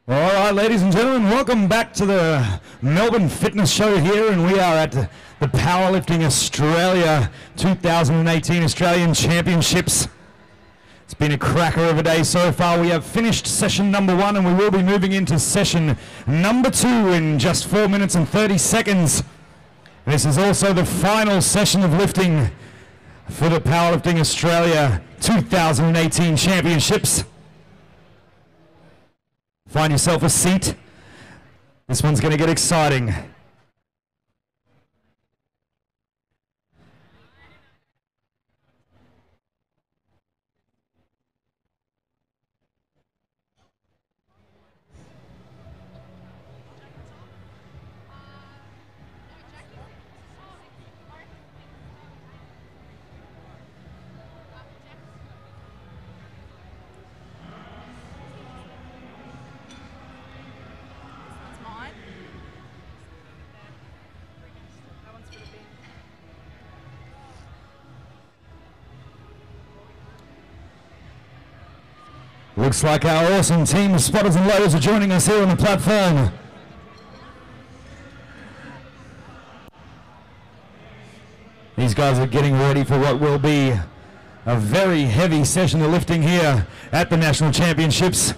All right, ladies and gentlemen, welcome back to the Melbourne Fitness Show here, and we are at the Powerlifting Australia 2018 Australian Championships. It's been a cracker of a day so far. We have finished session number 1, and we will be moving into session number 2 in just 4 minutes and 30 seconds. This is also the final session of lifting for the Powerlifting Australia 2018 Championships. Find yourself a seat. This one's going to get exciting. Looks like our awesome team of spotters and loaders are joining us here on the platform. These guys are getting ready for what will be a very heavy session of lifting here at the National Championships.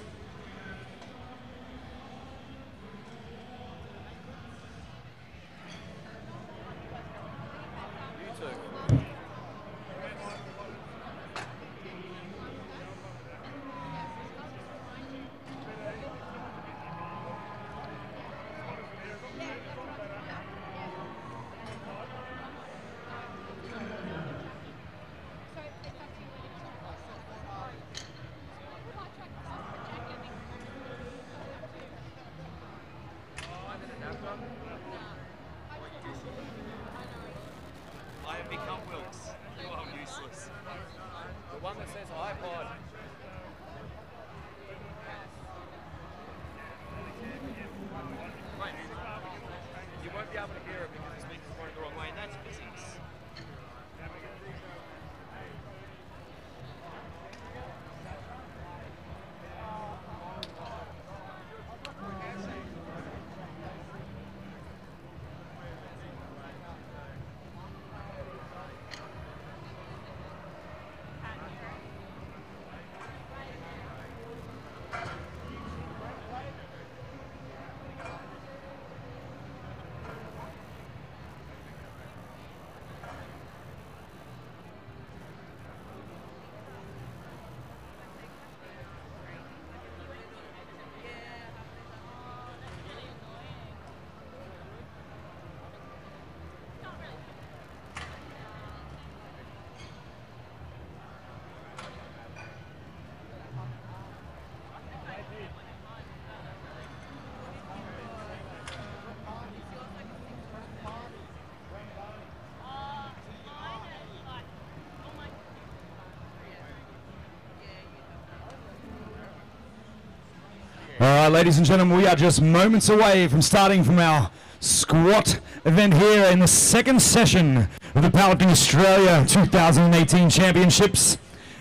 All right, ladies and gentlemen, we are just moments away from starting from our squat event here in the second session of the Powerlifting Australia 2018 Championships.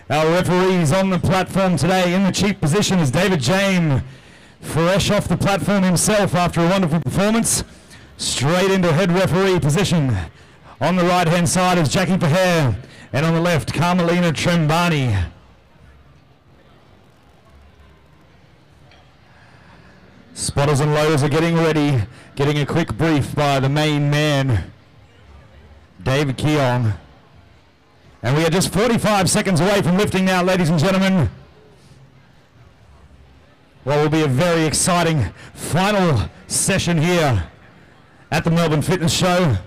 Our referees on the platform today in the chief position is David Jane, fresh off the platform himself after a wonderful performance, straight into head referee position. On the right-hand side is Jackie Paher, and on the left, Carmelina Trembani. Spotters and loaders are getting ready, getting a quick brief by the main man, David Keong. And we are just 45 seconds away from lifting now, ladies and gentlemen. What will be a very exciting final session here at the Melbourne Fitness Show.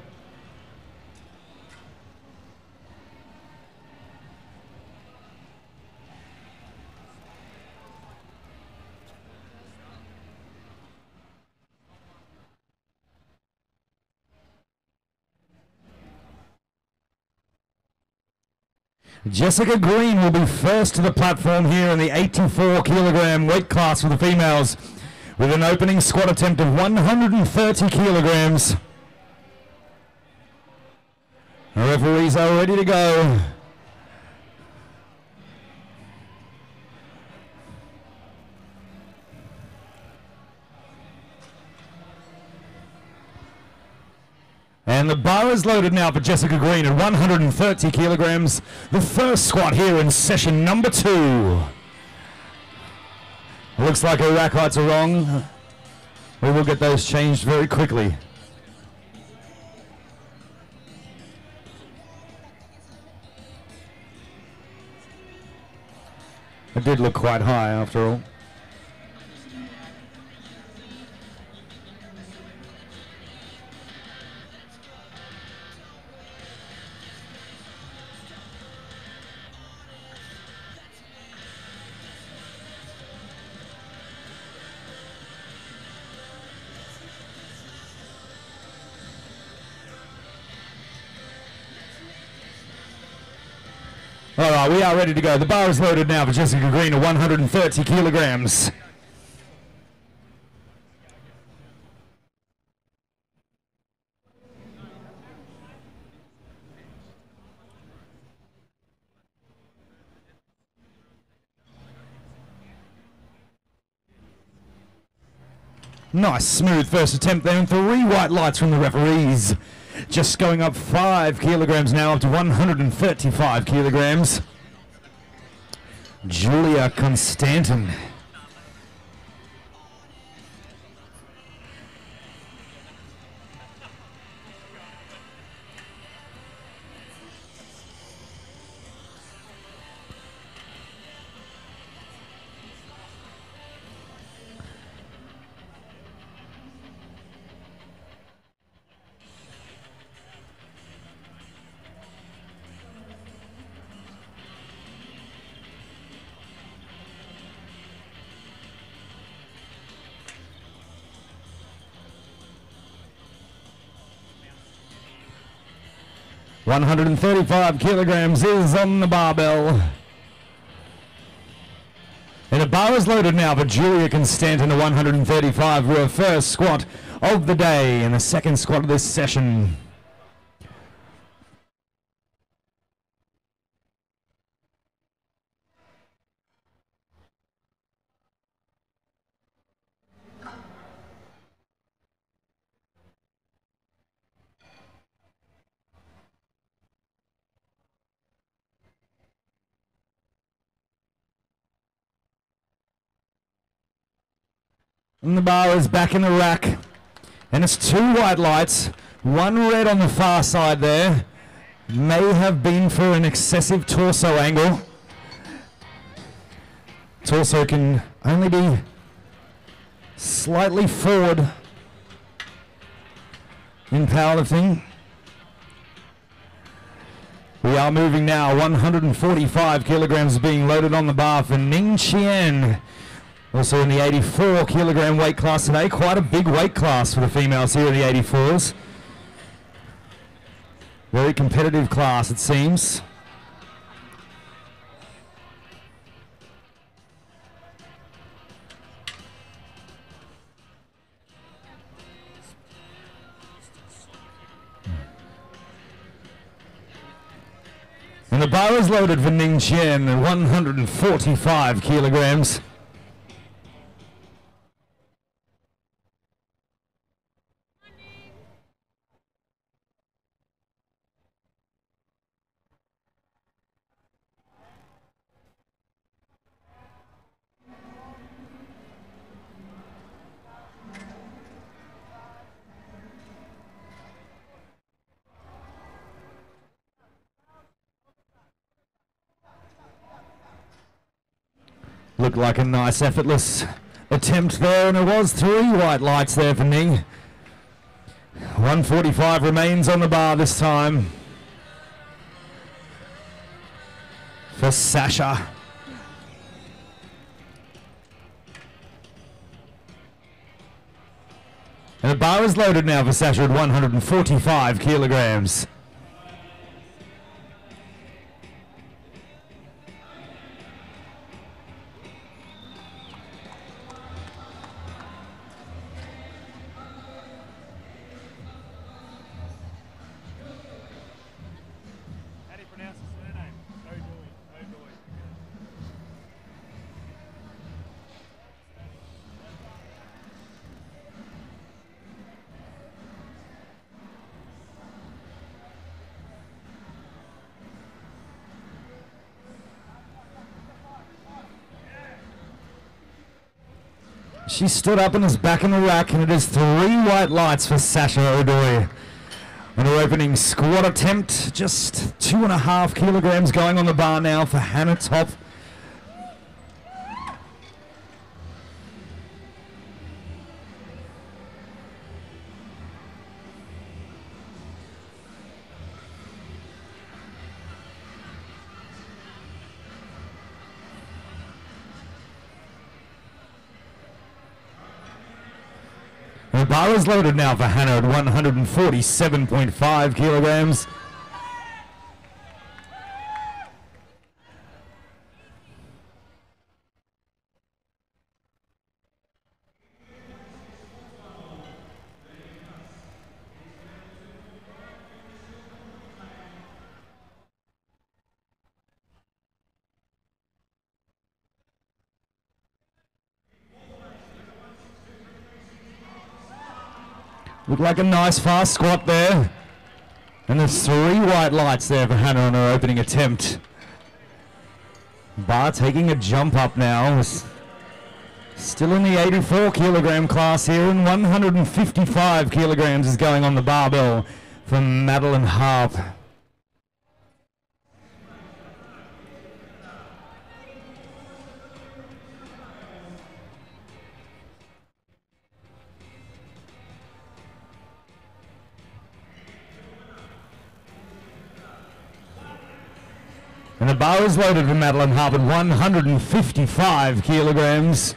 Jessica Green will be first to the platform here in the 84 kilogram weight class for the females with an opening squat attempt of 130 kilograms. The referees are ready to go. And the bar is loaded now for Jessica Green at 130 kilograms. The first squat here in session number 2. Looks like her rack heights are wrong. We will get those changed very quickly. It did look quite high after all. All right, we are ready to go. The bar is loaded now for Jessica Green at 130 kilograms. Nice, smooth first attempt there, and 3 white lights from the referees. Just going up 5 kilograms now, up to 135 kilograms. Julia Constantin. $135 kilograms is on the barbell. And the bar is loaded now for Julia Constantin at 135 for her first squat of the day and the second squat of this session. And the bar is back in the rack. And it's 2 white lights, 1 red on the far side there. May have been for an excessive torso angle. Torso can only be slightly forward in powerlifting. We are moving now. 145 kilograms being loaded on the bar for Ning Chien. Also in the 84 kilogram weight class today. Quite a big weight class for the females here in the 84s. Very competitive class, it seems. And the bar is loaded for Ning Chien at 145 kilograms. Looked like a nice effortless attempt there, and it was 3 white lights there for Ning. 145 remains on the bar this time for Sasha. And the bar is loaded now for Sasha at 145 kilograms. She stood up and is back in the rack, and it is 3 white lights for Sasha O'Doy. On her opening squat attempt, just 2.5 kilograms going on the bar now for Hannah Top. The bar is loaded now for Hannah at 147.5 kilograms. Looked like a nice fast squat there. And there's 3 white lights there for Hannah on her opening attempt. Bar taking a jump up now. Still in the 84 kilogram class here, and 155 kilograms is going on the barbell for Madeline Harp. And the bar is loaded for Madeline Harp at 155 kilograms.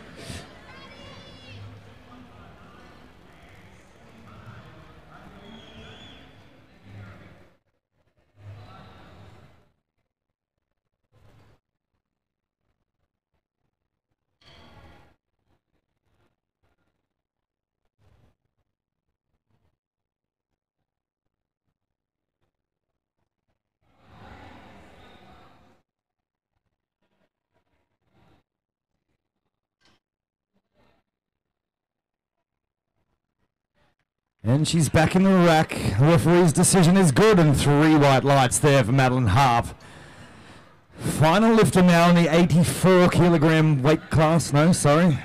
And she's back in the rack. The referee's decision is good, and 3 white lights there for Madeline Harp. Final lifter now in the 84 kilogram weight class. No, sorry.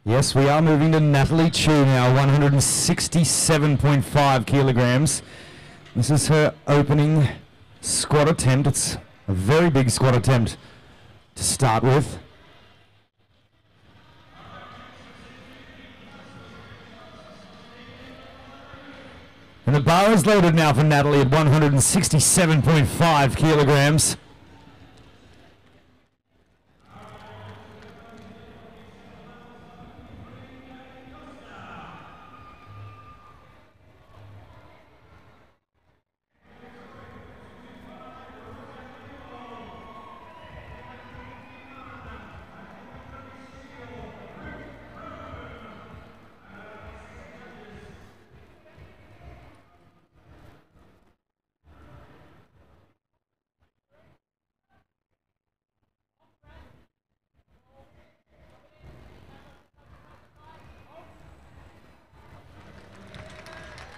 Yes, we are moving to Natalie Chu now, 167.5 kilograms. This is her opening squat attempt. It's a very big squat attempt to start with. And the bar is loaded now for Natalie at 167.5 kilograms.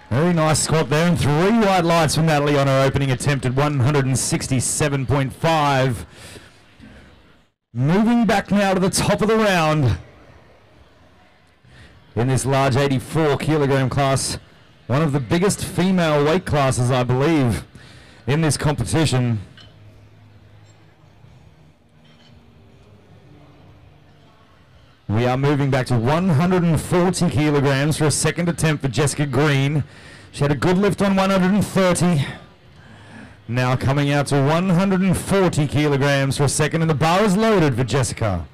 Very nice squat there, and 3 white lights from Natalie on her opening attempt at 167.5. Moving back now to the top of the round in this large 84 kilogram class. One of the biggest female weight classes, I believe, in this competition. We are moving back to 140 kilograms for a second attempt for Jessica Green. She had a good lift on 130. Now coming out to 140 kilograms for a second, and the bar is loaded for Jessica.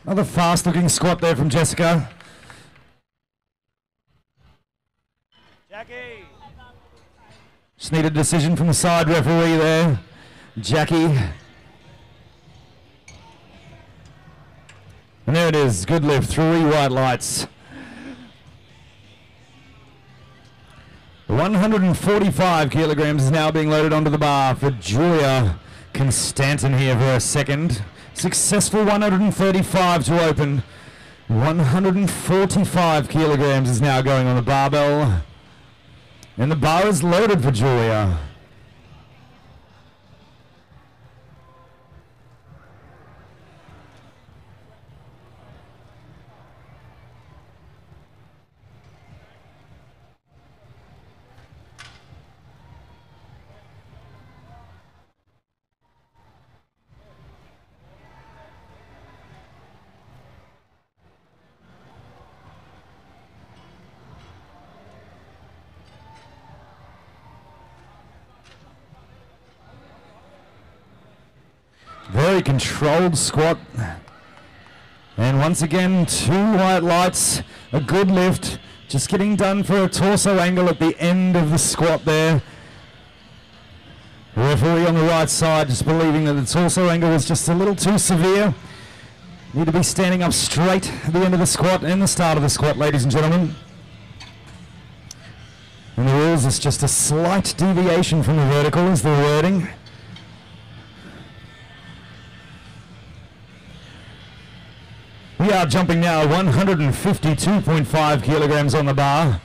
Another fast-looking squat there from Jessica. Jackie. Just need a decision from the side referee there. Jackie. And there it is, good lift, 3 white lights. 145 kilograms is now being loaded onto the bar for Julia Constantin here for a second. Successful 135 to open. 145 kilograms is now going on the barbell. And the bar is loaded for Julia. Very controlled squat. And once again, 2 white lights, a good lift. Just getting done for a torso angle at the end of the squat there. The referee on the right side just believing that the torso angle was just a little too severe. Need to be standing up straight at the end of the squat and the start of the squat, ladies and gentlemen. And the rules is just a slight deviation from the vertical is the wording. We are jumping now 152.5 kilograms on the bar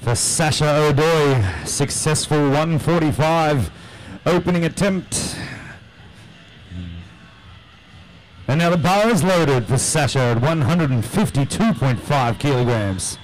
for Sasha O'Doy. Successful 145 opening attempt. And now the bar is loaded for Sasha at 152.5 kilograms.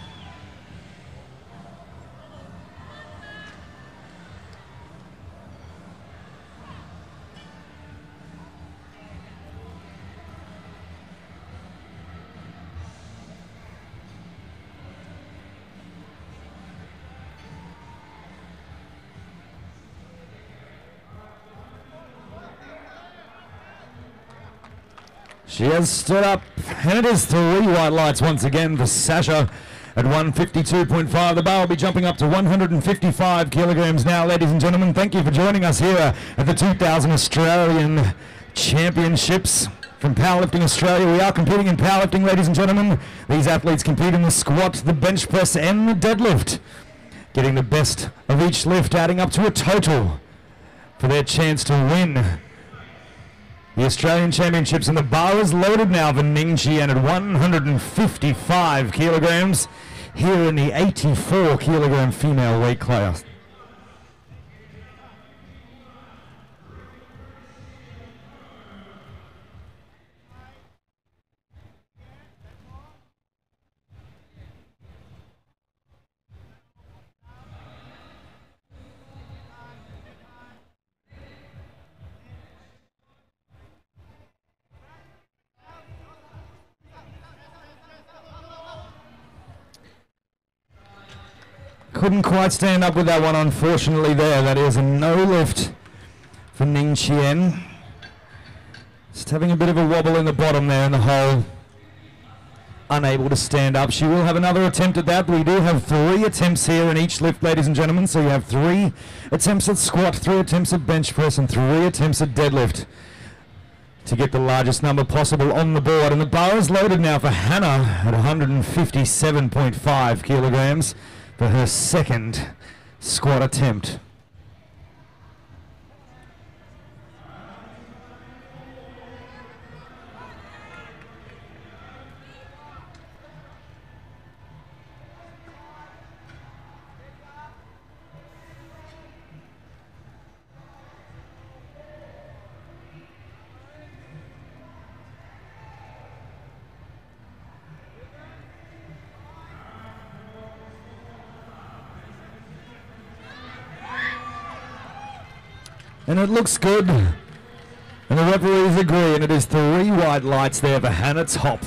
She has stood up, and it is 3 white lights once again for Sasha at 152.5. The bar will be jumping up to 155 kilograms now, ladies and gentlemen. Thank you for joining us here at the 2000 Australian Championships from Powerlifting Australia. We are competing in powerlifting, ladies and gentlemen. These athletes compete in the squat, the bench press, and the deadlift, getting the best of each lift, adding up to a total for their chance to win the Australian Championships. And the bar is loaded now for Ning Qian at 155 kilograms here in the 84 kilogram female weight class. Couldn't quite stand up with that one, unfortunately, there. That is a no lift for Ning Qian. Just having a bit of a wobble in the bottom there in the hole. Unable to stand up. She will have another attempt at that. We do have 3 attempts here in each lift, ladies and gentlemen. So you have 3 attempts at squat, 3 attempts at bench press, and 3 attempts at deadlift to get the largest number possible on the board. And the bar is loaded now for Hannah at 157.5 kilograms. For her second squat attempt. And it looks good. And the referees agree, and it is 3 white lights there for Hannah Top.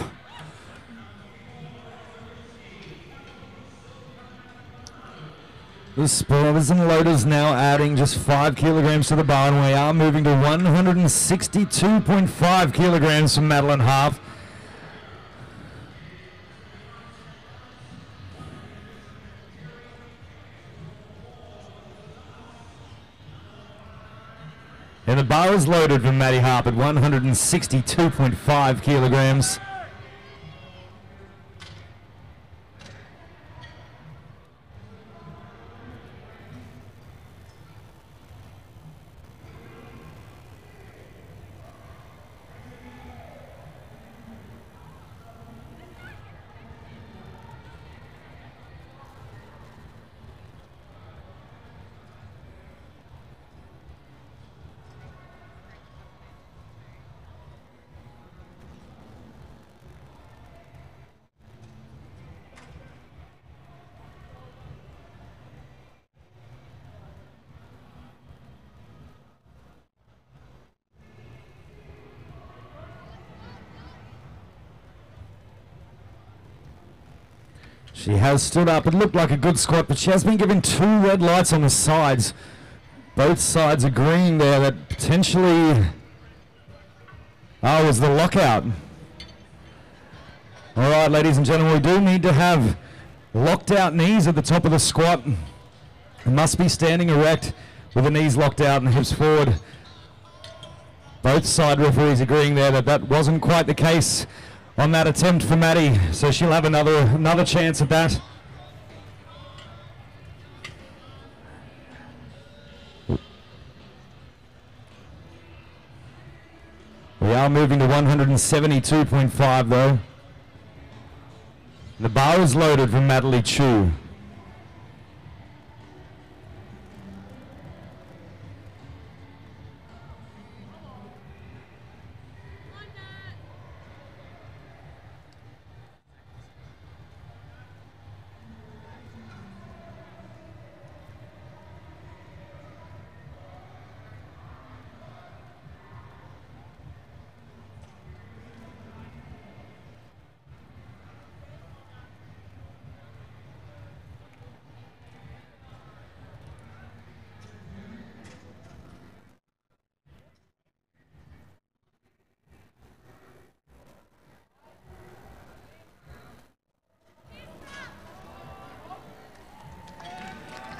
The spoilers and loaders now adding just 5 kilograms to the bar, and we are moving to 162.5 kilograms from Madeline Harp. And the bar is loaded for Maddie Harp at 162.5 kilograms. She has stood up. It looked like a good squat, but she has been given 2 red lights on the sides. Both sides agreeing there that potentially was the lockout. All right, ladies and gentlemen, we do need to have locked out knees at the top of the squat. It must be standing erect with the knees locked out and the hips forward. Both side referees agreeing there that that wasn't quite the case on that attempt for Maddie, so she'll have another chance at that. We are moving to 172.5 though. The bar is loaded from Natalie Chu.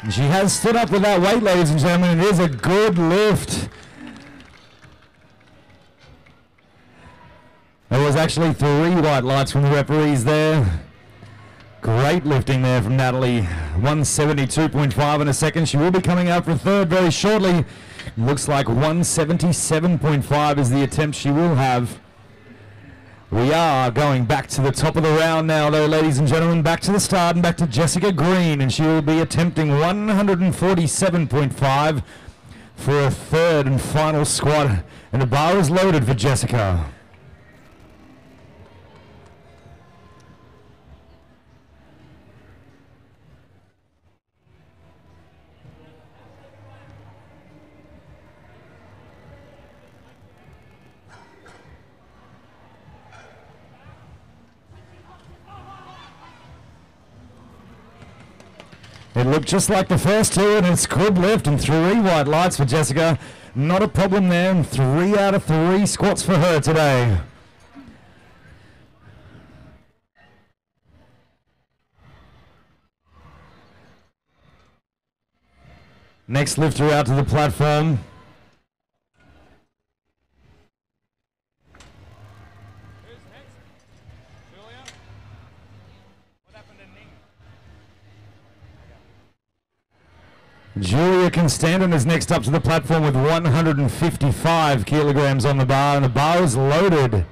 And she has stood up with that weight, ladies and gentlemen. It is a good lift. There was actually 3 white lights from the referees there. Great lifting there from Natalie. 172.5 in a second. She will be coming out for a third very shortly. Looks like 177.5 is the attempt she will have. We are going back to the top of the round now, though, ladies and gentlemen. Back to the start and back to Jessica Green, and she will be attempting 147.5 for a third and final squat. And the bar is loaded for Jessica. It looked just like the first 2, and it's good lift and 3 white lights for Jessica. Not a problem there, and 3 out of 3 squats for her today. Next lifter out to the platform. Julia Constantin is next up to the platform with 155 kilograms on the bar, and the bar is loaded.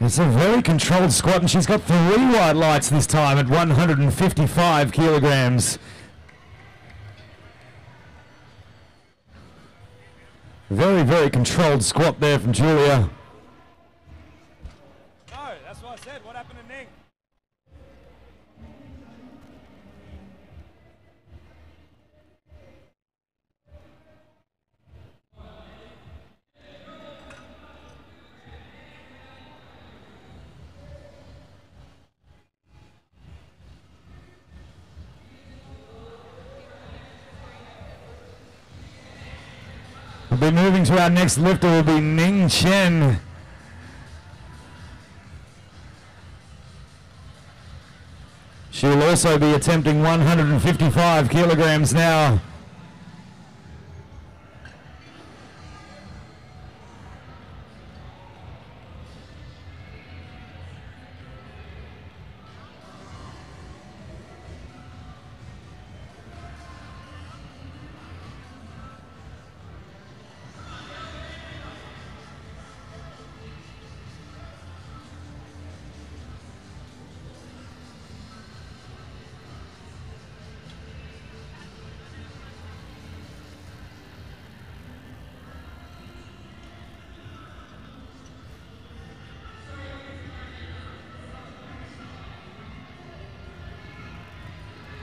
It's a very controlled squat, and she's got 3 white lights this time at 155 kilograms. Very, very controlled squat there from Julia. No, that's what I said. What happened to Ning? We'll be moving to our next lifter, will be Ning Chen. She will also be attempting 155 kilograms now.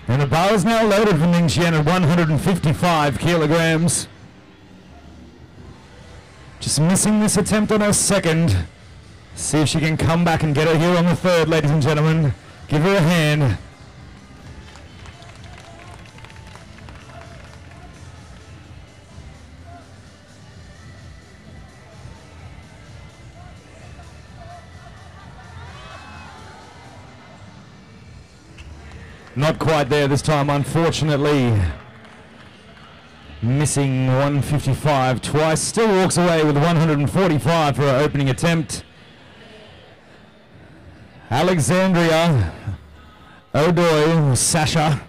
And the bar is now loaded for Ning Xian at 155 kilograms. Just missing this attempt on her second. See if she can come back and get her here on the third, ladies and gentlemen. Give her a hand. Not quite there this time, unfortunately. Missing 155 twice. Still walks away with 145 for her opening attempt. Alexandria Odoy Sasha.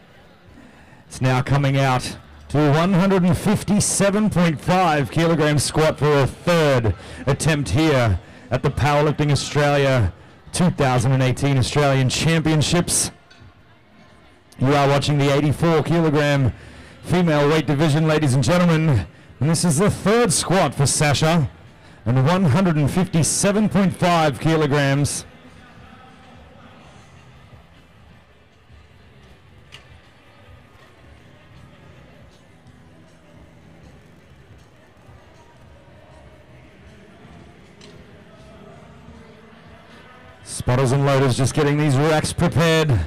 It's now coming out to 157.5 kilogram squat for her third attempt here at the Powerlifting Australia 2018 Australian Championships. You are watching the 84 kilogram female weight division, ladies and gentlemen, and this is the third squat for Sasha, and 157.5 kilograms. Spotters and loaders just getting these racks prepared.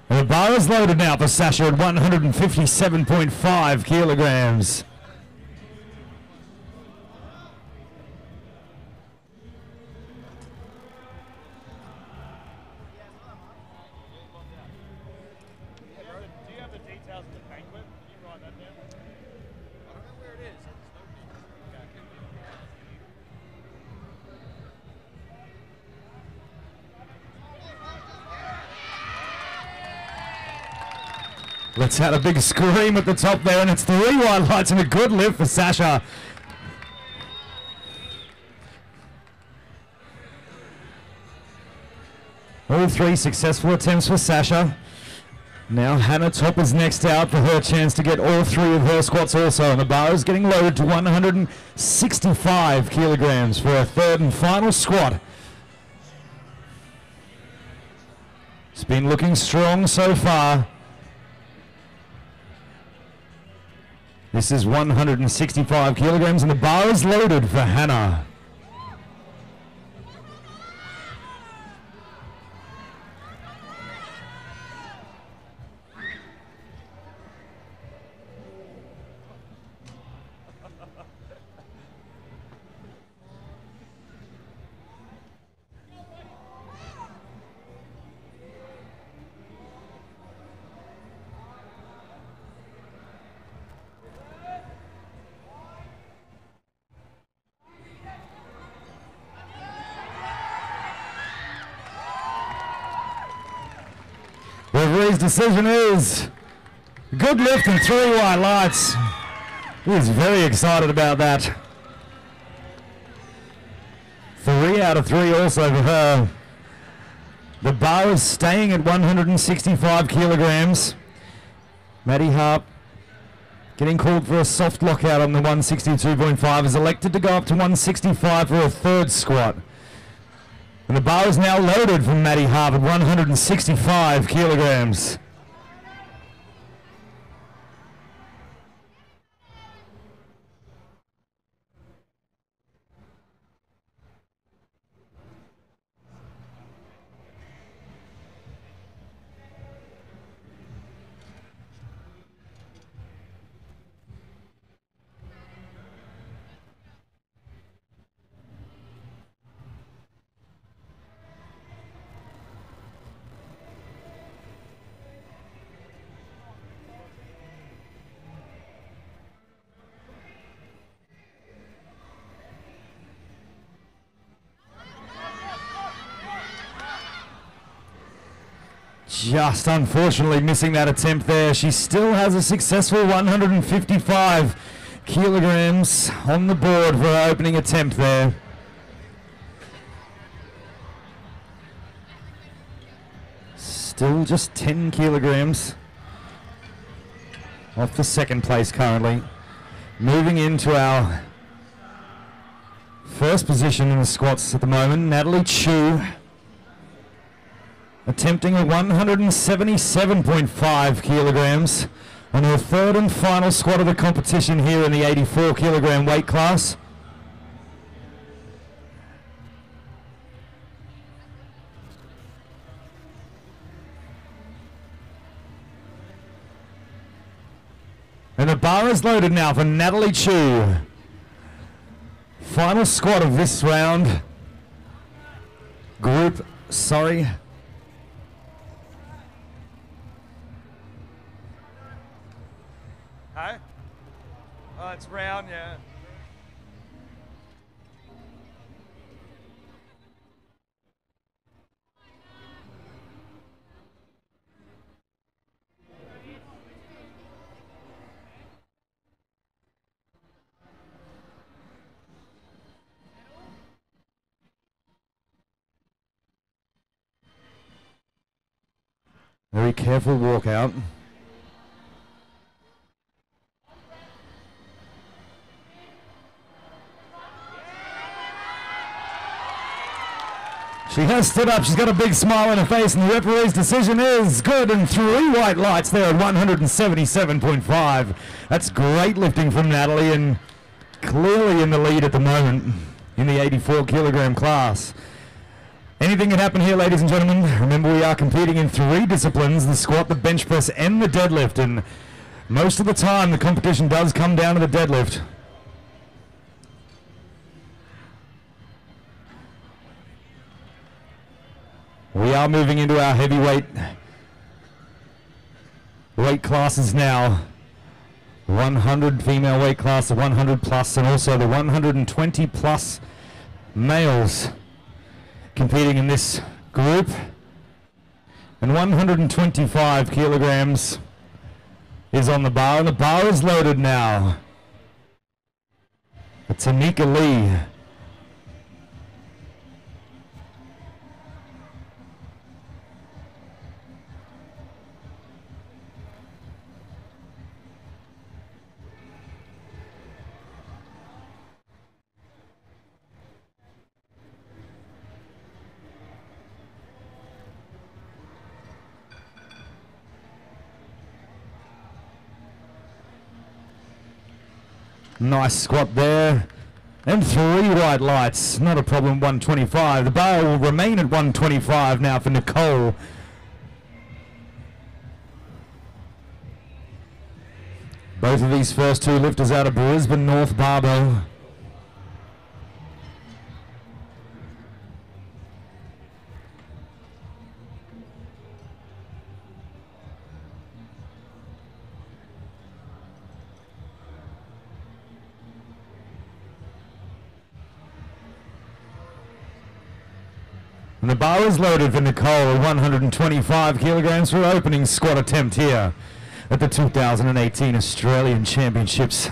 The bar is loaded now for Sasha at 157.5 kilograms. Do you have the details of the banquet? Can you write that down? I don't know where it is. Let's have a big scream at the top there, and it's 3 white lights and a good lift for Sasha. All 3 successful attempts for Sasha. Now Hannah Top is next out for her chance to get all 3 of her squats also, and the bar is getting loaded to 165 kilograms for her third and final squat. It's been looking strong so far. This is 165 kilograms, and the bar is loaded for Hannah. Referee's decision is good lift and 3 white lights. He is very excited about that. 3 out of 3 also for her. The bar is staying at 165 kilograms. Maddie Harp getting called for a soft lockout on the 162.5, is elected to go up to 165 for a third squat. And the bar is now loaded from Maddie Harp at 165 kilograms. Just unfortunately missing that attempt there. She still has a successful 155 kilograms on the board for her opening attempt there. Still just 10 kilograms. off the second place currently. Moving into our first position in the squats at the moment, Natalie Chu, attempting a 177.5 kilograms on her third and final squat of the competition here in the 84 kilogram weight class. And the bar is loaded now for Natalie Chu. Final squat of this round. Group, sorry. Hey? Oh, it's round, yeah. Very careful walkout. She has stood up, she's got a big smile on her face, and the referee's decision is good, and 3 white lights there at 177.5. That's great lifting from Natalie, and clearly in the lead at the moment in the 84 kilogram class. Anything can happen here, ladies and gentlemen. Remember, we are competing in 3 disciplines, the squat, the bench press, and the deadlift, and most of the time the competition does come down to the deadlift. We are moving into our heavyweight weight classes now. 100 female weight class, the 100 plus, and also the 120 plus males competing in this group. And 125 kilograms is on the bar, and the bar is loaded now. It's Anika Lee. Nice squat there. And 3 white lights. Not a problem, 125. The bar will remain at 125 now for Nicole. Both of these first 2 lifters out of Brisbane North Barbell. And the bar is loaded for Nicole at 125 kilograms for her opening squat attempt here at the 2018 Australian Championships.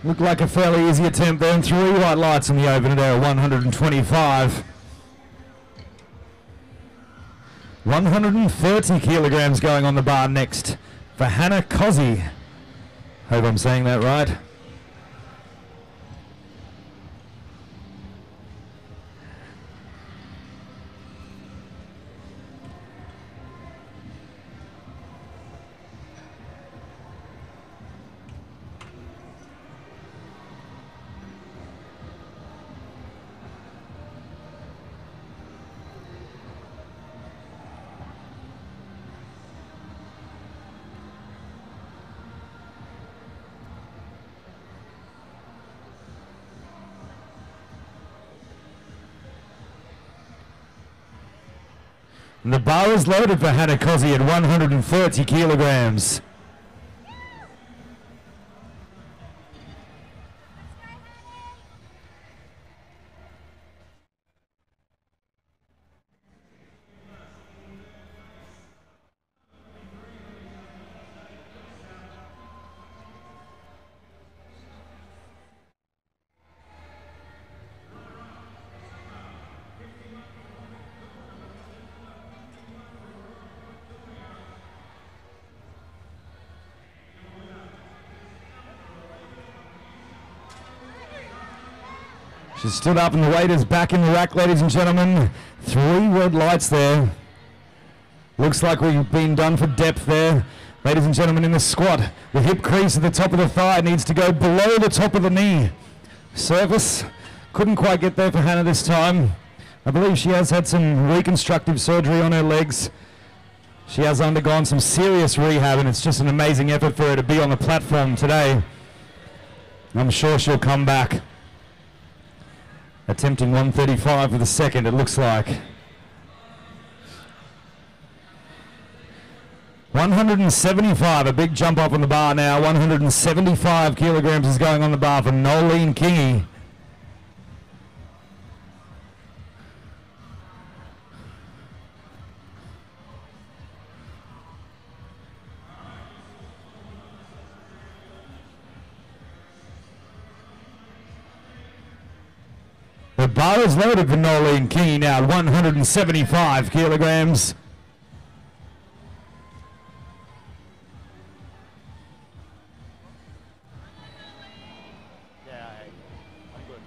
Looked like a fairly easy attempt there, and 3 white lights on the opener there at 125. 130 kilograms going on the bar next for Hannah Cozzi. Hope I'm saying that right. And the bar is loaded for Hannah Cozzi at 130 kilograms. She's stood up and the weight is back in the rack, ladies and gentlemen. 3 red lights there. Looks like we've been done for depth there. Ladies and gentlemen, in the squat, the hip crease at the top of the thigh needs to go below the top of the knee. Surface, couldn't quite get there for Hannah this time. I believe she has had some reconstructive surgery on her legs. She has undergone some serious rehab, and it's just an amazing effort for her to be on the platform today. I'm sure she'll come back. Attempting 135 for the second, it looks like. 175, a big jump up on the bar now. 175 kilograms is going on the bar for Nolene Kingy. The bar is loaded for Nolene Kingy now at 175 kilograms. Yeah, hey, I'm good.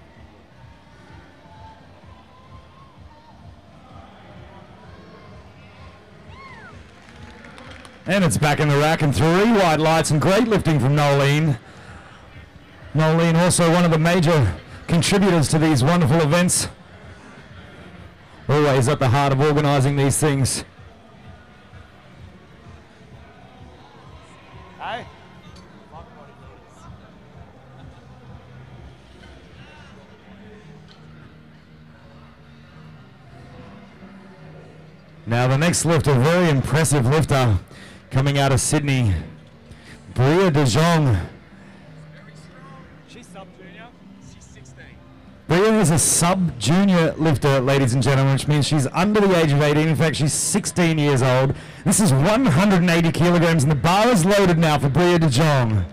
And it's back in the rack, and 3 white lights, and great lifting from Nolene. Nolene also one of the major contributors to these wonderful events. Always at the heart of organising these things. Hey. Now the next lifter, very impressive lifter, coming out of Sydney, Bria De Jong. She's sub-junior. She's 16. Bria is a sub-junior lifter, ladies and gentlemen, which means she's under the age of 18. In fact, she's 16 years old. This is 180 kilograms, and the bar is loaded now for Bria De Jong.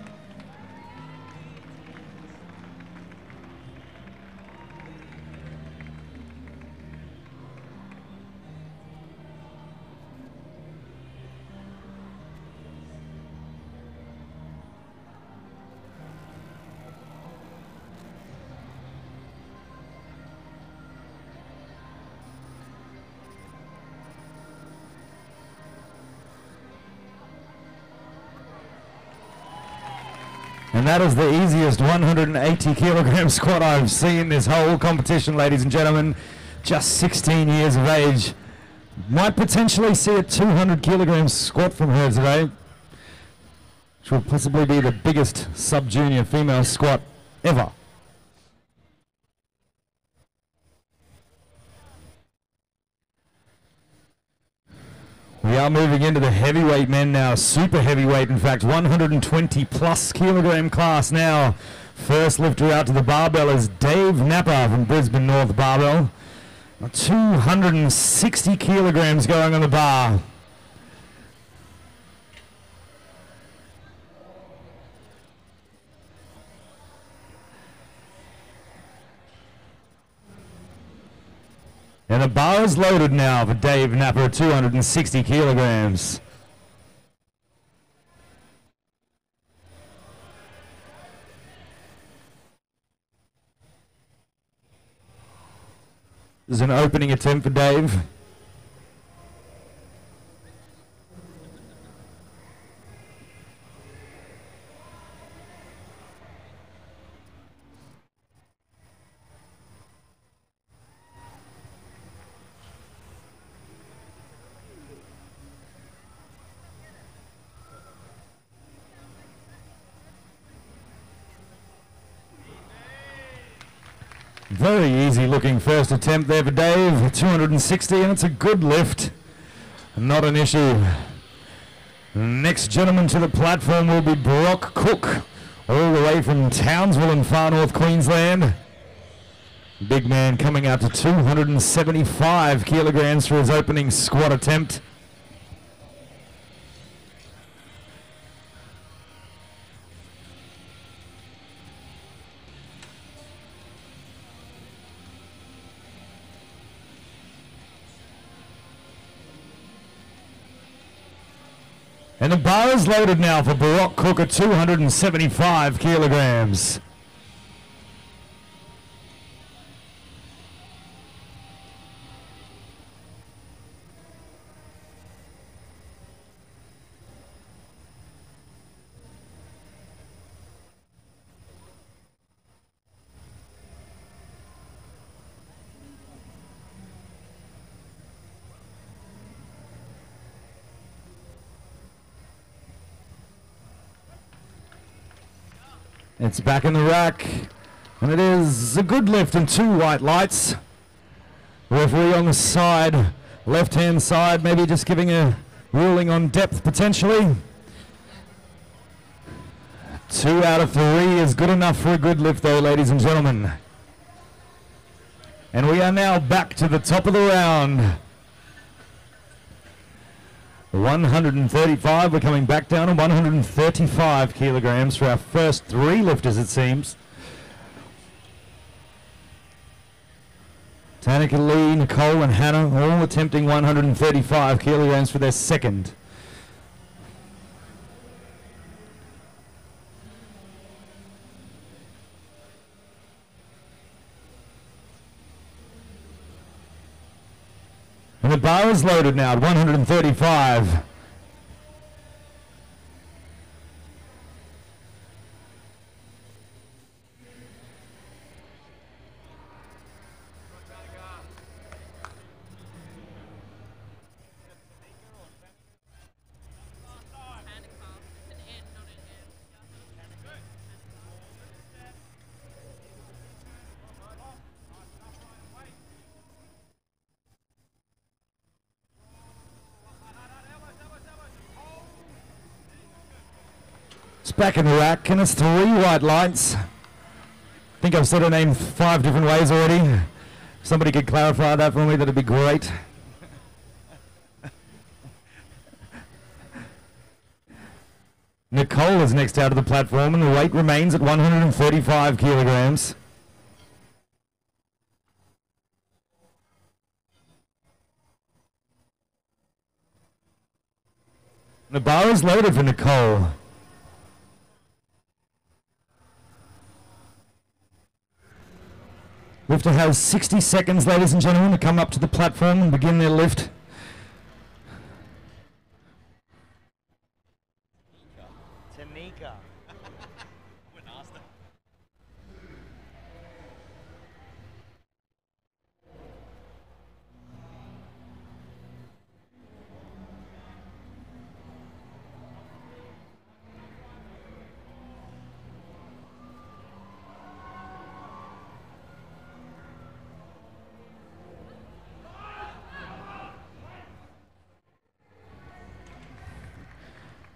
And that is the easiest 180 kilogram squat I've seen this whole competition, ladies and gentlemen. Just 16 years of age. Might potentially see a 200 kilogram squat from her today, which will possibly be the biggest sub-junior female squat ever. We are moving into the heavyweight men now, super heavyweight, in fact, 120 plus kilogram class now. First lifter out to the barbell is Dave Napper from Brisbane North Barbell. 260 kilograms going on the bar. And the bar is loaded now for Dave Napper at 260 kilograms. This is an opening attempt for Dave. Very easy looking first attempt there for Dave, 260, and it's a good lift, not an issue. Next gentleman to the platform will be Brock Cook, all the way from Townsville in far north Queensland. Big man coming out to 275 kilograms for his opening squat attempt. And the bar is loaded now for Brock Cook at 275 kilograms. It's back in the rack, and it is a good lift and 2 white lights. Referee on the side, left-hand side, maybe just giving a ruling on depth potentially. 2 out of 3 is good enough for a good lift though, ladies and gentlemen. And we are now back to the top of the round. 135, we're coming back down to 135 kilograms for our first 3 lifters, it seems. Tanika, Lee, Nicole and Hannah all attempting 135 kilograms for their second. And the bar is loaded now at 135. It's back in the rack, and it's 3 white lights. I think I've said her name 5 different ways already. If somebody could clarify that for me, that'd be great. Nicole is next out of the platform, and the weight remains at 135 kilograms. The bar is loaded for Nicole. Lifter has 60 seconds, ladies and gentlemen, to come up to the platform and begin their lift. Tanika.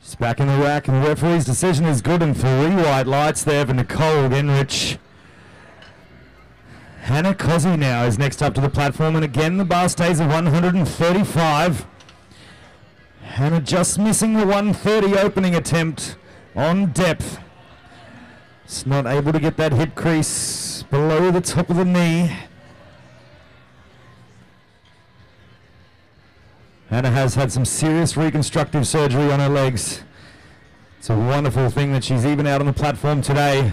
She's back in the rack, and the referee's decision is good, and 3 white lights there for Nicole Genrich. Hannah Cozzi now is next up to the platform, and again the bar stays at 135. Hannah just missing the 130 opening attempt on depth. It's not able to get that hip crease below the top of the knee. Hannah has had some serious reconstructive surgery on her legs. It's a wonderful thing that she's even out on the platform today.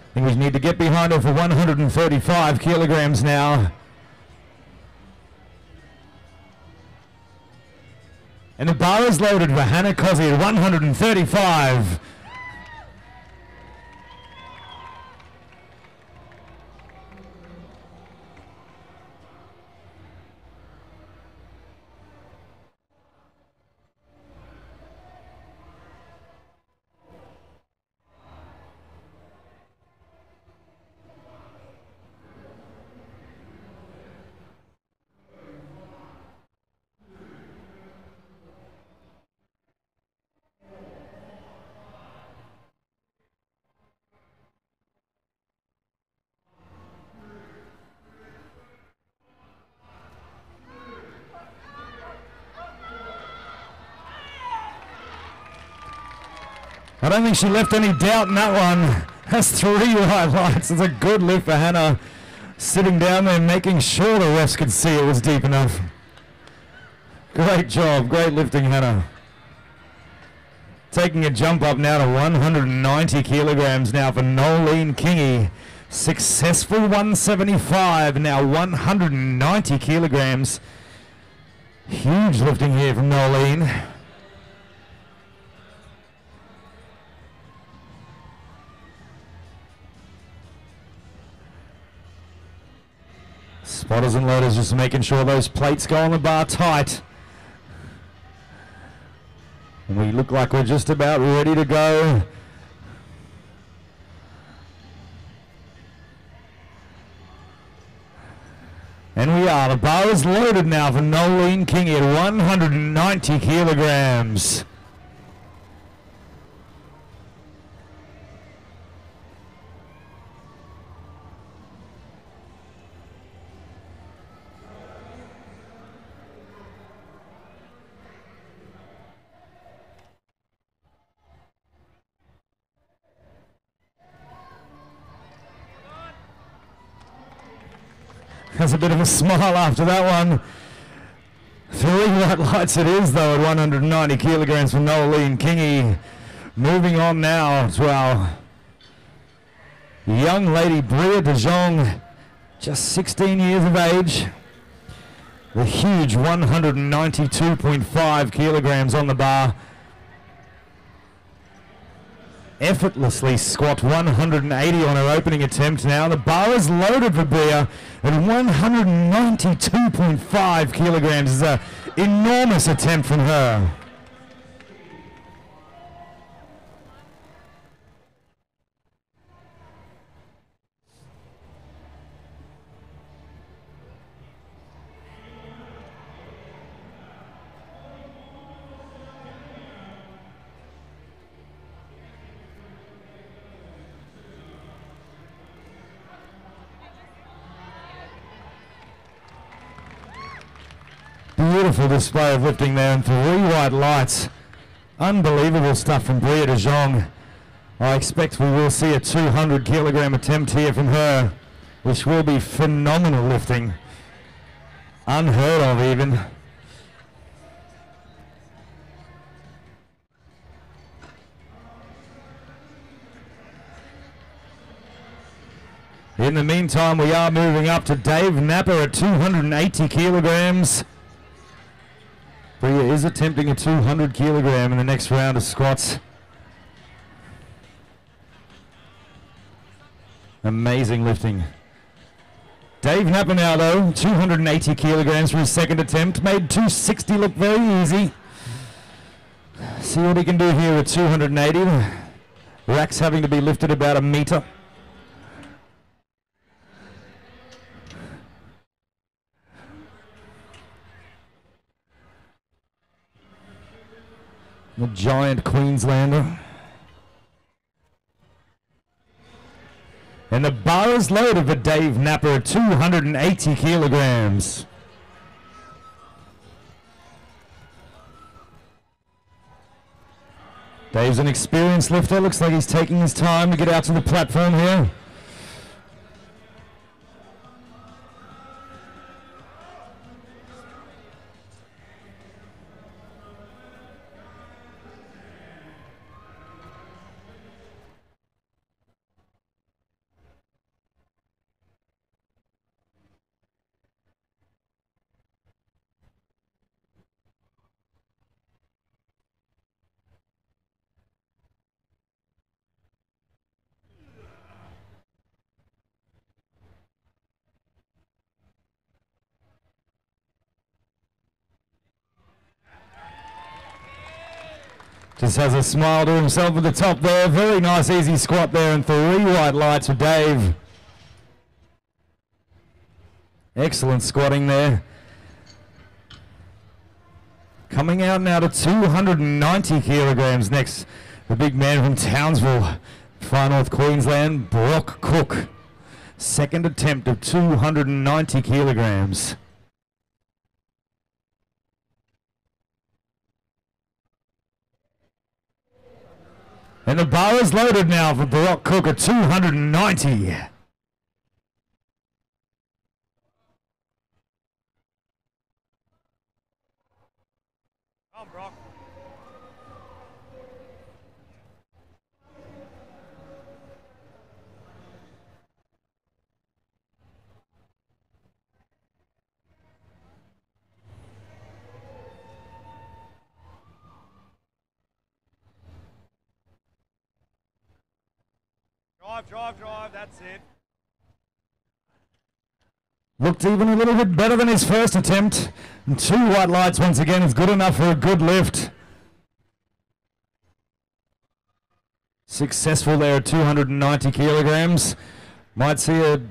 I think we need to get behind her for 135 kilograms now. And the bar is loaded for Hannah Cozzi at 135. I don't think she left any doubt in that one. That's 3 white lights. It's a good lift for Hannah. Sitting down there making sure the refs could see it was deep enough. Great job. Great lifting, Hannah. Taking a jump up now to 190 kilograms now for Nolene Kingy. Successful 175, now 190 kilograms. Huge lifting here from Nolene. Spotters and loaders just making sure those plates go on the bar tight. And we We look like we're just about ready to go. And we are. The bar is loaded now for Nolene Kingy at 190 kilograms. Has a bit of a smile after that one. 3 white lights it is though at 190 kilograms for Nolene Kingy. Moving on now to our young lady Bria de Jong, just 16 years of age. The huge 192.5 kilograms on the bar. Effortlessly squat 180 on her opening attempt now. The bar is loaded for Bria at 192.5 kilograms. Is an enormous attempt from her. Beautiful display of lifting there and 3 white lights. Unbelievable stuff from Bria de Jong. I expect we will see a 200 kilogram attempt here from her, which will be phenomenal lifting. Unheard of even. In the meantime, we are moving up to Dave Napper at 280 kilograms. Bria is attempting a 200 kilogram in the next round of squats. Amazing lifting. Dave Napper now though, 280 kilograms for his second attempt. Made 260 look very easy. See what he can do here with 280. Racks having to be lifted about a meter. The giant Queenslander. And the bar is loaded for Dave Napper at 280 kilograms. Dave's an experienced lifter. Looks like he's taking his time to get out to the platform here. Just has a smile to himself at the top there. Very nice easy squat there and 3 white lights for Dave. Excellent squatting there. Coming out now to 290 kilograms next. The big man from Townsville, Far North Queensland, Brock Cook. Second attempt of 290 kilograms. And the bar is loaded now for Brock Cook at 290. Come on, Brock. Drive, that's it. Looked even a little bit better than his first attempt. And 2 white lights once again is good enough for a good lift. Successful there at 290 kilograms. Might see a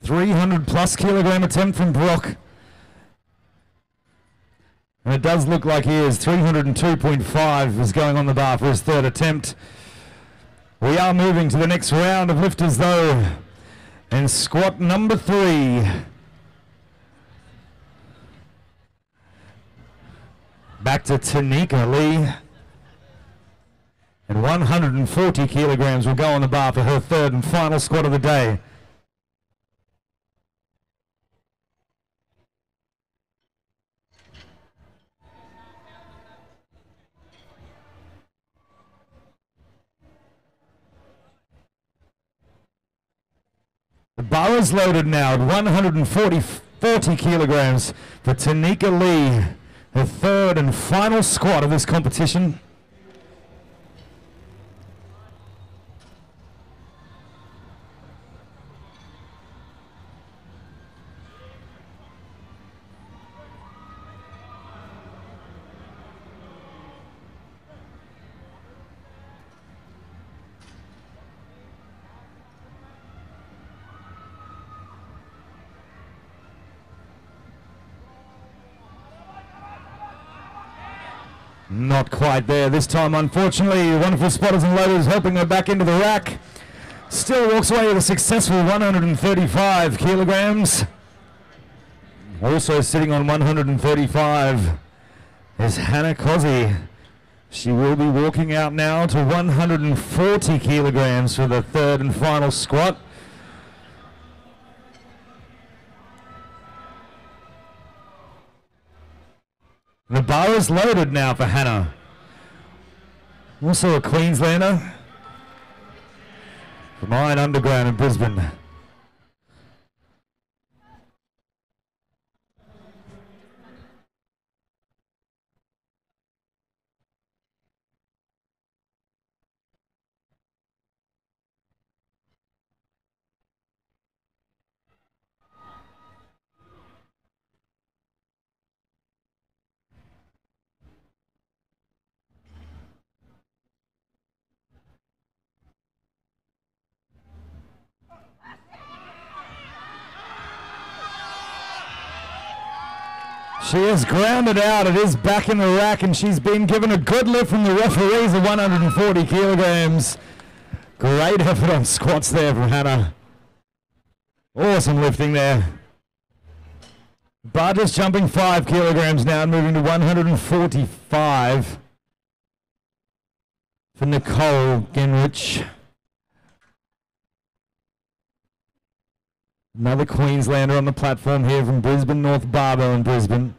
300 plus kilogram attempt from Brock. And it does look like he is. 302.5 is going on the bar for his third attempt. We are moving to the next round of lifters though. And squat number 3. Back to Tanika Lee. And 140 kilograms will go on the bar for her third and final squat of the day. The bar is loaded now at 140 kilograms for Tanika Lee, her third and final squat of this competition. Not quite there this time, unfortunately. Wonderful spotters and loaders helping her back into the rack. Still walks away with a successful 135 kilograms. Also sitting on 135 is Hannah Cozzi. She will be walking out now to 140 kilograms for the third and final squat. The bar is loaded now for Hannah. Also a Queenslander from Iron Underground in Brisbane. She is grounded out. It is back in the rack, and she's been given a good lift from the referees of 140 kilograms. Great effort on squats there from Hannah. Awesome lifting there. Bar just jumping 5 kilograms now and moving to 145 for Nicole Genrich. Another Queenslander on the platform here from Brisbane, North Barbell in Brisbane.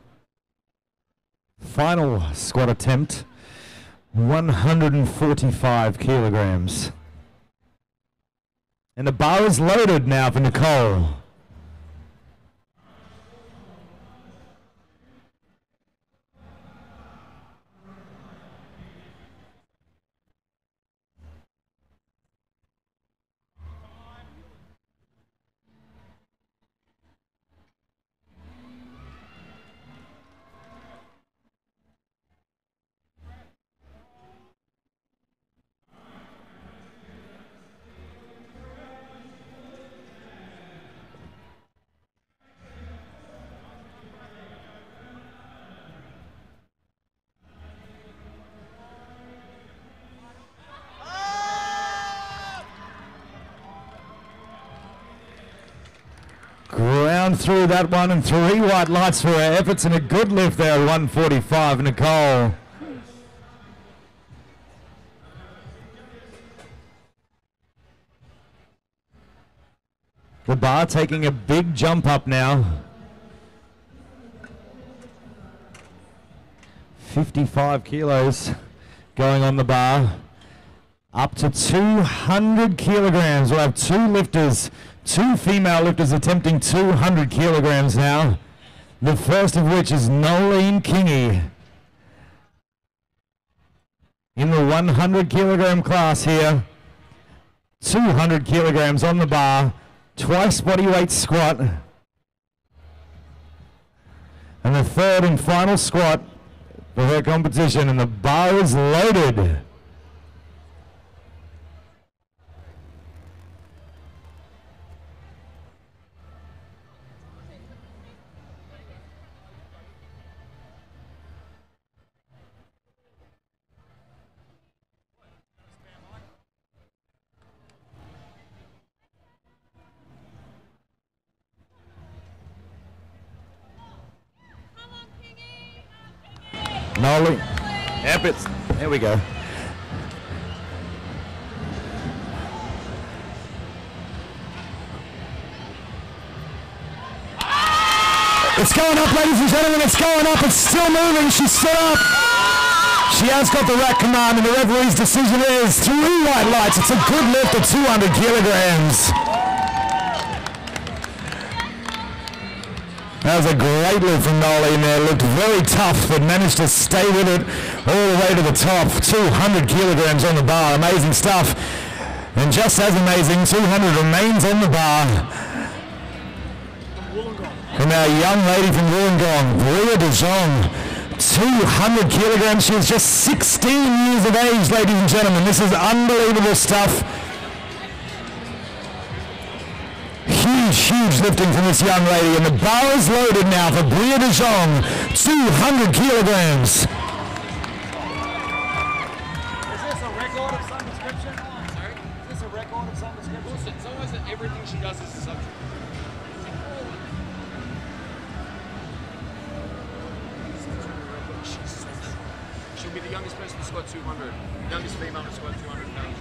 Final squat attempt, 145 kilograms. And the bar is loaded now for Nicole. Ground through that one, and 3 white lights for her efforts, and a good lift there at 145, Nicole. The bar taking a big jump up now. 55 kilos going on the bar. Up to 200 kilograms. We'll have 2 lifters. 2 female lifters attempting 200 kilograms now. The first of which is Nolene Kingy. In the 100 kilogram class here. 200 kilograms on the bar. Twice body weight squat. And the third and final squat for her competition. And the bar is loaded. Nolly. Yep, there we go. It's going up, ladies and gentlemen, it's going up, it's still moving, she's stood up. She has got the rack command, and the referee's decision is 3 white lights. It's a good lift at 200 kilograms. That was a great lift from Nolly in there. Looked very tough, but managed to stay with it all the way to the top. 200 kilograms on the bar. Amazing stuff. And just as amazing, 200 remains on the bar. From our young lady from Wollongong, Bria De Jong. 200 kilograms. She was just 16 years of age, ladies and gentlemen. This is unbelievable stuff. Huge lifting from this young lady, and the bar is loaded now for Bria De Jong, 200 kilograms. Is this a record of some description? Sorry? Is this a record of some description? It's always that everything she does is a subject. She'll be the youngest person to squat 200, youngest female to squat 200 pounds.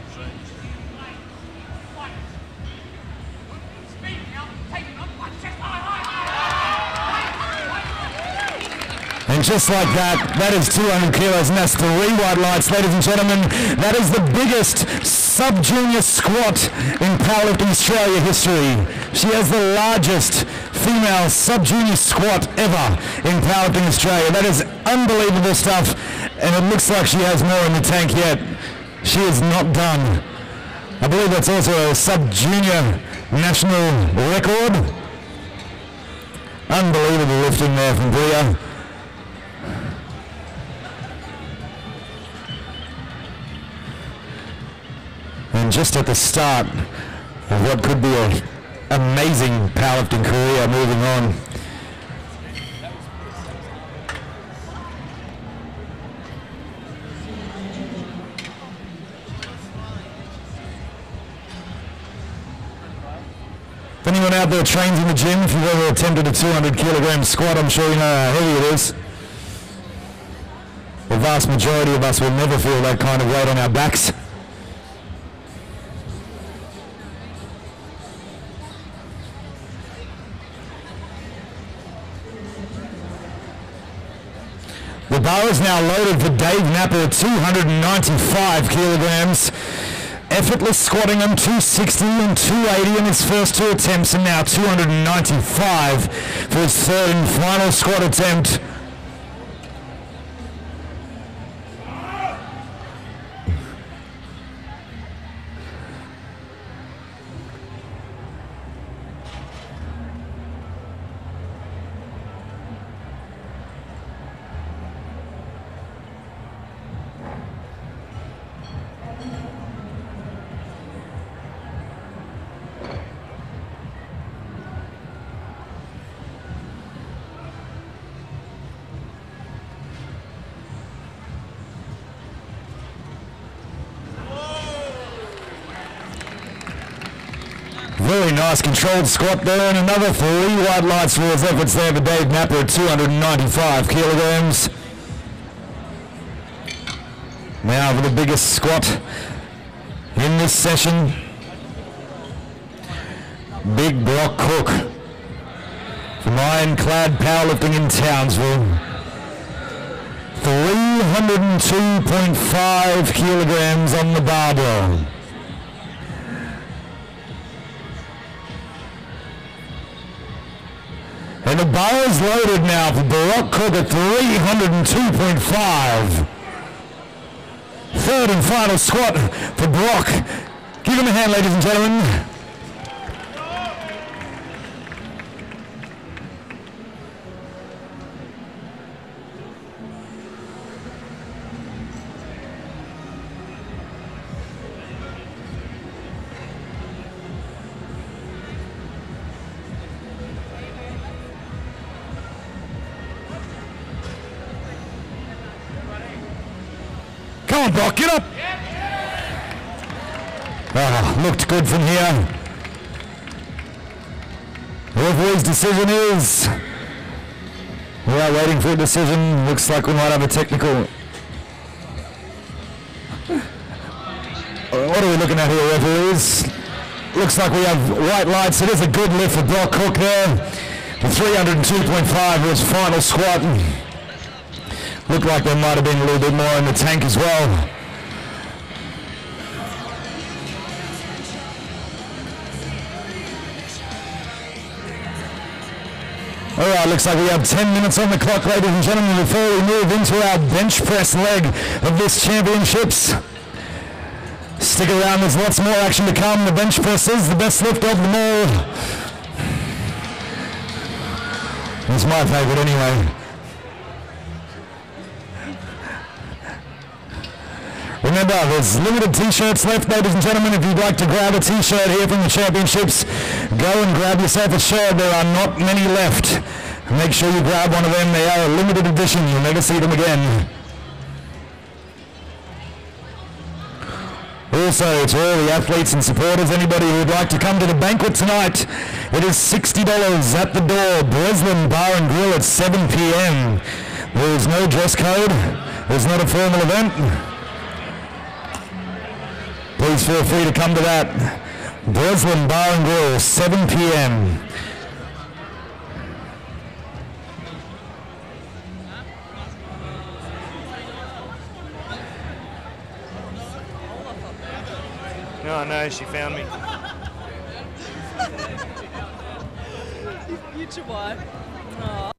And just like that, that is 200 kilos, and that's 3 white lights, ladies and gentlemen. That is the biggest sub-junior squat in Powerlifting Australia history. She has the largest female sub-junior squat ever in Powerlifting Australia. That is unbelievable stuff, and it looks like she has more in the tank yet. She is not done. I believe that's also a sub-junior national record. Unbelievable lifting there from Bria. And just at the start of what could be an amazing powerlifting career moving on. If anyone out there trains in the gym, if you've ever attempted a 200 kilogram squat, I'm sure you know how heavy it is. The vast majority of us will never feel that kind of weight on our backs. The bar is now loaded for Dave Napper at 295 kilograms. Effortless squatting on 260 and 280 in his first 2 attempts, and now 295 for his 3rd and final squat attempt. Very nice controlled squat there, and another 3 white lights for his efforts there for Dave Napper at 295 kilograms. Now for the biggest squat in this session. Big Brock Cook from Ironclad Powerlifting in Townsville. 302.5 kilograms on the barbell. And the bar is loaded now for Brock Cook at 302.5. 3rd and final squat for Brock. Give him a hand, ladies and gentlemen. Come on, Brock, get up! Oh, looked good from here. The referee's decision is 1 We are waiting for a decision. Looks like we might have a technical. What are we looking at here, referees? Looks like we have white lights. It is a good lift for Brock Cook there. The 302.5 was final squat. Looked like there might have been a little bit more in the tank as well. All right, looks like we have 10 minutes on the clock, ladies and gentlemen, before we move into our bench press leg of this championships. Stick around, there's lots more action to come. The bench press is the best lift of them all. It's my favourite anyway. Remember, there's limited t-shirts left, ladies and gentlemen. If you'd like to grab a t-shirt here from the championships, go and grab yourself a shirt. There are not many left. Make sure you grab one of them. They are a limited edition. You'll never see them again. Also, to all the athletes and supporters, anybody who would like to come to the banquet tonight, it is $60 at the door. Breslin Bar and Grill at 7 p.m. There is no dress code. There's not a formal event. Please feel free to come to that. Breslin Bar and Grill, 7 p.m. Oh no, she found me. Future wife. Aww.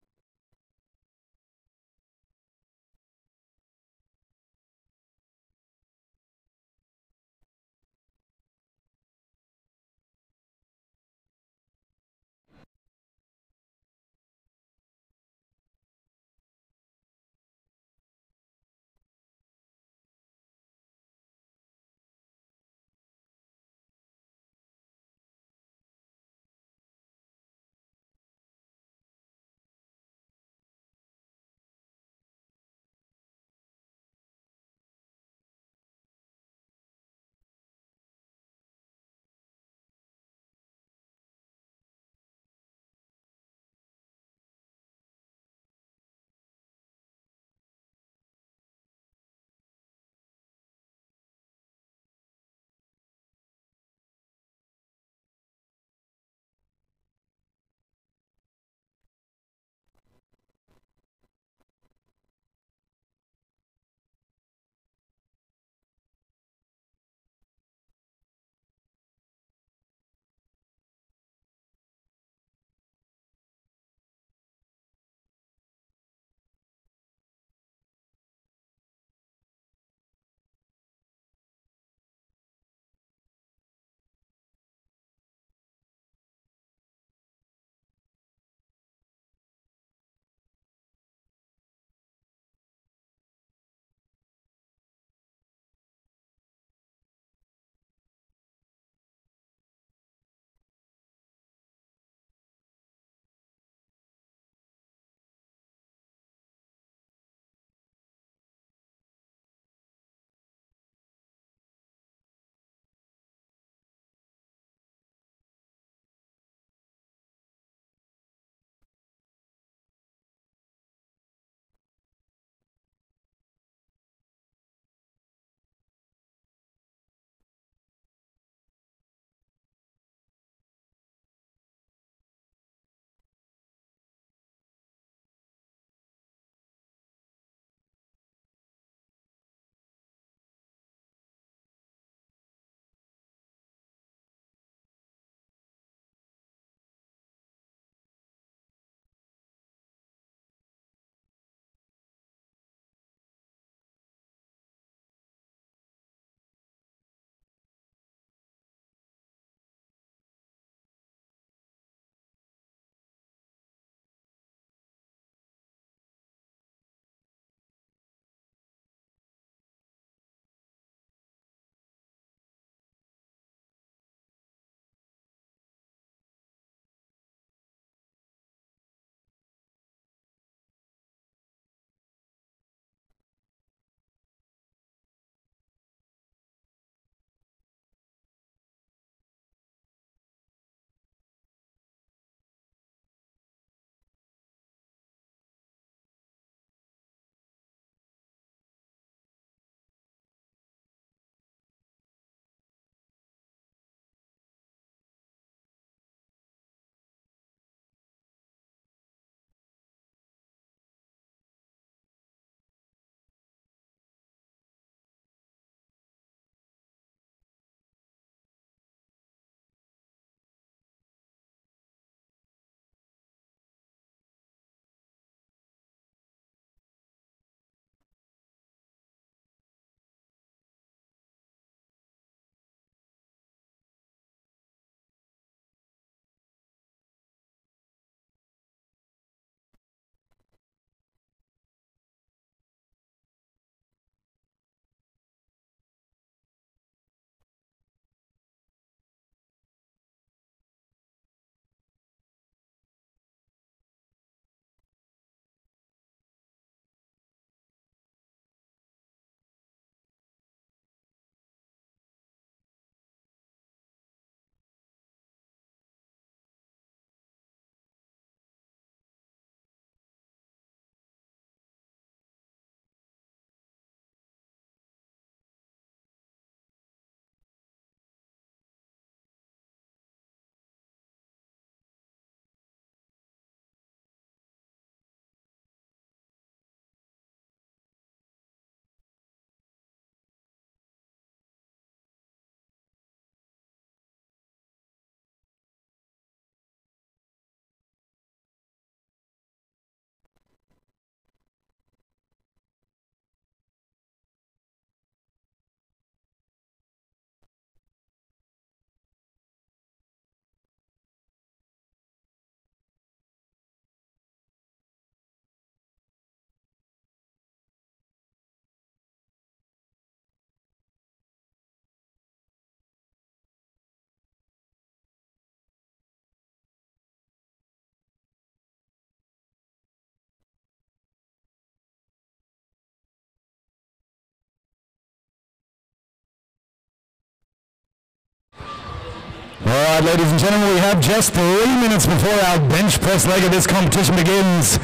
Alright, ladies and gentlemen, we have just 3 minutes before our bench press leg of this competition begins.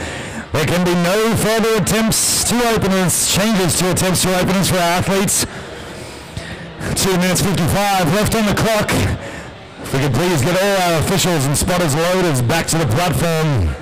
There can be no further attempts to openers, changes to attempts to openers for our athletes. 2 minutes 55 left on the clock. If we could please get all our officials and spotters loaders back to the platform.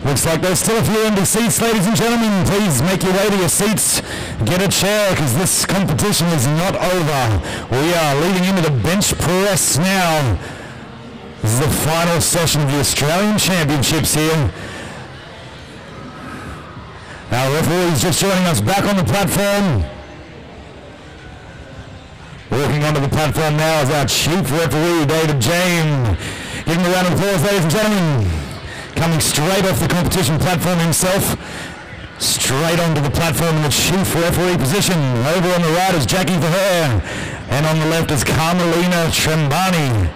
Looks like there's still a few empty seats, ladies and gentlemen. Please make your way to your seats. Get a chair, because this competition is not over. We are leading into the bench press now. This is the final session of the Australian Championships here. Our referee is just joining us back on the platform. Walking onto the platform now is our chief referee, David James. Give him a round of applause, ladies and gentlemen. Coming straight off the competition platform himself, straight onto the platform in the chief referee position. Over on the right is Jackie Verheer, and on the left is Carmelina Trembani.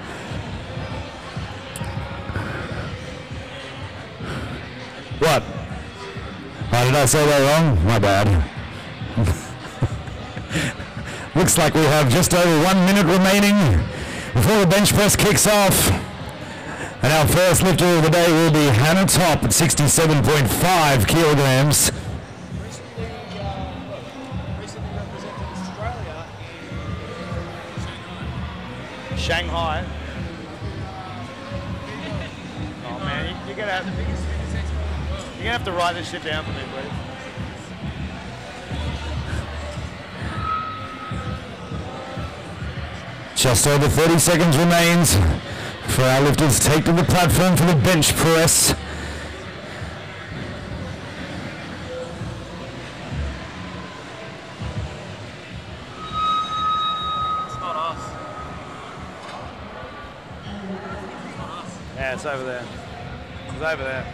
What? Oh, did I say that wrong? My bad. Looks like we have just over 1 minute remaining before the bench press kicks off. And our first lifter of the day will be Hannah Top at 67.5 kilograms. Recently represented Australia in Shanghai. Oh man, you're gonna have to write this shit down for me, please. Just over 30 seconds remains for our lifters to take to the platform for the bench press. It's not us. Yeah, it's over there. It's over there.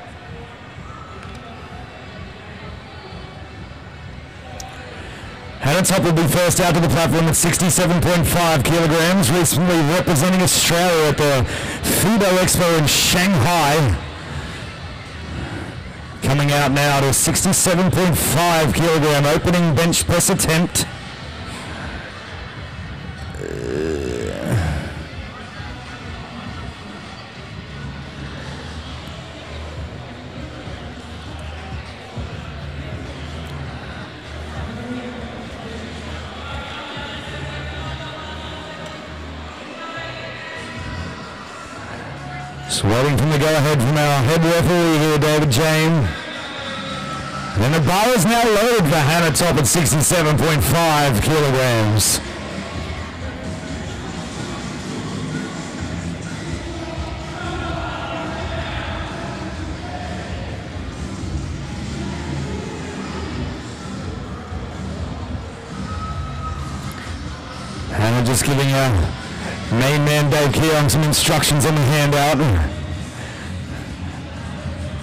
Hannah Top will be first out to the platform at 67.5 kilograms, recently representing Australia at the FIBO Expo in Shanghai. Coming out now to a 67.5 kilogram opening bench press attempt. Just waiting for the go-ahead from our head referee here, David James. And the bar is now loaded for Hannah Top at 67.5 kilograms. Hannah just giving a main man Dave Keong some instructions on the handout.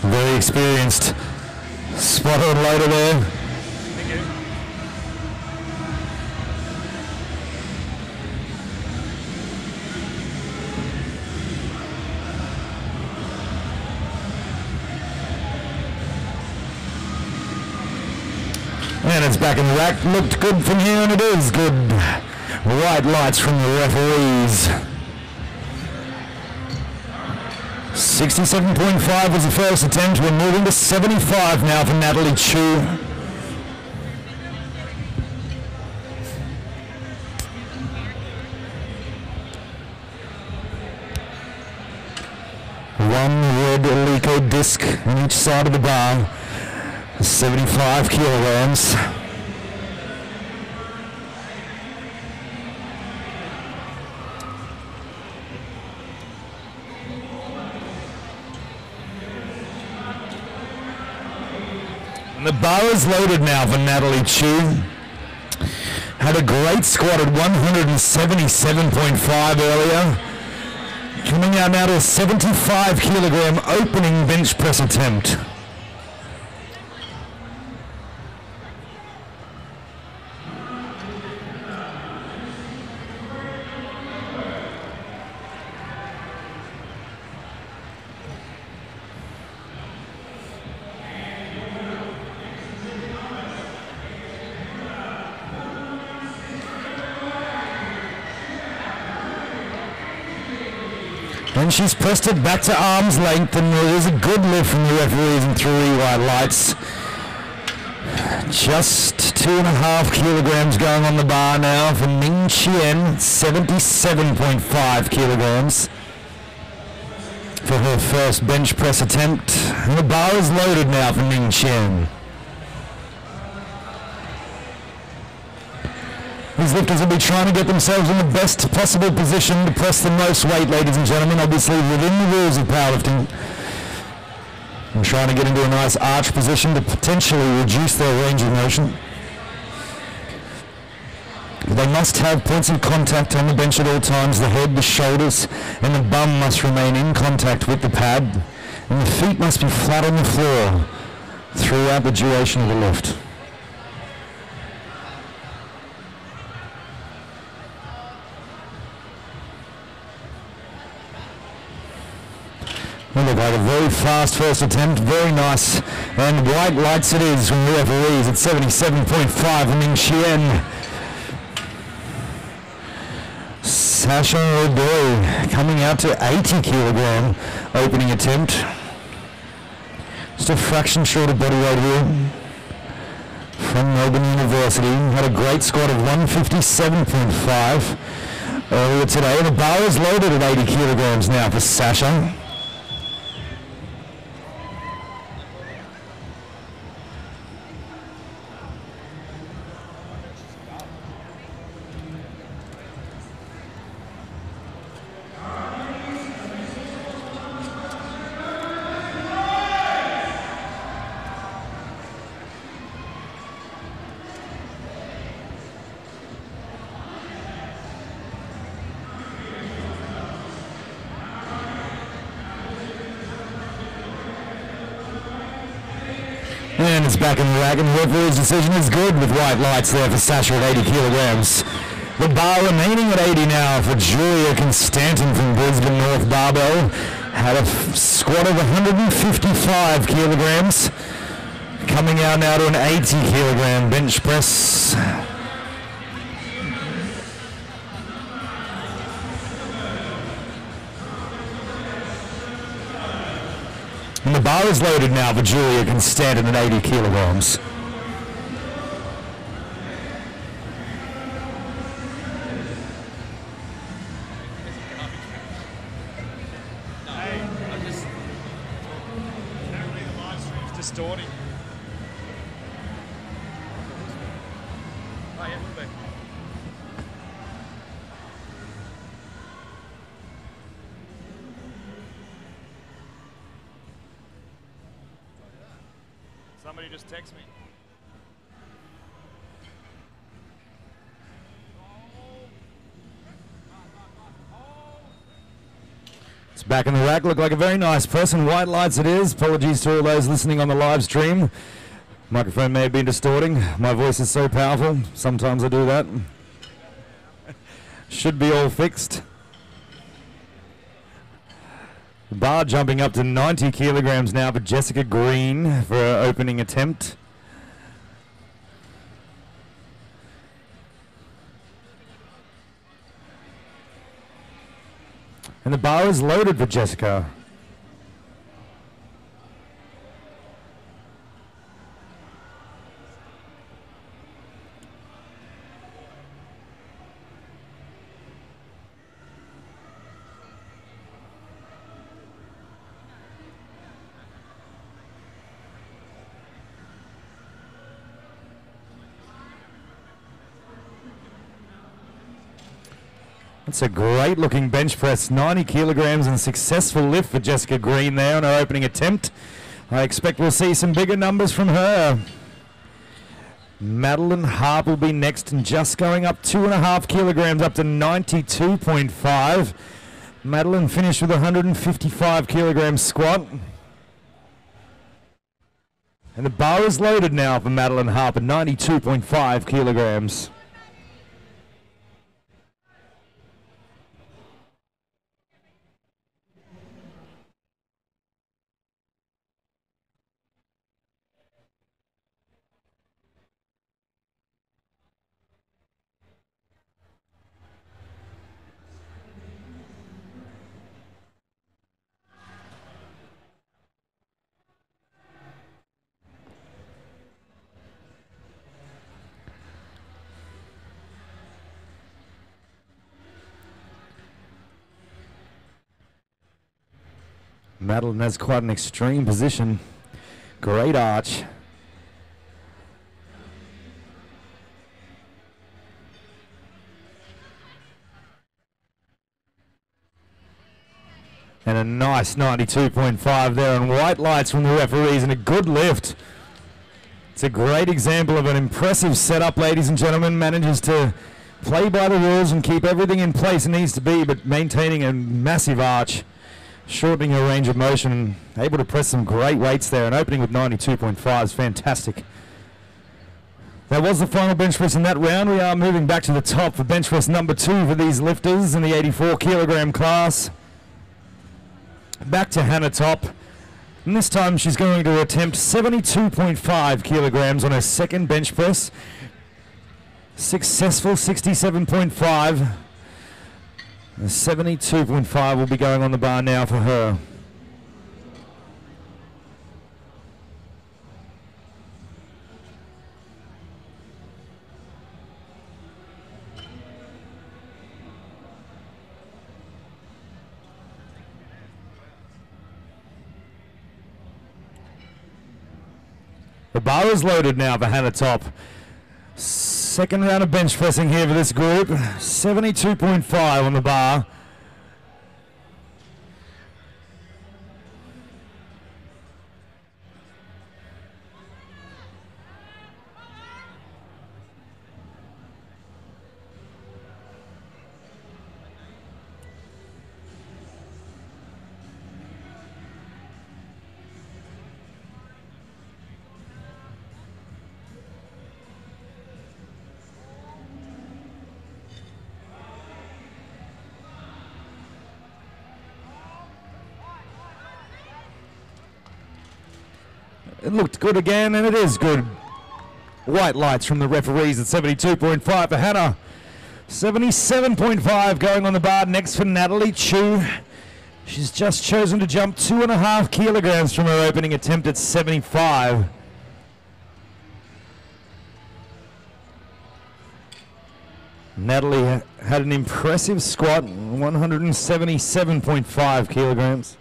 Very experienced spotter and loader there. Thank you. And it's back in the rack. Looked good from here, and it is good. White lights from the referees. 67.5 was the first attempt. We're moving to 75 now for Natalie Chu. One red Eleiko disc on each side of the bar. 75 kilograms. And the bar is loaded now for Natalie Chu. Had a great squat at 177.5 earlier. Coming out now to a 75 kilogram opening bench press attempt. And she's pressed it back to arm's length, and there is a good lift from the referees and 3 white lights. Just 2.5 kilograms going on the bar now for Ming Qian, 77.5 kilograms for her first bench press attempt. And the bar is loaded now for Ming Qian. These lifters will be trying to get themselves in the best possible position to press the most weight, ladies and gentlemen, obviously within the rules of powerlifting. And trying to get into a nice arch position to potentially reduce their range of motion. They must have points of contact on the bench at all times. The head, the shoulders, and the bum must remain in contact with the pad. And the feet must be flat on the floor throughout the duration of the lift. Well, look like a very fast first attempt, very nice, and white lights it is from the referees at 77.5 for Ming Qian. Sasha O'Doy coming out to 80 kilogram opening attempt. Just a fraction short of body weight here. From Melbourne University, had a great squat of 157.5 earlier today. The bar is loaded at 80 kilograms now for Sasha. And it's back in the rack, and the referee's decision is good with white lights there for Sasha at 80 kilograms. The bar remaining at 80 now for Julia Constantin from Brisbane North Barbell. Had a squat of 155 kilograms. Coming out now to an 80 kilogram bench press. And the bar is loaded now for Julia Constantin at 80 kilograms. Hey, I just apparently the live stream's distorting. Oh yeah, it will be. Somebody just text me. It's back in the rack. Looked like a very nice person. White lights it is. Apologies to all those listening on the live stream. Microphone may have been distorting. My voice is so powerful. Sometimes I do that. Should be all fixed. The bar jumping up to 90 kilograms now for Jessica Green for her opening attempt. And the bar is loaded for Jessica. That's a great looking bench press, 90 kilograms and successful lift for Jessica Green there on her opening attempt. I expect we'll see some bigger numbers from her. Madeline Harp will be next and just going up 2.5 kilograms up to 92.5. Madeline finished with 155 kilogram squat. And the bar is loaded now for Madeline Harp at 92.5 kilograms. Madeline has quite an extreme position. Great arch. And a nice 92.5 there, and white lights from the referees and a good lift. It's a great example of an impressive setup, ladies and gentlemen. Manages to play by the rules and keep everything in place it needs to be, but maintaining a massive arch. Shortening her range of motion, able to press some great weights there, and opening with 92.5 is fantastic. That was the final bench press in that round. We are moving back to the top for bench press number 2 for these lifters in the 84 kilogram class. Back to Hannah Top, and this time she's going to attempt 72.5 kilograms on her second bench press. Successful 67.5. 72.5 will be going on the bar now for her. The bar is loaded now for Hannah Top. Second round of bench pressing here for this group. 72.5 on the bar. It looked good again, and it is good. White lights from the referees at 72.5 for Hannah. 77.5 going on the bar next for Natalie Chu. She's just chosen to jump 2.5 kilograms from her opening attempt at 75. Natalie had an impressive squat, 177.5 kilograms.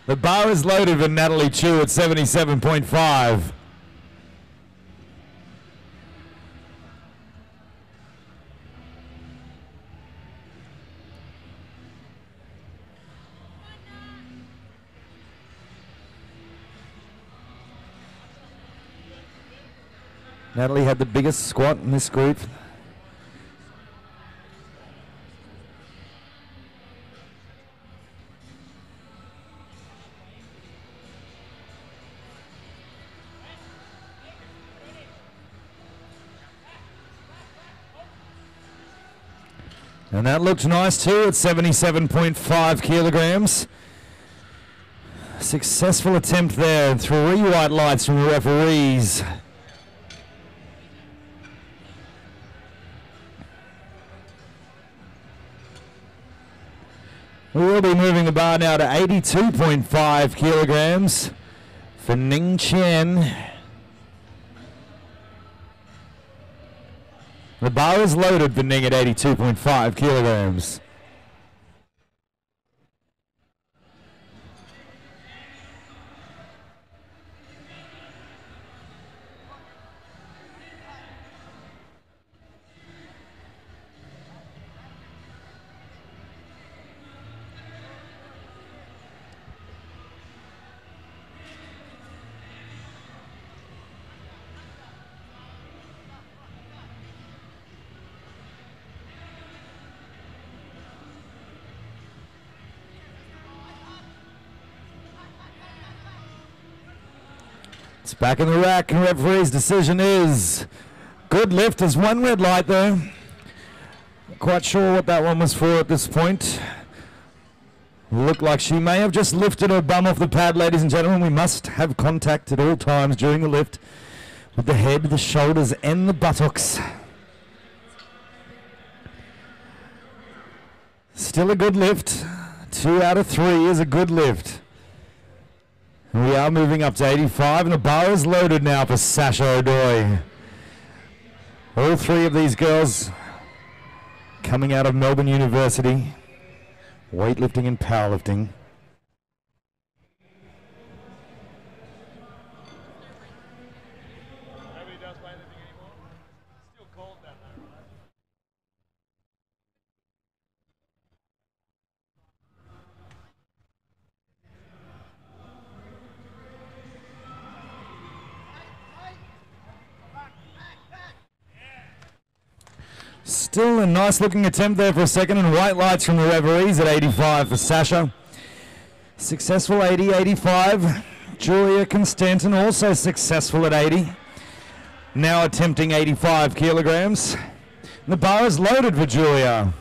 The bar is loaded for Natalie Chu at 77.5. Natalie had the biggest squat in this group. And that looks nice too at 77.5 kilograms. Successful attempt there, and 3 white lights from the referees. We will be moving the bar now to 82.5 kilograms for Ning Chen. The bar is loaded for Ning at 82.5 kilograms. It's back in the rack, and referee's decision is good lift. There's one red light there. Quite sure what that one was for at this point. Looked like she may have just lifted her bum off the pad, ladies and gentlemen. We must have contact at all times during the lift with the head, the shoulders, and the buttocks. Still a good lift. 2 out of 3 is a good lift. We are moving up to 85, and the bar is loaded now for Sasha O'Doy. All 3 of these girls coming out of Melbourne University, weightlifting and powerlifting. Nobody does weightlifting anymore. Still cold down there, right? Still a nice looking attempt there for a second, and white lights from the referees at 85 for Sasha. Successful 80, 85. Julia Constantin also successful at 80. Now attempting 85 kilograms. And the bar is loaded for Julia.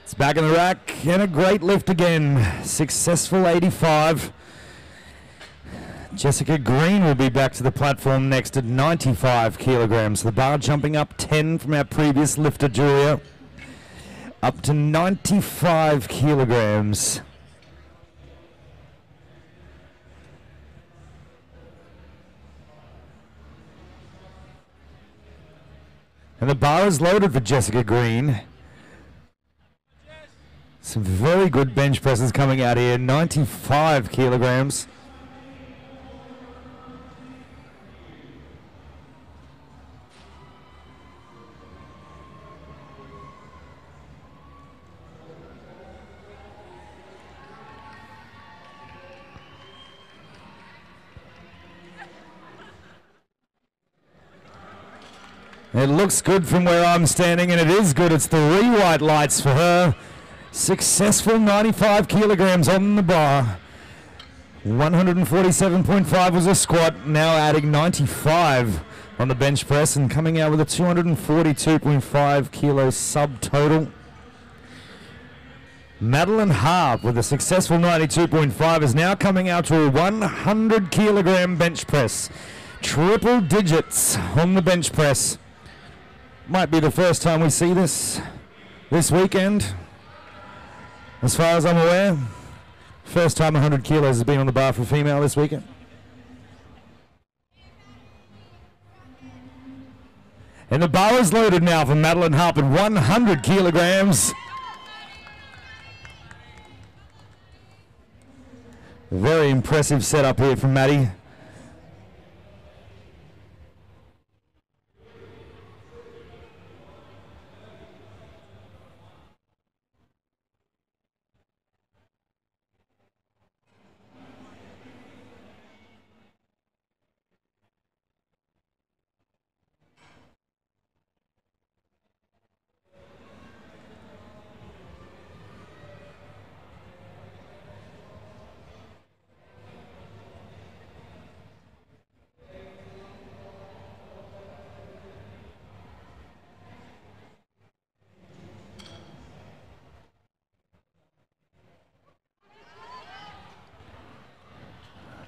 It's back in the rack, and a great lift again. Successful 85. Jessica Green will be back to the platform next at 95 kilograms. The bar jumping up 10 from our previous lifter, Julia, up to 95 kilograms. And the bar is loaded for Jessica Green. Some very good bench presses coming out here, 95 kilograms. It looks good from where I'm standing, and it is good. It's the white lights for her. Successful 95 kilograms on the bar. 147.5 was a squat, now adding 95 on the bench press and coming out with a 242.5 kilo subtotal. Madeline Harp with a successful 92.5 is now coming out to a 100 kilogram bench press. Triple digits on the bench press. Might be the first time we see this weekend. As far as I'm aware, first time 100 kilos has been on the bar for a female this weekend. And the bar is loaded now for Madeline Harp at 100 kilograms. Very impressive setup here from Maddie.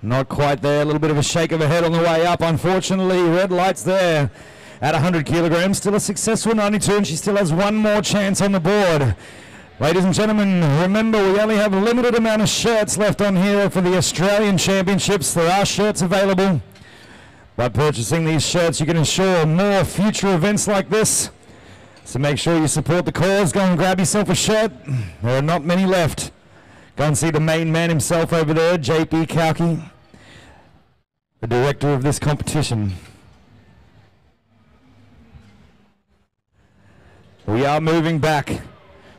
Not quite there. A little bit of a shake of her head on the way up. Unfortunately, red lights there at 100 kilograms. Still a successful 92, and she still has one more chance on the board. Ladies and gentlemen, remember we only have a limited amount of shirts left on here for the Australian Championships. There are shirts available. By purchasing these shirts, you can ensure more future events like this. So make sure you support the cause. Go and grab yourself a shirt. There are not many left. Go and see the main man himself over there, JP Kauki, the director of this competition. We are moving back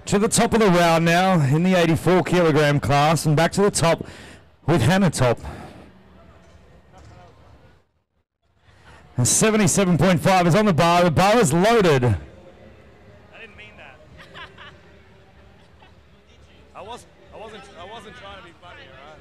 to the top of the round now in the 84 kilogram class, and back to the top with Hannah Top. And 77.5 is on the bar. The bar is loaded. I didn't mean that. I wasn't trying to be funny, alright?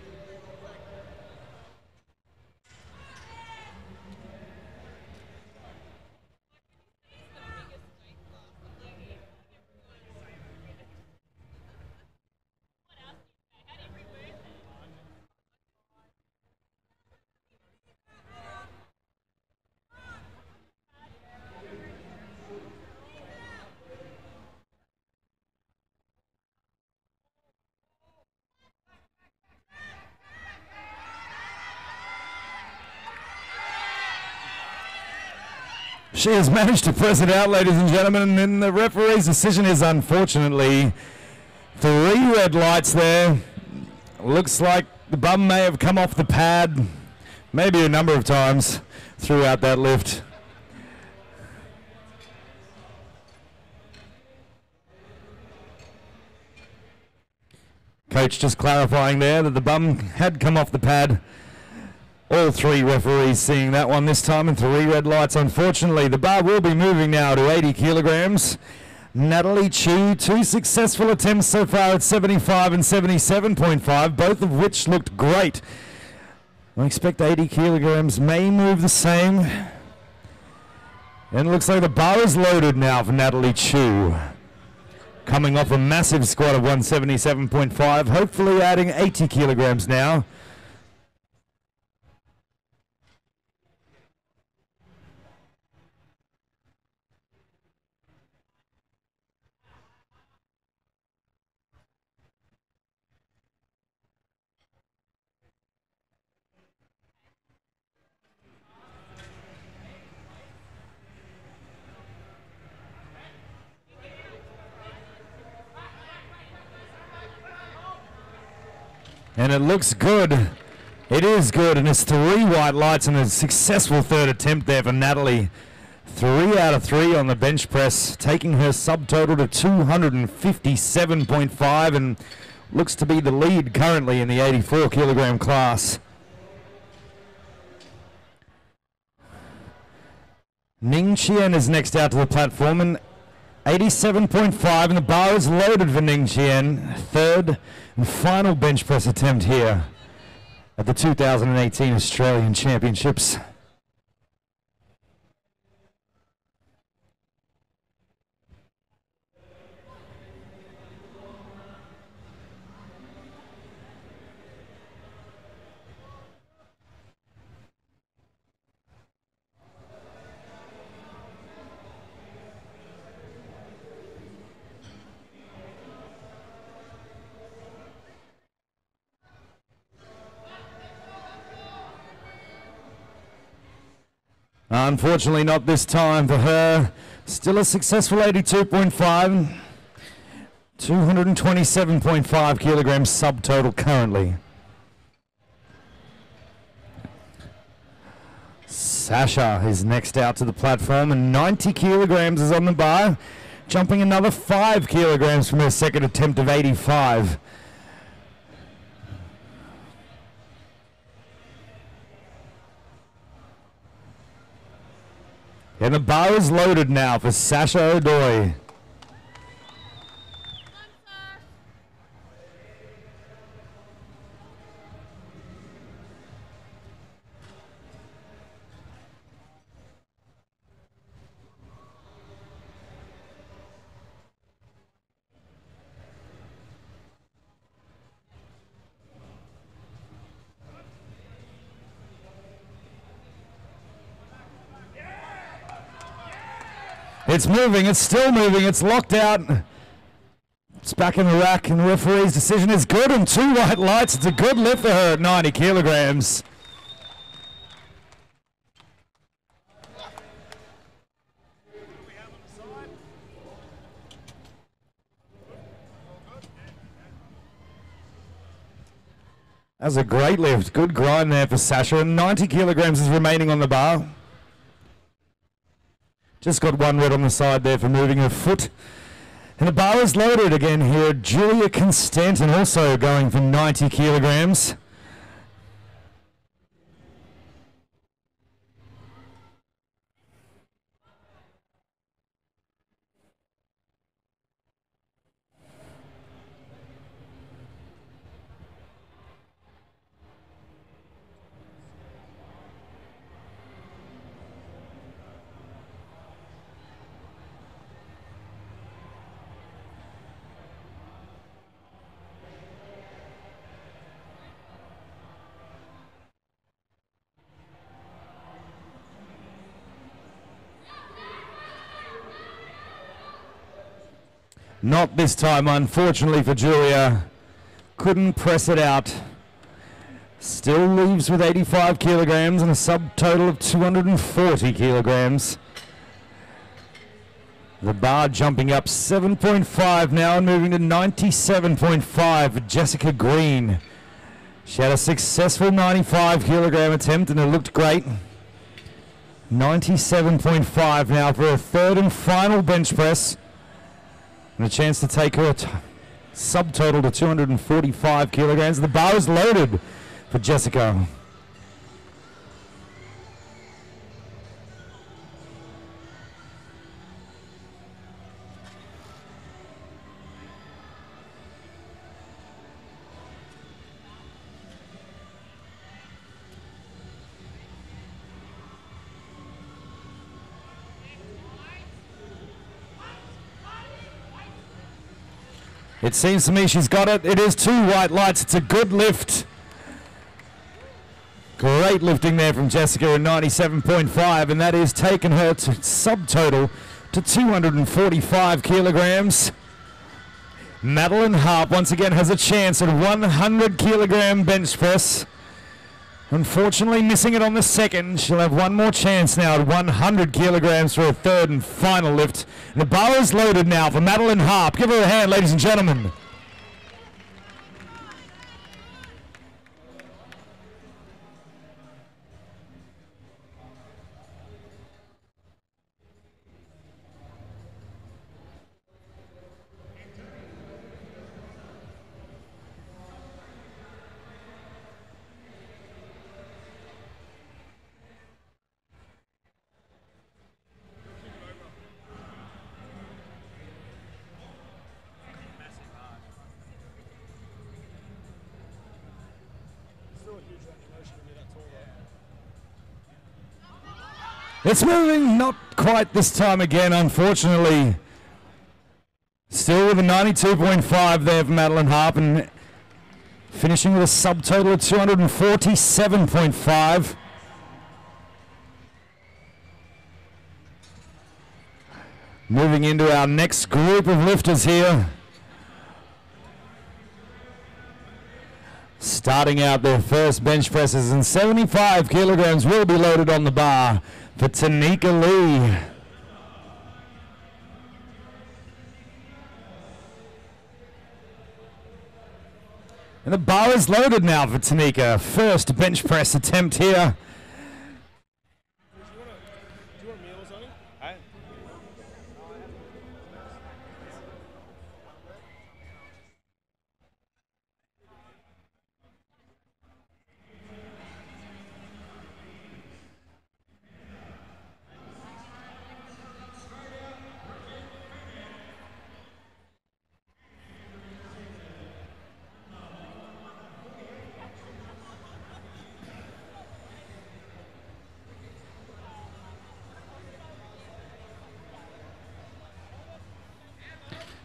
She has managed to press it out, ladies and gentlemen, and the referee's decision is unfortunately 3 red lights there. Looks like the bum may have come off the pad maybe a number of times throughout that lift. Coach just clarifying there that the bum had come off the pad. All 3 referees seeing that one this time, and 3 red lights. Unfortunately, the bar will be moving now to 80 kilograms. Natalie Chu, 2 successful attempts so far at 75 and 77.5, both of which looked great. I expect 80 kilograms may move the same. And it looks like the bar is loaded now for Natalie Chu. Coming off a massive squat of 177.5, hopefully adding 80 kilograms now. And it looks good. It is good, and it's 3 white lights and a successful 3rd attempt there for Natalie. 3 out of 3 on the bench press, taking her subtotal to 257.5, and looks to be the lead currently in the 84 kilogram class. Ning Chien is next out to the platform, and 87.5, and the bar is loaded for Ning Chien. 3rd and final bench press attempt here at the 2018 Australian Championships. Unfortunately, not this time for her. Still a successful 82.5, 227.5 kilograms subtotal currently. Sasha is next out to the platform, and 90 kilograms is on the bar, jumping another 5 kilograms from her 2nd attempt of 85. And the bar is loaded now for Sasha O'Doy. It's moving, it's still moving, it's locked out. It's back in the rack, and the referee's decision is good, and 2 white lights. It's a good lift for her at 90 kilograms. That's a great lift. Good grind there for Sasha, and 90 kilograms is remaining on the bar. Just got 1 red on the side there for moving her foot. And the bar is loaded again here. Julia Constantin also going for 90 kilograms. Not this time, unfortunately for Julia. Couldn't press it out. Still leaves with 85 kilograms and a subtotal of 240 kilograms. The bar jumping up 7.5 now and moving to 97.5 for Jessica Green. She had a successful 95 kilogram attempt and it looked great. 97.5 now for her third and final bench press. And a chance to take her subtotal to 245 kilograms. The bar is loaded for Jessica. It seems to me she's got it. It is 2 white lights. It's a good lift. Great lifting there from Jessica in 97.5, and that is taken her to subtotal to 245 kilograms. Madeline Harp once again has a chance at 100 kilogram bench press. Unfortunately missing it on the second. She'll have 1 more chance now at 100 kilograms for her third and final lift. And the bar is loaded now for Madeline Harp. Give her a hand, ladies and gentlemen. It's moving, not quite this time again, unfortunately. Still with a 92.5 there for Madeline Harp, and finishing with a subtotal of 247.5. Moving into our next group of lifters here. Starting out their first bench presses, and 75 kilograms will be loaded on the bar for Tanika Lee. And the bar is loaded now for Tanika. First bench press attempt here.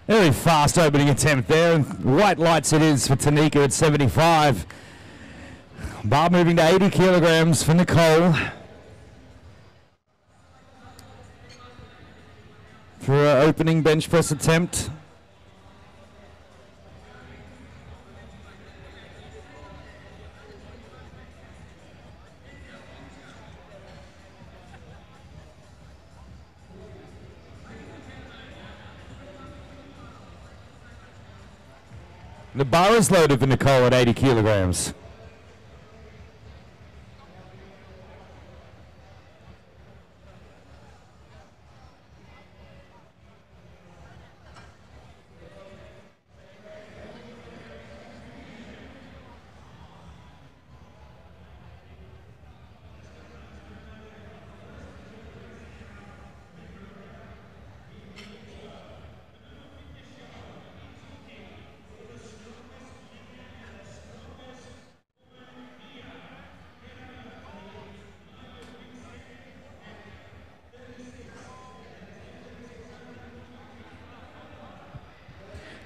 Very fast opening attempt there, and white lights it is for Tanika at 75. Bar moving to 80 kilograms for Nicole. for her opening bench press attempt. The bar is loaded for Nicole at 80 kilograms.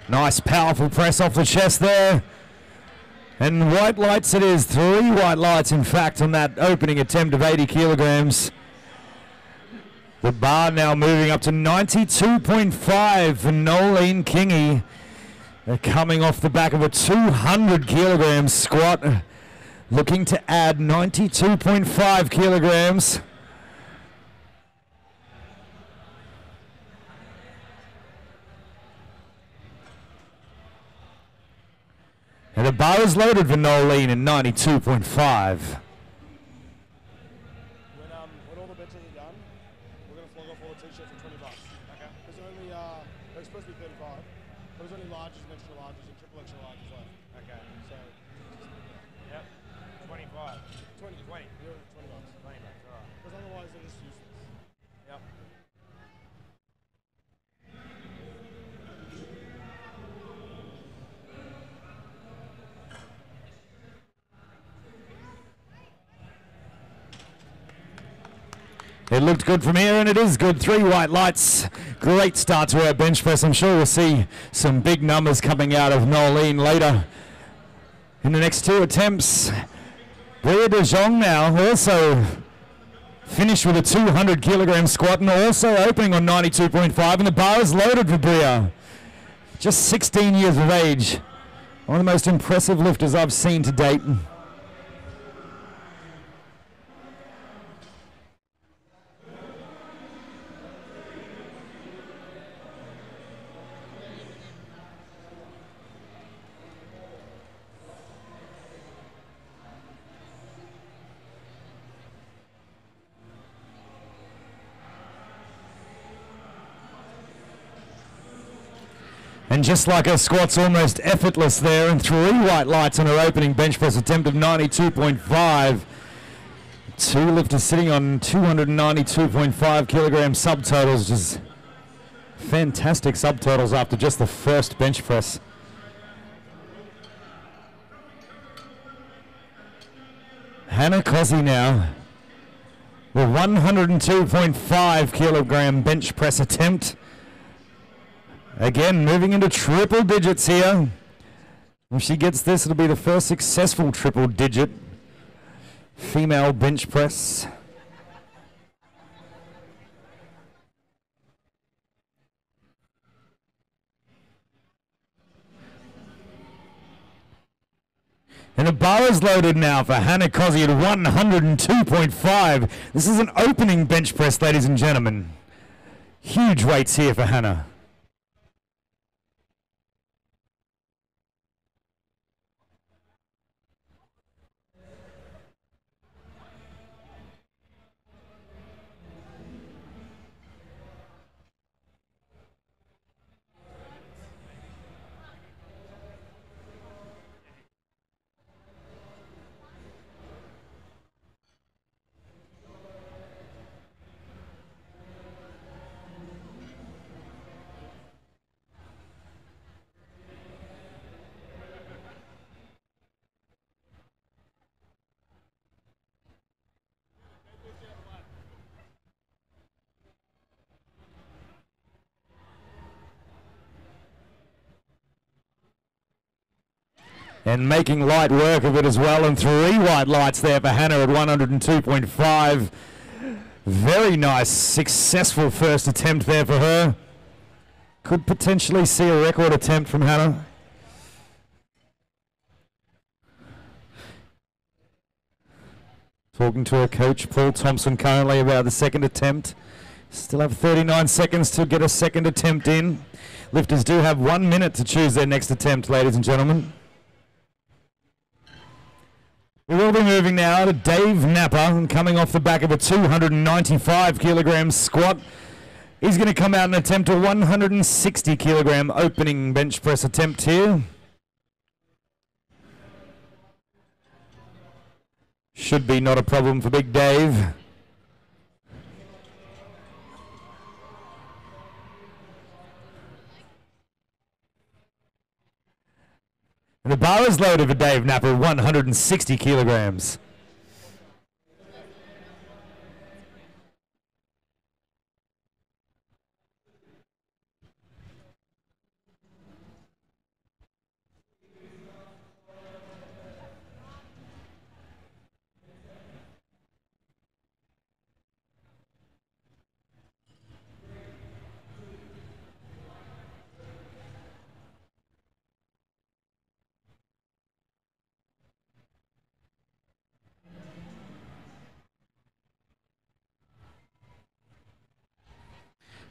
Nice, powerful press off the chest there. And white lights it is. 3 white lights, in fact, on that opening attempt of 80 kilograms. The bar now moving up to 92.5 for Nolene Kingy. They're coming off the back of a 200 kilogram squat. Looking to add 92.5 kilograms. And the bar is loaded for Nolene at 92.5. When all the benches are done, we're going to flog off all the t-shirts for $20. Okay. There's only, they're supposed to be 35, but there's only larges and extra larges and triple extra larges left. Okay. So, Yep. 25. 20. You're $20. $20, all right. Because otherwise they're just useless. Yep. It looked good from here, and it is good. 3 white lights. Great start to our bench press. I'm sure we'll see some big numbers coming out of Nolene later in the next 2 attempts. Bria de Jong now also finished with a 200 kilogram squat and also opening on 92.5, and the bar is loaded for Bria. Just 16 years of age. One of the most impressive lifters I've seen to date. And just like her squat's almost effortless there, and 3 white lights on her opening bench press attempt of 92.5. 2 lifters sitting on 292.5 kilogram subtotals, which is fantastic subtotals after just the first bench press. Hannah Cossie now, the 102.5 kilogram bench press attempt. Again, moving into triple digits here. If she gets this, it'll be the first successful triple digit female bench press. And the bar is loaded now for Hannah Cossie at 102.5. This is an opening bench press, ladies and gentlemen. Huge weights here for Hannah. And making light work of it as well, and 3 white lights there for Hannah at 102.5. Very nice, successful first attempt there for her. Could potentially see a record attempt from Hannah. Talking to her coach, Paul Thompson, currently about the second attempt. Still have 39 seconds to get a second attempt in. Lifters do have 1 minute to choose their next attempt, ladies and gentlemen. We will be moving now to Dave Napper, and coming off the back of a 295 kilogram squat. He's going to come out and attempt a 160 kilogram opening bench press attempt here. Should be not a problem for Big Dave. And the bar is loaded for Dave Napper, 160 kilograms.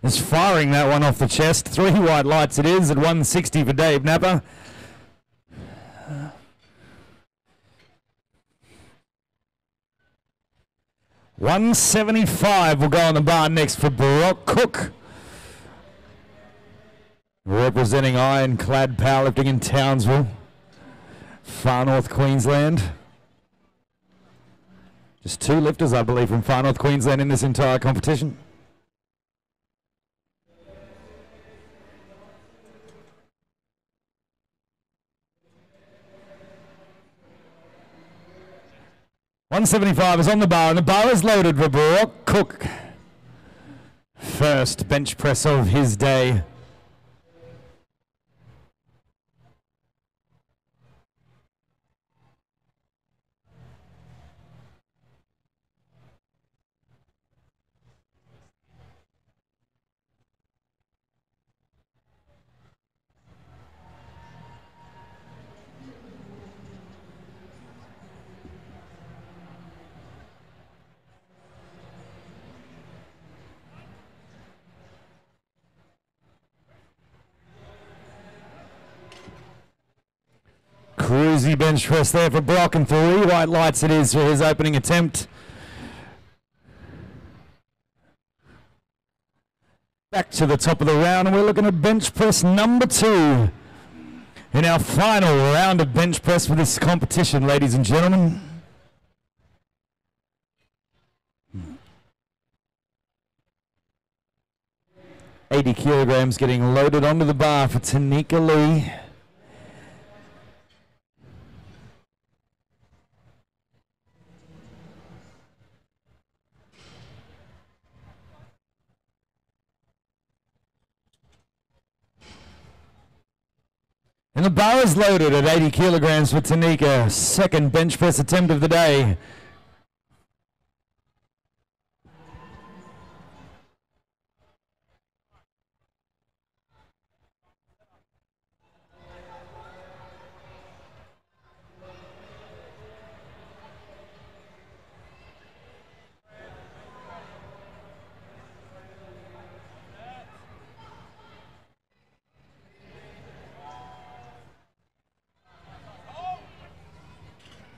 Is firing that one off the chest. 3 white lights it is at 160 for Dave Napper. $175 will go on the bar next for Brock Cook. Representing Ironclad Powerlifting in Townsville, Far North Queensland. Just 2 lifters, I believe, from Far North Queensland in this entire competition. $175 is on the bar, and the bar is loaded for Brock Cook. First bench press of his day. Cruisy bench press there for Brock, and 3 white lights it is for his opening attempt. Back to the top of the round, and we're looking at bench press number 2 in our final round of bench press for this competition, ladies and gentlemen. $80 kilograms getting loaded onto the bar for Tanika Lee. And the bar is loaded at 80 kilograms for Tanika. Second bench press attempt of the day.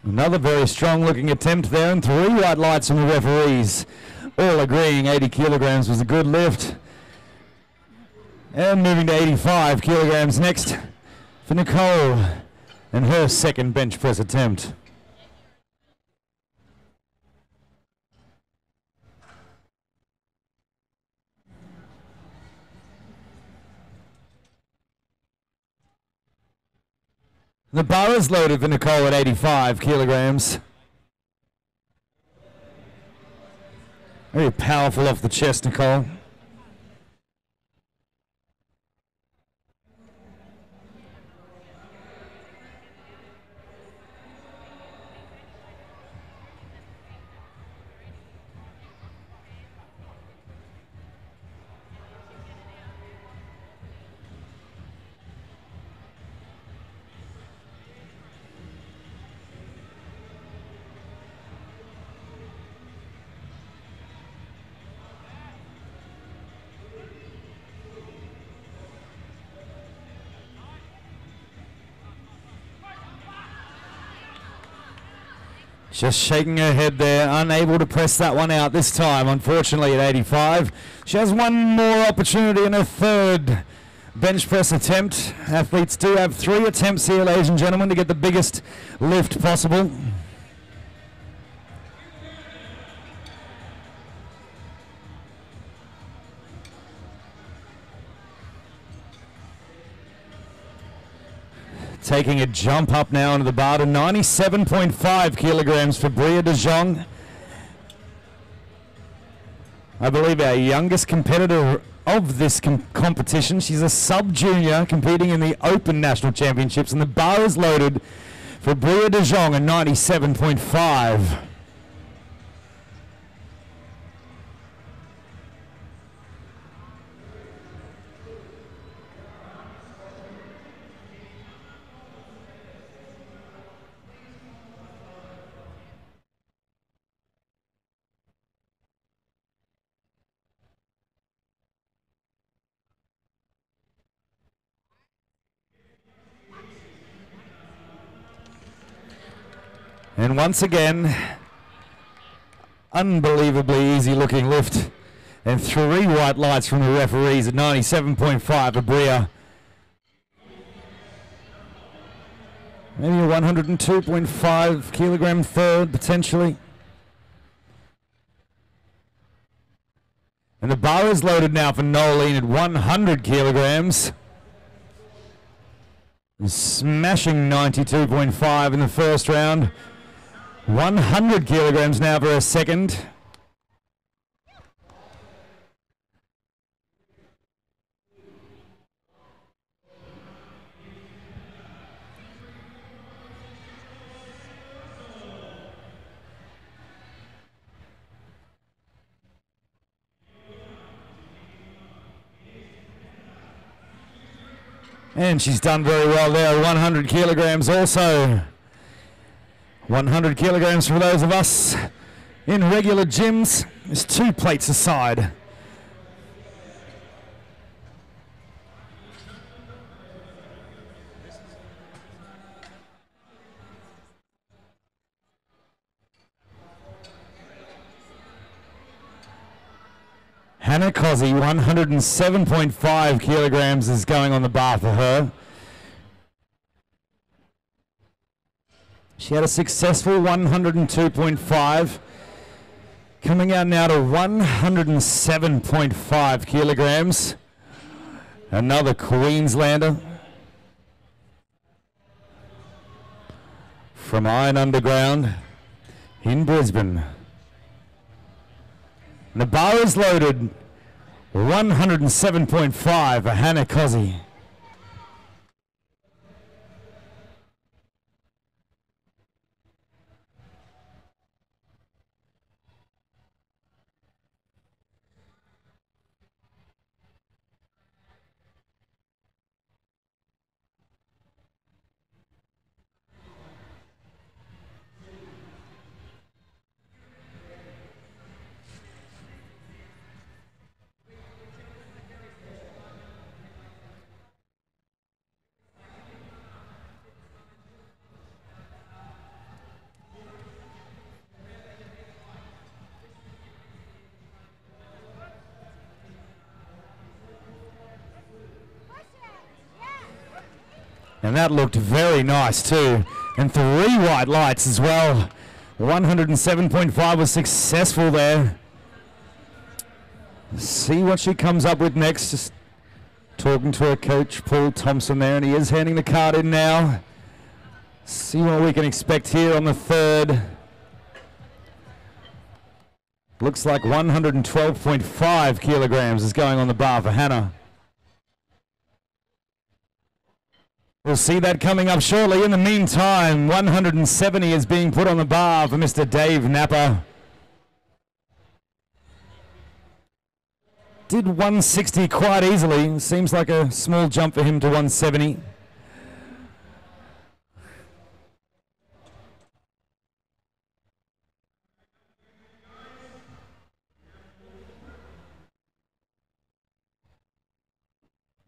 Another very strong looking attempt there, and 3 white lights from the referees, all agreeing 80 kilograms was a good lift. And moving to 85 kilograms next for Nicole and her second bench press attempt. The bar is loaded for Nicole at 85 kilograms. Very powerful off the chest, Nicole. Just shaking her head there, unable to press that one out this time, unfortunately, at 85. She has one more opportunity in her third bench press attempt. Athletes do have 3 attempts here, ladies and gentlemen, to get the biggest lift possible. Taking a jump up now into the bar to 97.5 kilograms for Bria de Jong. I believe our youngest competitor of this competition. She's a sub-junior competing in the Open National Championships, and the bar is loaded for Bria de Jong at 97.5. And once again, unbelievably easy looking lift. And 3 white lights from the referees at 97.5 for Bria. Maybe a 102.5 kilogram third, potentially. And the bar is loaded now for Nolene at 100 kilograms. Smashing 92.5 in the first round. 100 kilograms now for a second. And she's done very well there, 100 kilograms also. 100 kilograms for those of us in regular gyms is 2 plates aside. Hannah Cozzi, 107.5 kilograms is going on the bar for her. She had a successful 102.5, coming out now to 107.5 kilograms. Another Queenslander from Iron Underground in Brisbane. And the bar is loaded, 107.5 for Hannah Cozzi. And that looked very nice too. And 3 white lights as well. 107.5 was successful there. See what she comes up with next. Just talking to her coach, Paul Thompson there, and he is handing the card in now. See what we can expect here on the third. Looks like 112.5 kilograms is going on the bar for Hannah. We'll see that coming up shortly. In the meantime, 170 is being put on the bar for Mr. Dave Napper. Did 160 quite easily. Seems like a small jump for him to 170.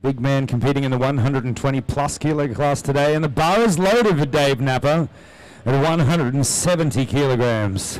Big man competing in the 120 plus kilo class today, and the bar is loaded for Dave Napper. at 170 kilograms.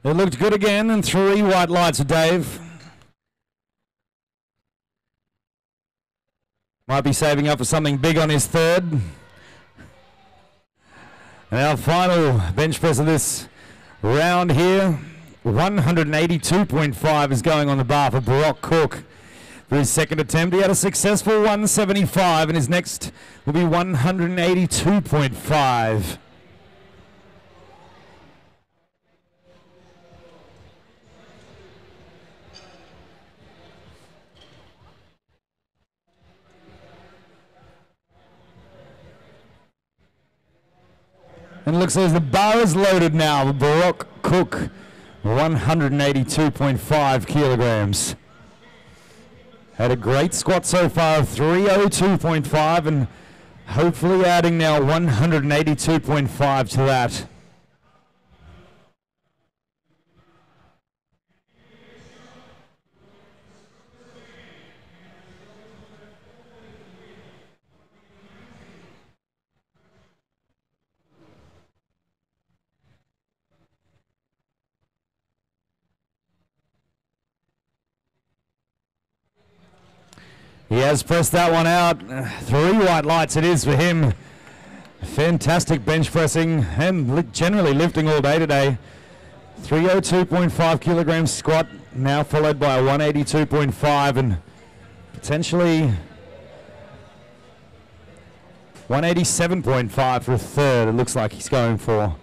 It looked good again, and 3 white lights for Dave. Might be saving up for something big on his third. And our final bench press of this round here, 182.5 is going on the bar for Brock Cook. For his second attempt, he had a successful 175, and his next will be 182.5. And it looks as the bar is loaded now. Brock Cook, 182.5 kilograms. Had a great squat so far of 302.5 and hopefully adding now 182.5 to that. He has pressed that one out. 3 white lights it is for him. Fantastic bench pressing and generally lifting all day today. 302.5 kilograms squat, now followed by a 182.5 and potentially 187.5 for a third. It looks like he's going for.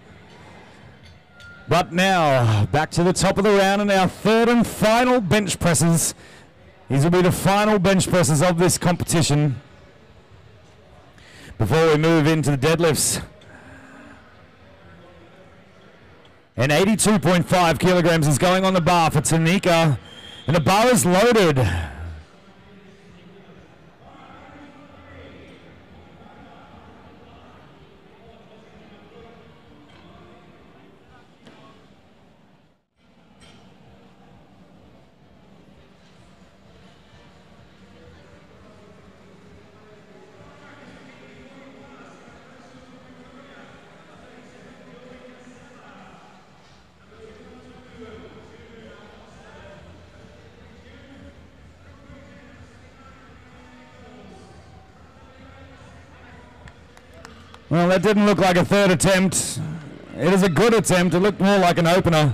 But now back to the top of the round and our third and final bench presses. These will be the final bench presses of this competition before we move into the deadlifts. And 82.5 kilograms is going on the bar for Tanika, and the bar is loaded. Well, that didn't look like a third attempt. It is a good attempt. It looked more like an opener.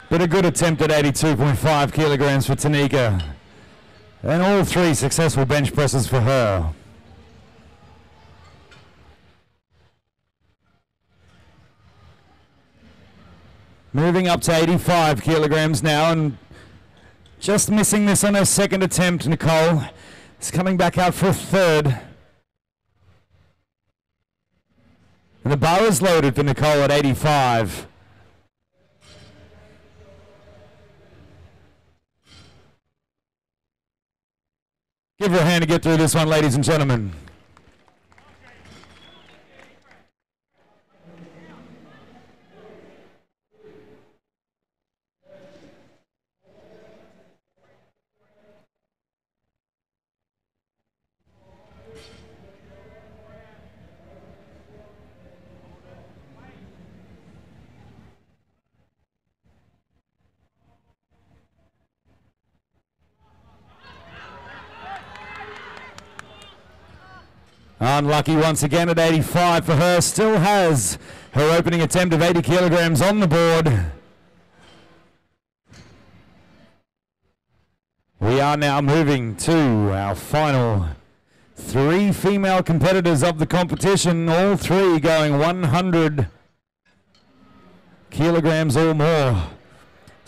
But a good attempt at 82.5 kilograms for Tanika. And all 3 successful bench presses for her. Moving up to 85 kilograms now, and just missing this on her second attempt, Nicole is coming back out for a third. And the bar is loaded for Nicole at 85. Give her a hand to get through this one, ladies and gentlemen. Unlucky once again at 85 for her. Still has her opening attempt of 80 kilograms on the board. We are now moving to our final 3 female competitors of the competition. All 3 going 100 kilograms or more.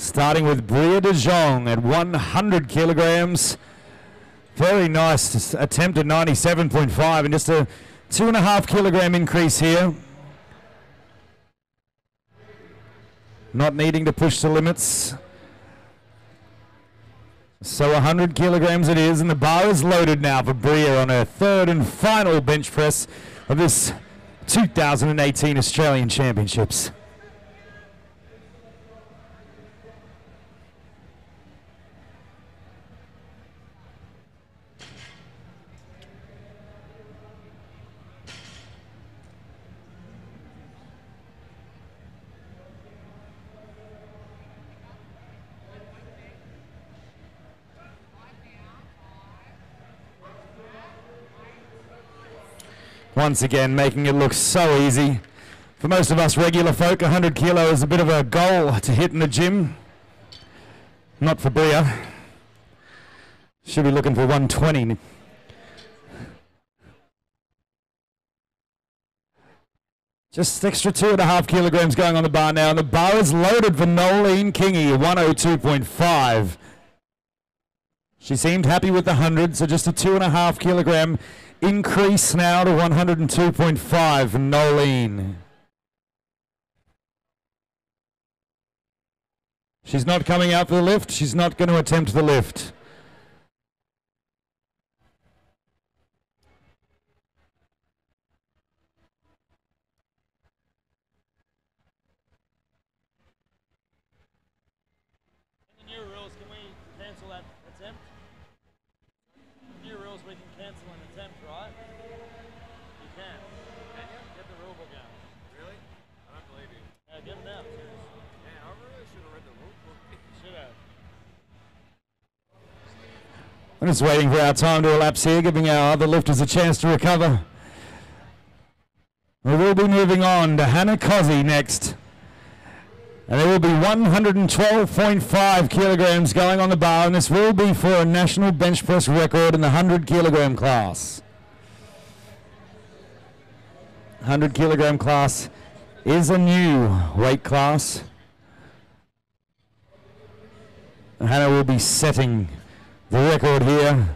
Starting with Bria de Jong at 100 kilograms. Very nice attempt at 97.5 and just a 2.5 kilogram increase here. Not needing to push the limits. So 100 kilograms it is, and the bar is loaded now for Bria on her third and final bench press of this 2018 Australian Championships. Once again, making it look so easy. For most of us regular folk, 100 kilo is a bit of a goal to hit in the gym. Not for Bria. Should be looking for 120. Just extra 2.5 kilograms going on the bar now, and the bar is loaded for Nolene Kingy, 102.5. She seemed happy with the 100, so just a 2.5 kilogram increase now to 102.5 for Nolene. She's not coming out for the lift. She's not going to attempt the lift. In the new rules, can we cancel that attempt? New rules, we can cancel an attempt, right? You can. Can you? Get the rule book out. Really? I don't believe you. Yeah, get it out. Yeah, I really should have read the rule book. Should have. I'm just waiting for our time to elapse here, giving our other lifters a chance to recover. We will be moving on to Hannah Cozzi next. And there will be 112.5 kilograms going on the bar, and this will be for a national bench press record in the 100 kilogram class. 100 kilogram class is a new weight class. And Hannah will be setting the record here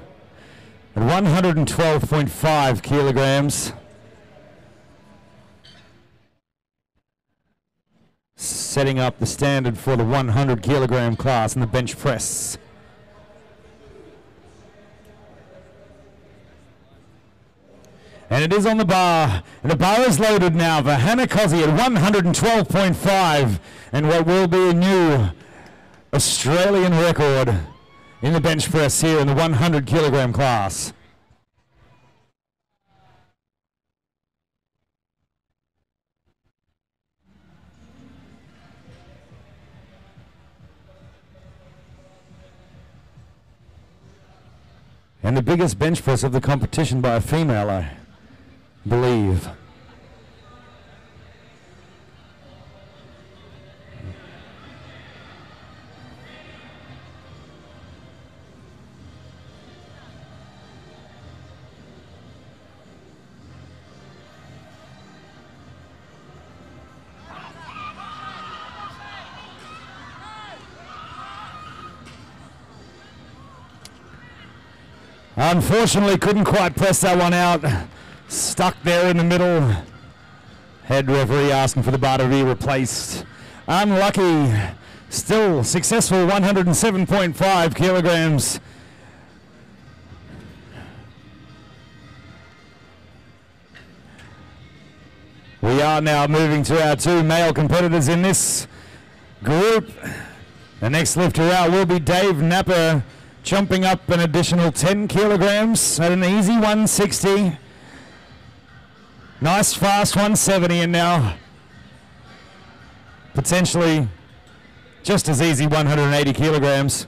at 112.5 kilograms. Setting up the standard for the 100 kilogram class in the bench press. And it is on the bar, and the bar is loaded now for Hannah Cozzi at 112.5, and what will be a new Australian record in the bench press here in the 100 kilogram class. And the biggest bench press of the competition by a female, I believe. Unfortunately, couldn't quite press that one out. Stuck there in the middle. Head referee asking for the bar to be replaced. Unlucky. Still successful, 107.5 kilograms. We are now moving to our two male competitors in this group. The next lifter out will be Dave Napper, jumping up an additional 10 kilograms at an easy 160. Nice fast 170, and now potentially just as easy 180 kilograms.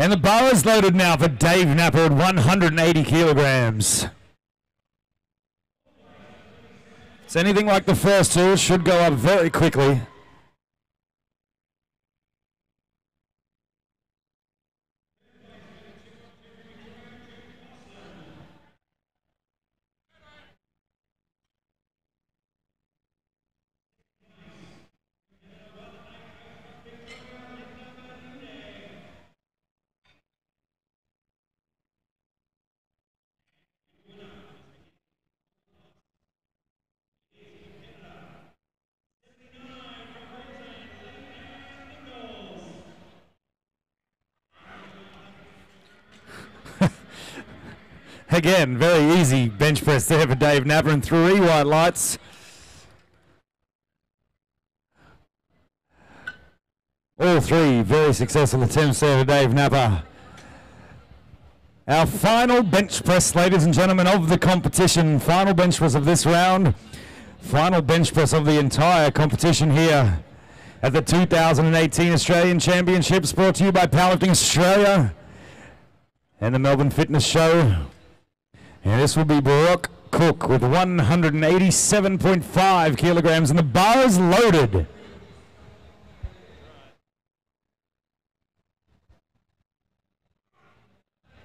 And the bar is loaded now for Dave Napper at 180 kilograms. It's anything like the first two, it should go up very quickly. Again, very easy bench press there for Dave Napper and 3 white lights. All 3 very successful attempts there for Dave Napper. Our final bench press, ladies and gentlemen, of the competition. Final bench press of this round. Final bench press of the entire competition here at the 2018 Australian Championships, brought to you by Powerlifting Australia and the Melbourne Fitness Show. And this will be Brock Cook with 187.5 kilograms, and the bar is loaded. Is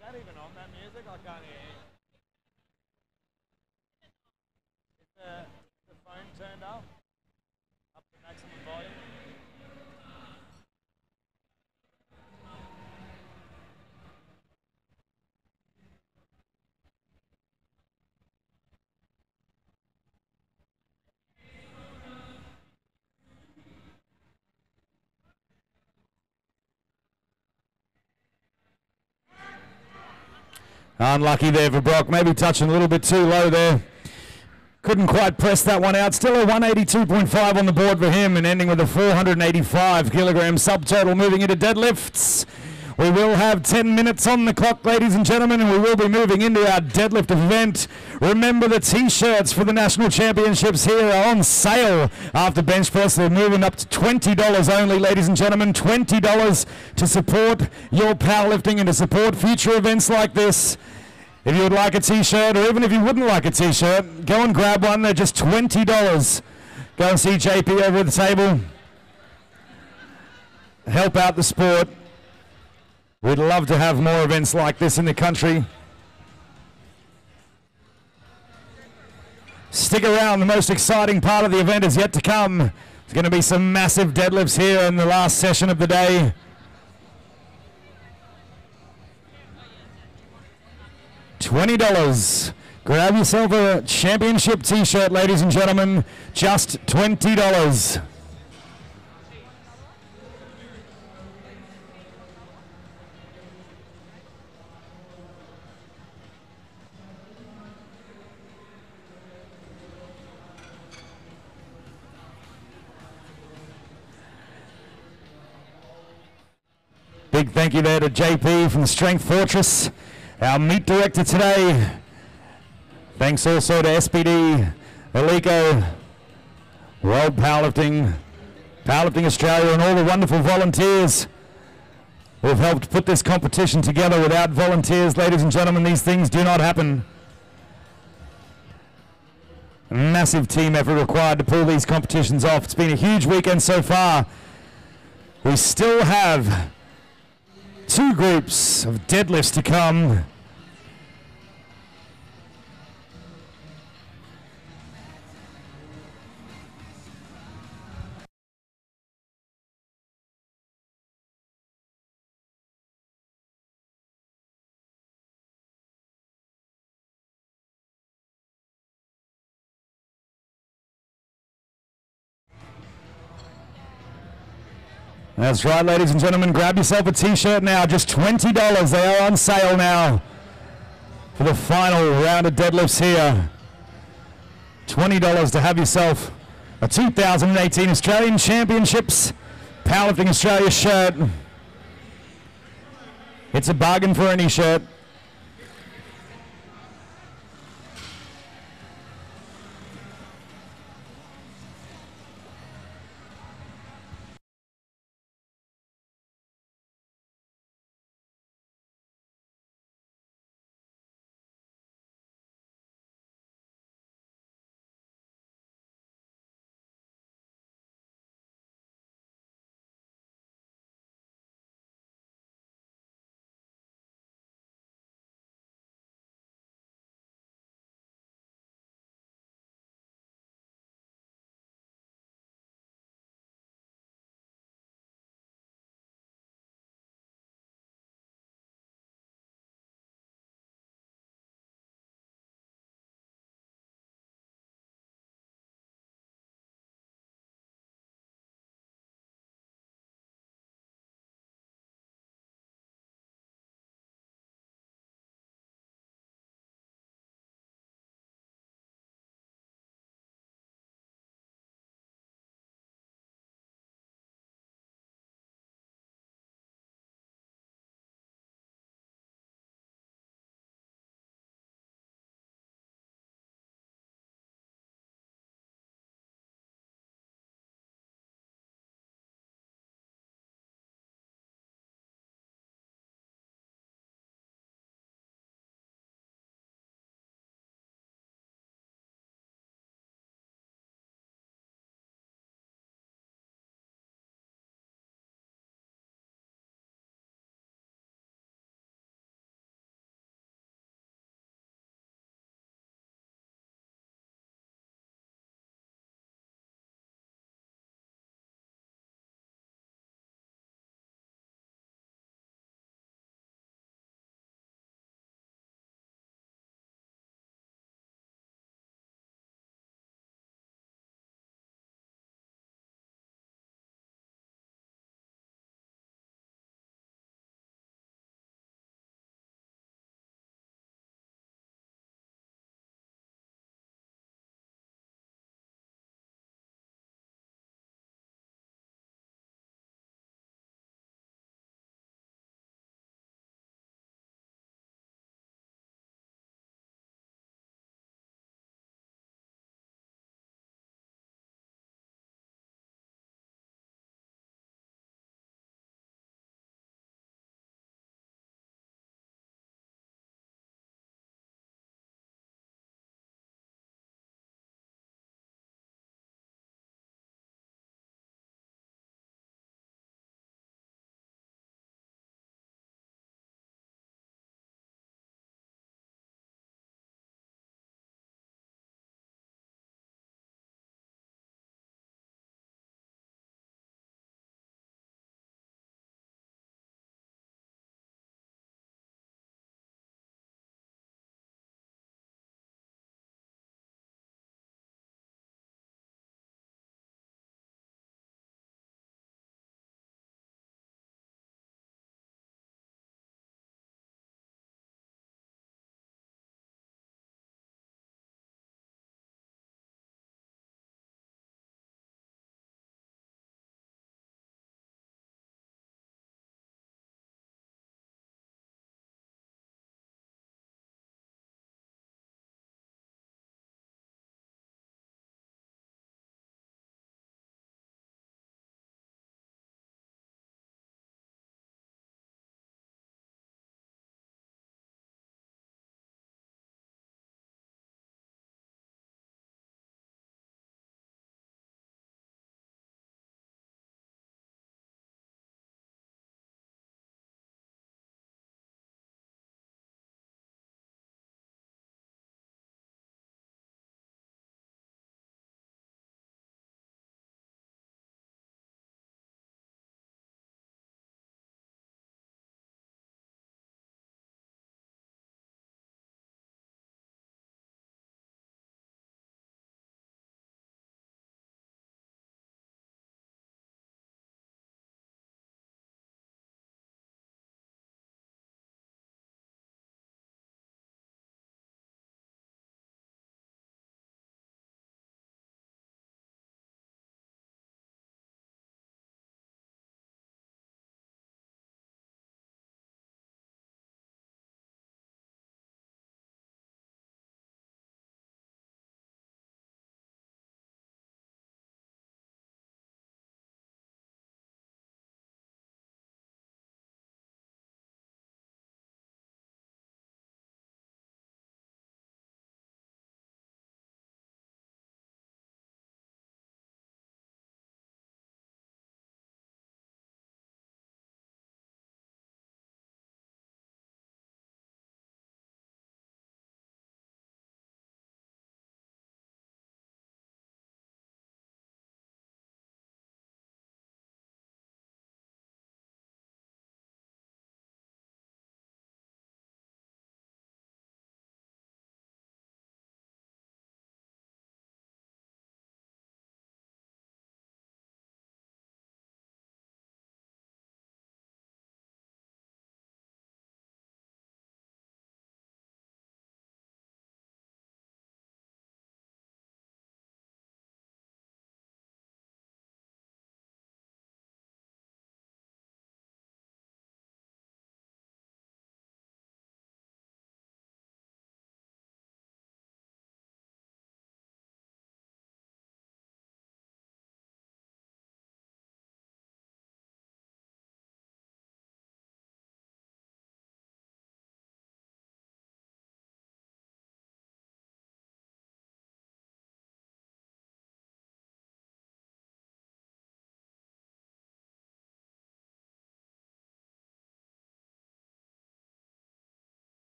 that even on, that music? I can't hear it. Is the phone turned up? Up to maximum volume? Unlucky there for Brock, maybe touching a little bit too low there. Couldn't quite press that one out. Still a 182.5 on the board for him, and ending with a 485 kilogram subtotal. Moving into deadlifts. We will have 10 minutes on the clock, ladies and gentlemen, and we will be moving into our deadlift event. Remember, the t-shirts for the national championships here are on sale after bench press. They're moving up to $20 only, ladies and gentlemen. $20 to support your powerlifting and to support future events like this. If you would like a t-shirt, or even if you wouldn't like a t-shirt, go and grab one. They're just $20. Go and see JP over at the table. Help out the sport. We'd love to have more events like this in the country. Stick around, the most exciting part of the event is yet to come. There's going to be some massive deadlifts here in the last session of the day. $20. Grab yourself a championship t-shirt, ladies and gentlemen. Just $20. Big thank you there to JP from the Strength Fortress, our meet director today. Thanks also to SPD, Alico, World Powerlifting, Powerlifting Australia, and all the wonderful volunteers who have helped put this competition together. Without volunteers, ladies and gentlemen, these things do not happen. A massive team effort required to pull these competitions off. It's been a huge weekend so far. We still have 2 groups of deadlifts to come. That's right, ladies and gentlemen, grab yourself a t-shirt now, just $20. They are on sale now for the final round of deadlifts here. $20 to have yourself a 2018 Australian Championships Powerlifting Australia shirt. It's a bargain for any shirt.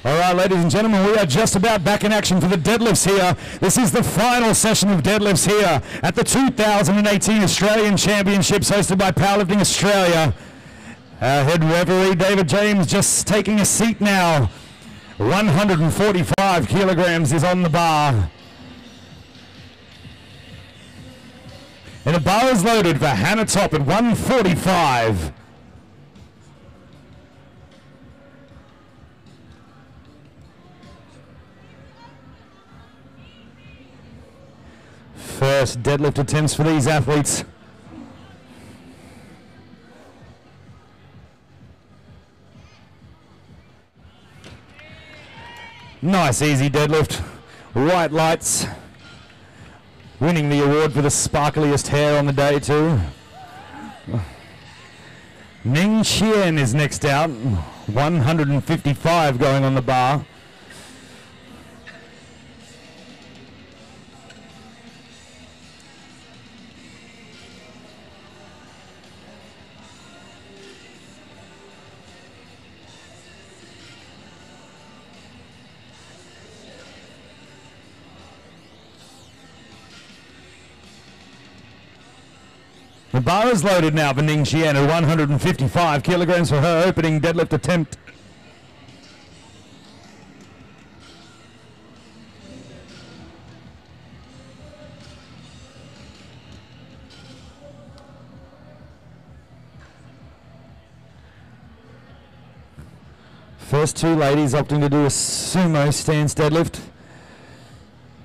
All right, ladies and gentlemen, we are just about back in action for the deadlifts here. This is the final session of deadlifts here at the 2018 Australian Championships hosted by Powerlifting Australia. Our head referee, David James, just taking a seat now. 145 kilograms is on the bar. And the bar is loaded for Hannah Top at 145. First deadlift attempts for these athletes. Nice easy deadlift. White lights. Winning the award for the sparkliest hair on the day too. Ning Chien is next out. 155 going on the bar. The bar is loaded now for Ning Chien at 155 kilograms for her opening deadlift attempt. First two ladies opting to do a sumo stance deadlift.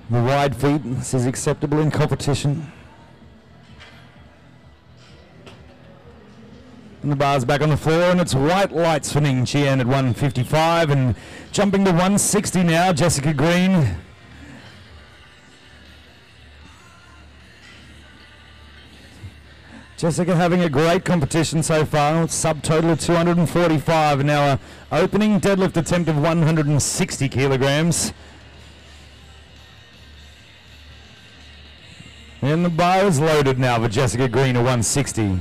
The wide feet, this is acceptable in competition. And the bar's back on the floor, and it's white lights for Ning Chien at 155, and jumping to 160 now, Jessica Green. Jessica having a great competition so far, subtotal of 245, and now an opening deadlift attempt of 160 kilograms. And the bar is loaded now for Jessica Green at 160.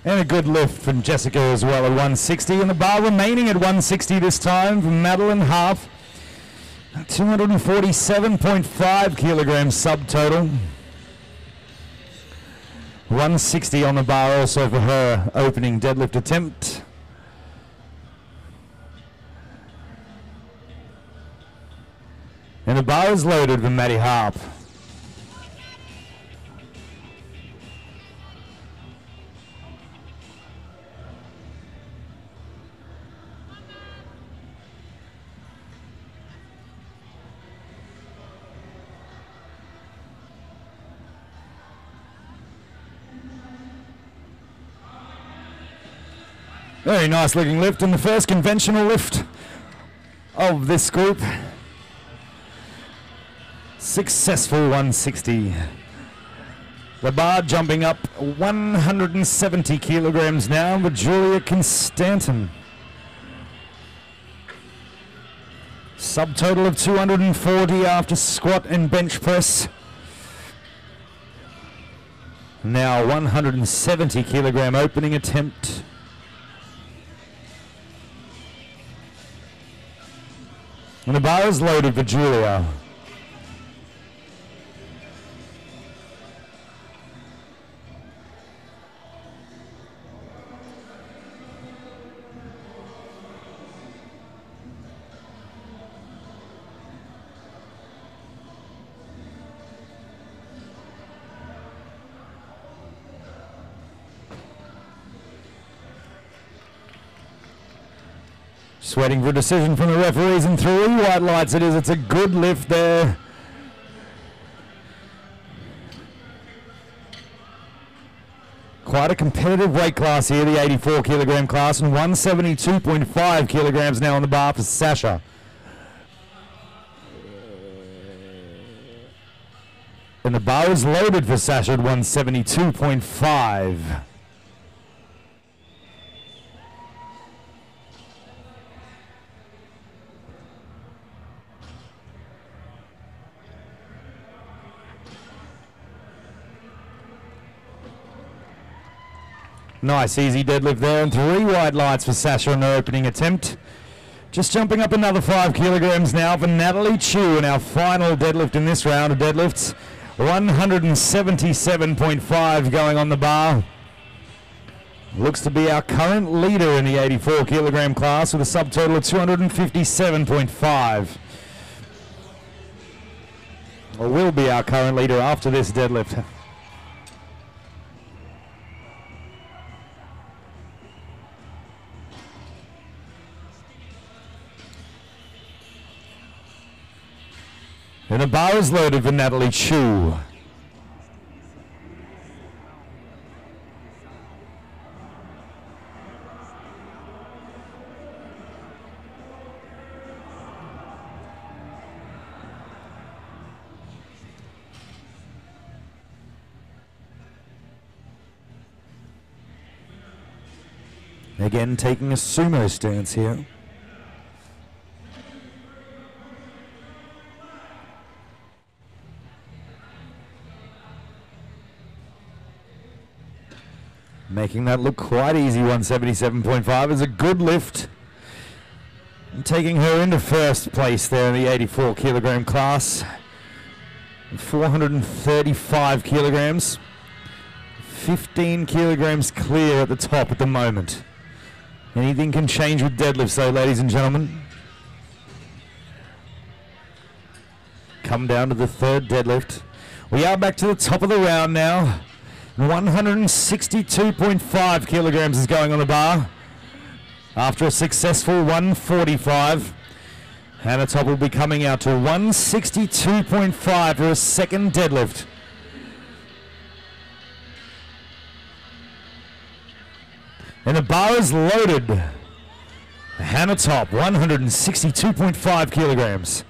And a good lift from Jessica as well at 160. And the bar remaining at 160 this time from Madeline Half. 247.5 kilograms subtotal. 160 on the bar also for her opening deadlift attempt. And the bar is loaded for Maddie Harp. Very nice looking lift, and the first conventional lift of this group. Successful 160. The bar jumping up 170 kilograms now with Julia Constantin. Subtotal of 240 after squat and bench press. Now 170 kilogram opening attempt. And the bar is loaded for Julia. Just waiting for a decision from the referees, and 3 white lights it is. It's a good lift there. Quite a competitive weight class here, the 84 kilogram class, and 172.5 kilograms now on the bar for Sasha. And the bar is loaded for Sasha at 172.5. Nice easy deadlift there, and 3 white lights for Sasha on her opening attempt. Just jumping up another 5 kilograms now for Natalie Chu in our final deadlift in this round of deadlifts. 177.5 going on the bar. Looks to be our current leader in the 84 kilogram class with a subtotal of 257.5. Or will be our current leader after this deadlift. And the bar is loaded for Natalie Chu. Again, taking a sumo stance here. Making that look quite easy. 177.5 is a good lift. And taking her into first place there in the 84 kilogram class. 435 kilograms. 15 kilograms clear at the top at the moment. Anything can change with deadlifts though, ladies and gentlemen. Come down to the third deadlift. We are back to the top of the round now. 162.5 kilograms is going on the bar after a successful 145. Hannah Top will be coming out to 162.5 for a second deadlift. And the bar is loaded. Hannah Top, 162.5 kilograms.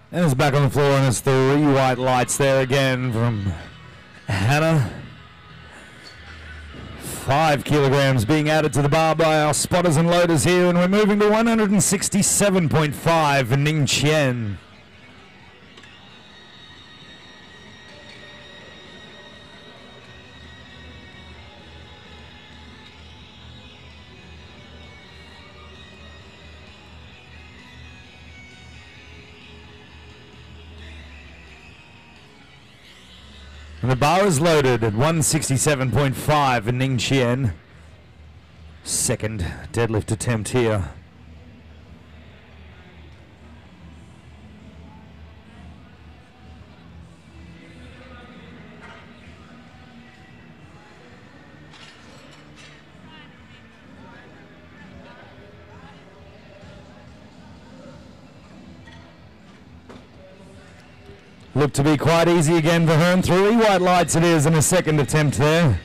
And it's back on the floor, and it's 3 white lights there again from Hannah. 5 kilograms being added to the bar by our spotters and loaders here, and we're moving to 167.5 for Ning Chen. And the bar is loaded at 167.5 for Ning Chen. Second deadlift attempt here. Looked to be quite easy again for her, and 3 white lights it is in a second attempt there.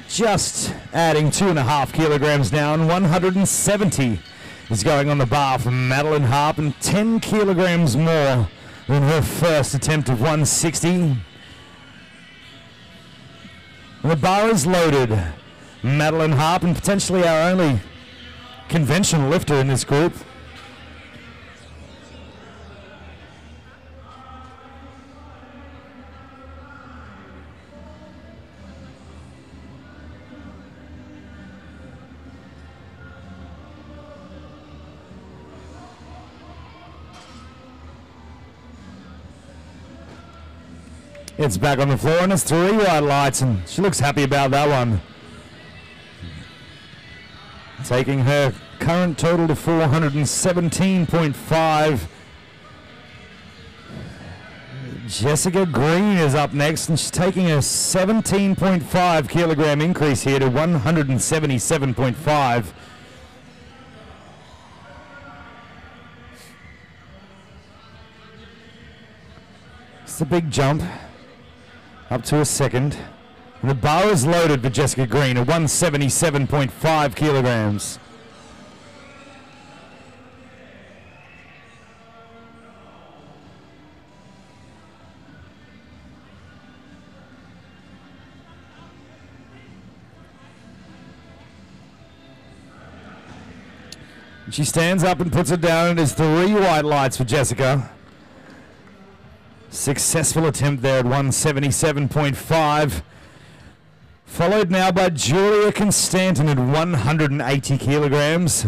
Just adding 2.5 kilograms down. 170 is going on the bar from Madeline Harp, and 10 kilograms more than her first attempt of 160. And the bar is loaded. Madeline Harp, and potentially our only conventional lifter in this group. It's back on the floor, and it's 3 white lights, and she looks happy about that one. Taking her current total to 417.5. Jessica Green is up next, and she's taking a 17.5 kilogram increase here to 177.5. It's a big jump. Up to a second. And the bar is loaded for Jessica Green at 177.5 kilograms. She stands up and puts it down. It is 3 white lights for Jessica. Successful attempt there at 177.5. Followed now by Julia Constantin at 180 kilograms.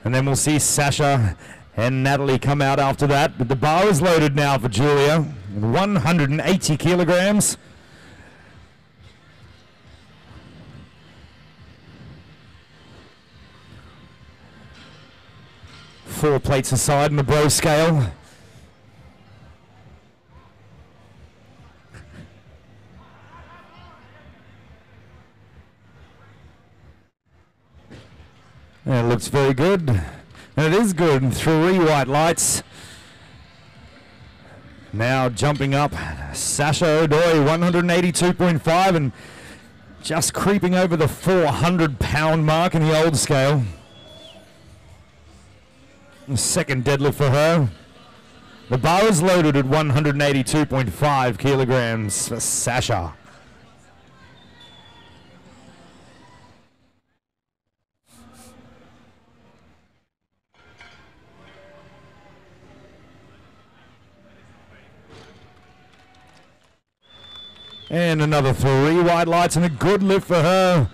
And then we'll see Sasha and Natalie come out after that. But the bar is loaded now for Julia. 180 kilograms. Four plates aside in the bro scale. And it looks very good. And it is good. And 3 white lights. Now jumping up, Sasha O'Doy, 182.5, and just creeping over the 400-pound mark in the old scale. The second deadlift for her. The bar is loaded at 182.5 kilograms for Sasha. And another 3 white lights and a good lift for her.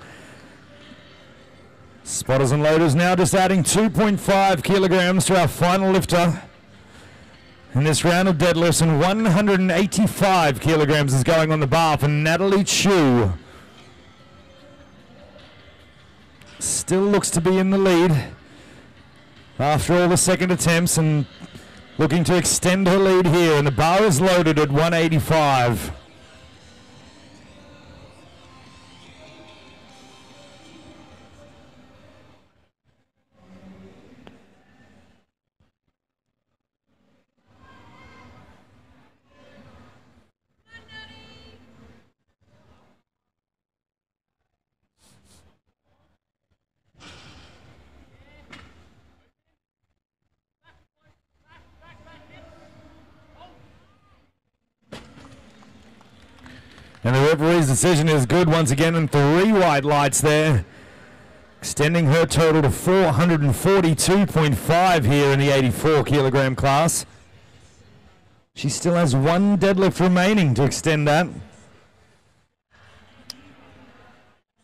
Spotters and loaders now just adding 2.5 kilograms to our final lifter in this round of deadlifts, and 185 kilograms is going on the bar for Natalie Chu. Still looks to be in the lead after all the second attempts and looking to extend her lead here, and the bar is loaded at 185. And the referee's decision is good once again, and 3 white lights there, extending her total to 442.5 here in the 84 kilogram class. She still has 1 deadlift remaining to extend that.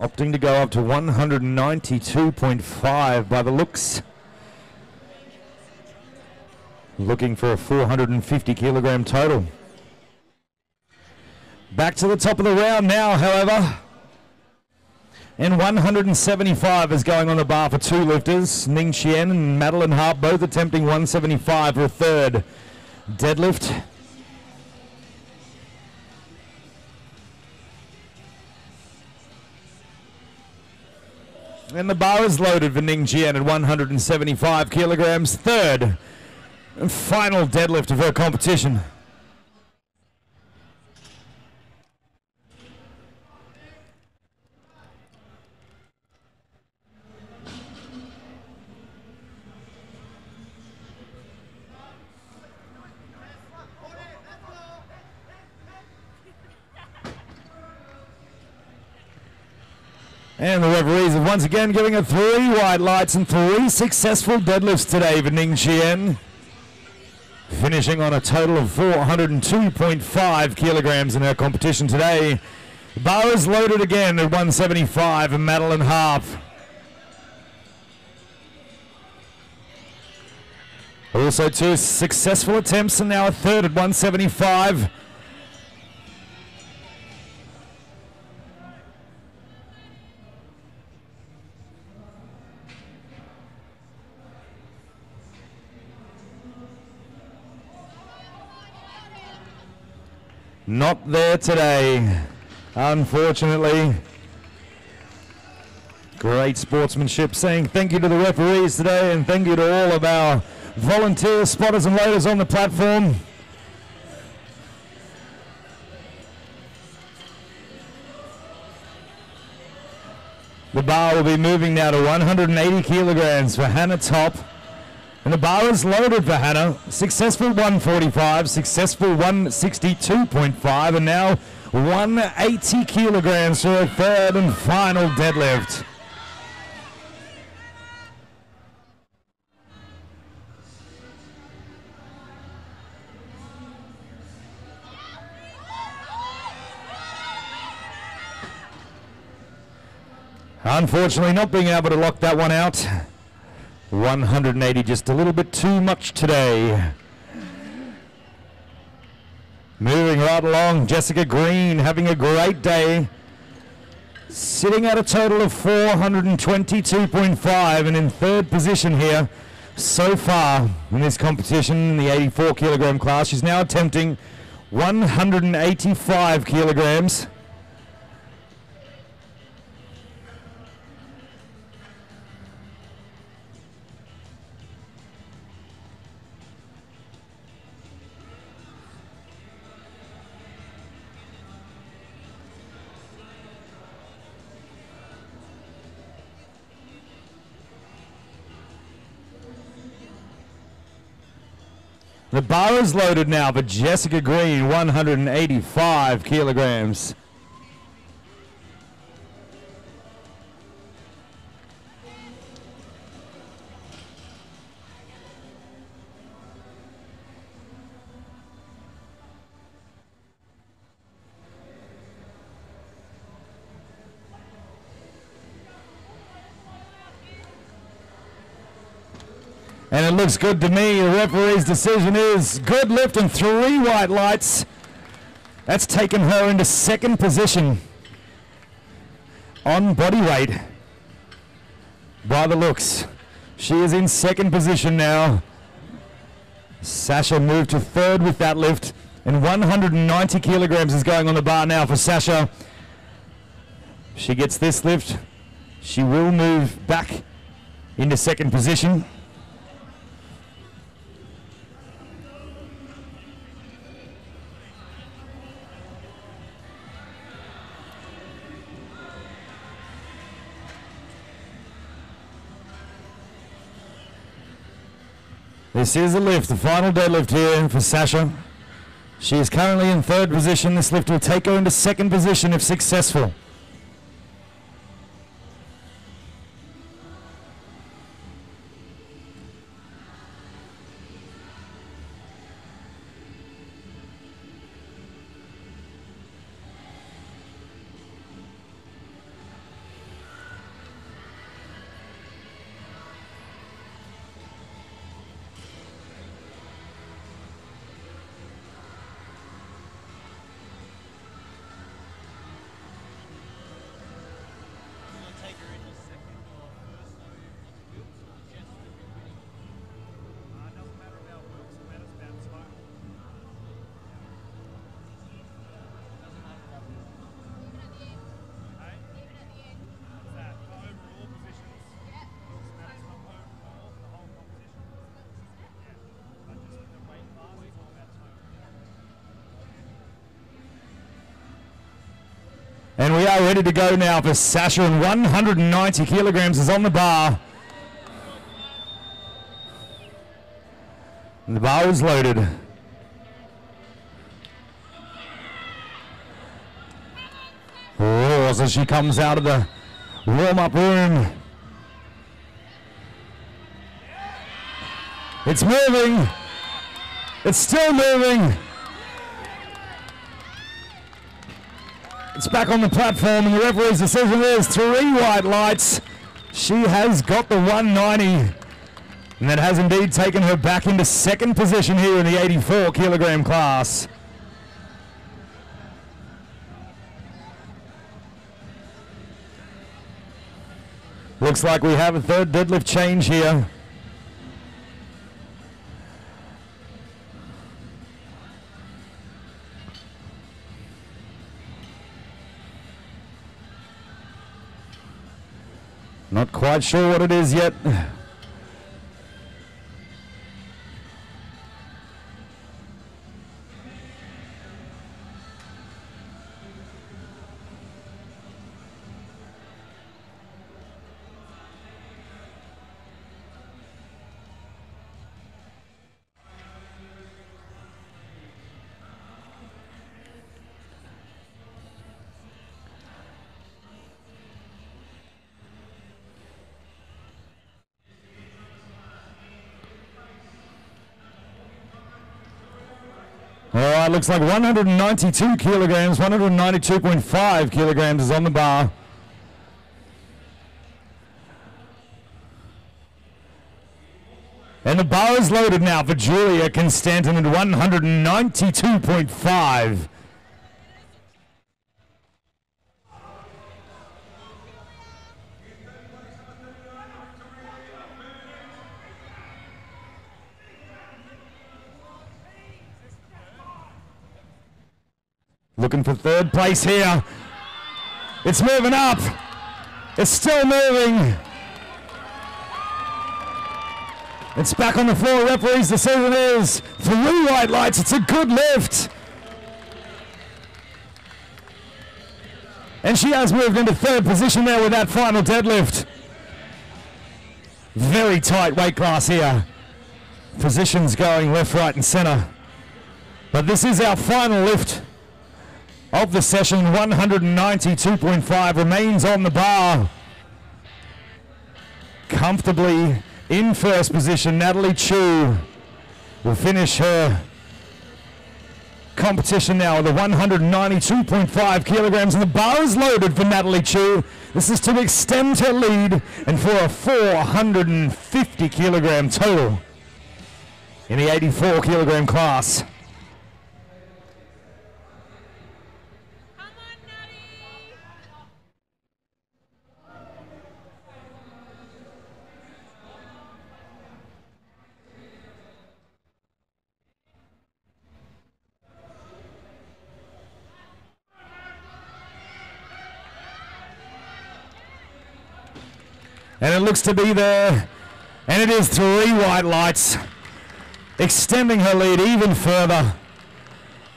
Opting to go up to 192.5 by the looks. Looking for a 450 kilogram total. Back to the top of the round now, however. And 175 is going on the bar for 2 lifters. Ning Chien and Madeline Harp both attempting 175 for a third deadlift. And the bar is loaded for Ning Chien at 175 kilograms. Third and final deadlift of her competition. And the referees are once again giving her 3 white lights and 3 successful deadlifts today for Ning Chien. Finishing on a total of 402.5 kilograms in her competition today. The bar is loaded again at 175 and Madeline Harp. Also 2 successful attempts and now a third at 175. Not there today, unfortunately. Great sportsmanship, saying thank you to the referees today and thank you to all of our volunteer spotters and loaders on the platform. The bar will be moving now to 180 kilograms for Hannah Top. And the bar is loaded for Hannah. Successful 145, successful 162.5, and now 180 kilograms for her third and final deadlift. Unfortunately, not being able to lock that one out. 180, just a little bit too much today. Moving right along, Jessica Green having a great day. Sitting at a total of 422.5 and in third position here so far in this competition in the 84 kilogram class. She's now attempting 185 kilograms. The bar is loaded now for Jessica Green, 185 kilograms. And it looks good to me. The referee's decision is good lift and 3 white lights. That's taken her into second position on body weight. By the looks, she is in second position now. Sasha moved to third with that lift, and 190 kilograms is going on the bar now for Sasha. She gets this lift. She will move back into second position. This is a lift, the final deadlift here for Sasha. She is currently in third position. This lift will take her into second position if successful. And we are ready to go now for Sasha, and 190 kilograms is on the bar. And the bar is loaded. Oh, as she comes out of the warm-up room. It's moving. It's still moving. It's back on the platform, and the referee's decision is 3 white lights. She has got the 190, and that has indeed taken her back into second position here in the 84 kilogram class. Looks like we have a third deadlift change here. Not quite sure what it is yet. All right, looks like 192 kilograms, 192.5 kilograms is on the bar. And the bar is loaded now for Julia Constantin at 192.5. Looking for third place here. It's moving up. It's still moving. It's back on the floor. Referee's decision is 3 white lights. It's a good lift. And she has moved into third position there with that final deadlift. Very tight weight class here. Positions going left, right, and center. But this is our final lift of the session. 192.5 remains on the bar. Comfortably in first position, Natalie Chu will finish her competition now with the 192.5 kilograms, and the bar is loaded for Natalie Chu. This is to extend her lead and for a 450 kilogram total in the 84 kilogram class. And it looks to be there, and it is 3 white lights, extending her lead even further.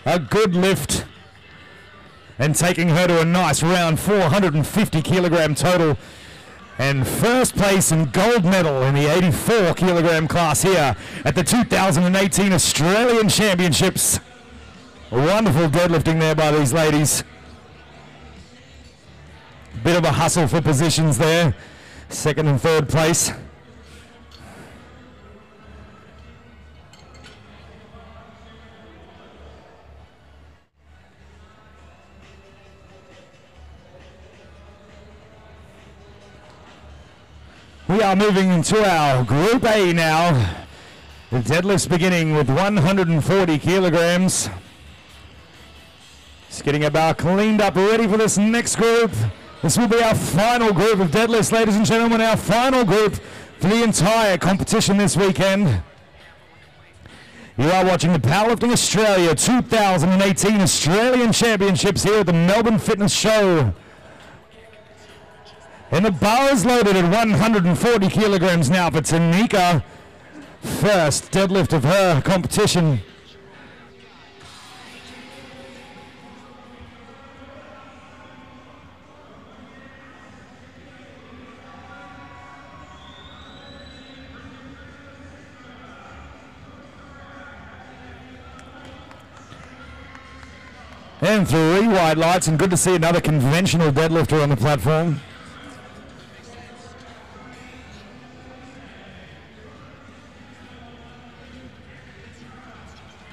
A good lift, and taking her to a nice round 450 kilogram total. And first place and gold medal in the 84 kilogram class here at the 2018 Australian Championships. Wonderful deadlifting there by these ladies. Bit of a hustle for positions there. Second and third place. We are moving into our Group A now. The deadlifts beginning with 140 kilograms. Just getting our bar cleaned up, ready for this next group. This will be our final group of deadlifts, ladies and gentlemen, our final group for the entire competition this weekend. You are watching the Powerlifting Australia 2018 Australian Championships here at the Melbourne Fitness Show. And the bar is loaded at 140 kilograms now for Tanika. First deadlift of her competition. And 3 white lights, and good to see another conventional deadlifter on the platform.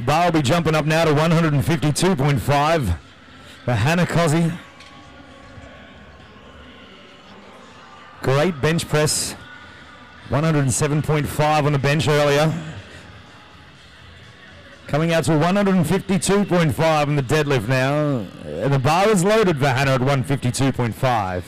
Bar will be jumping up now to 152.5 for Hannah Cozzi. Great bench press. 107.5 on the bench earlier. Coming out to 152.5 in the deadlift now. And the bar is loaded for Hannah at 152.5.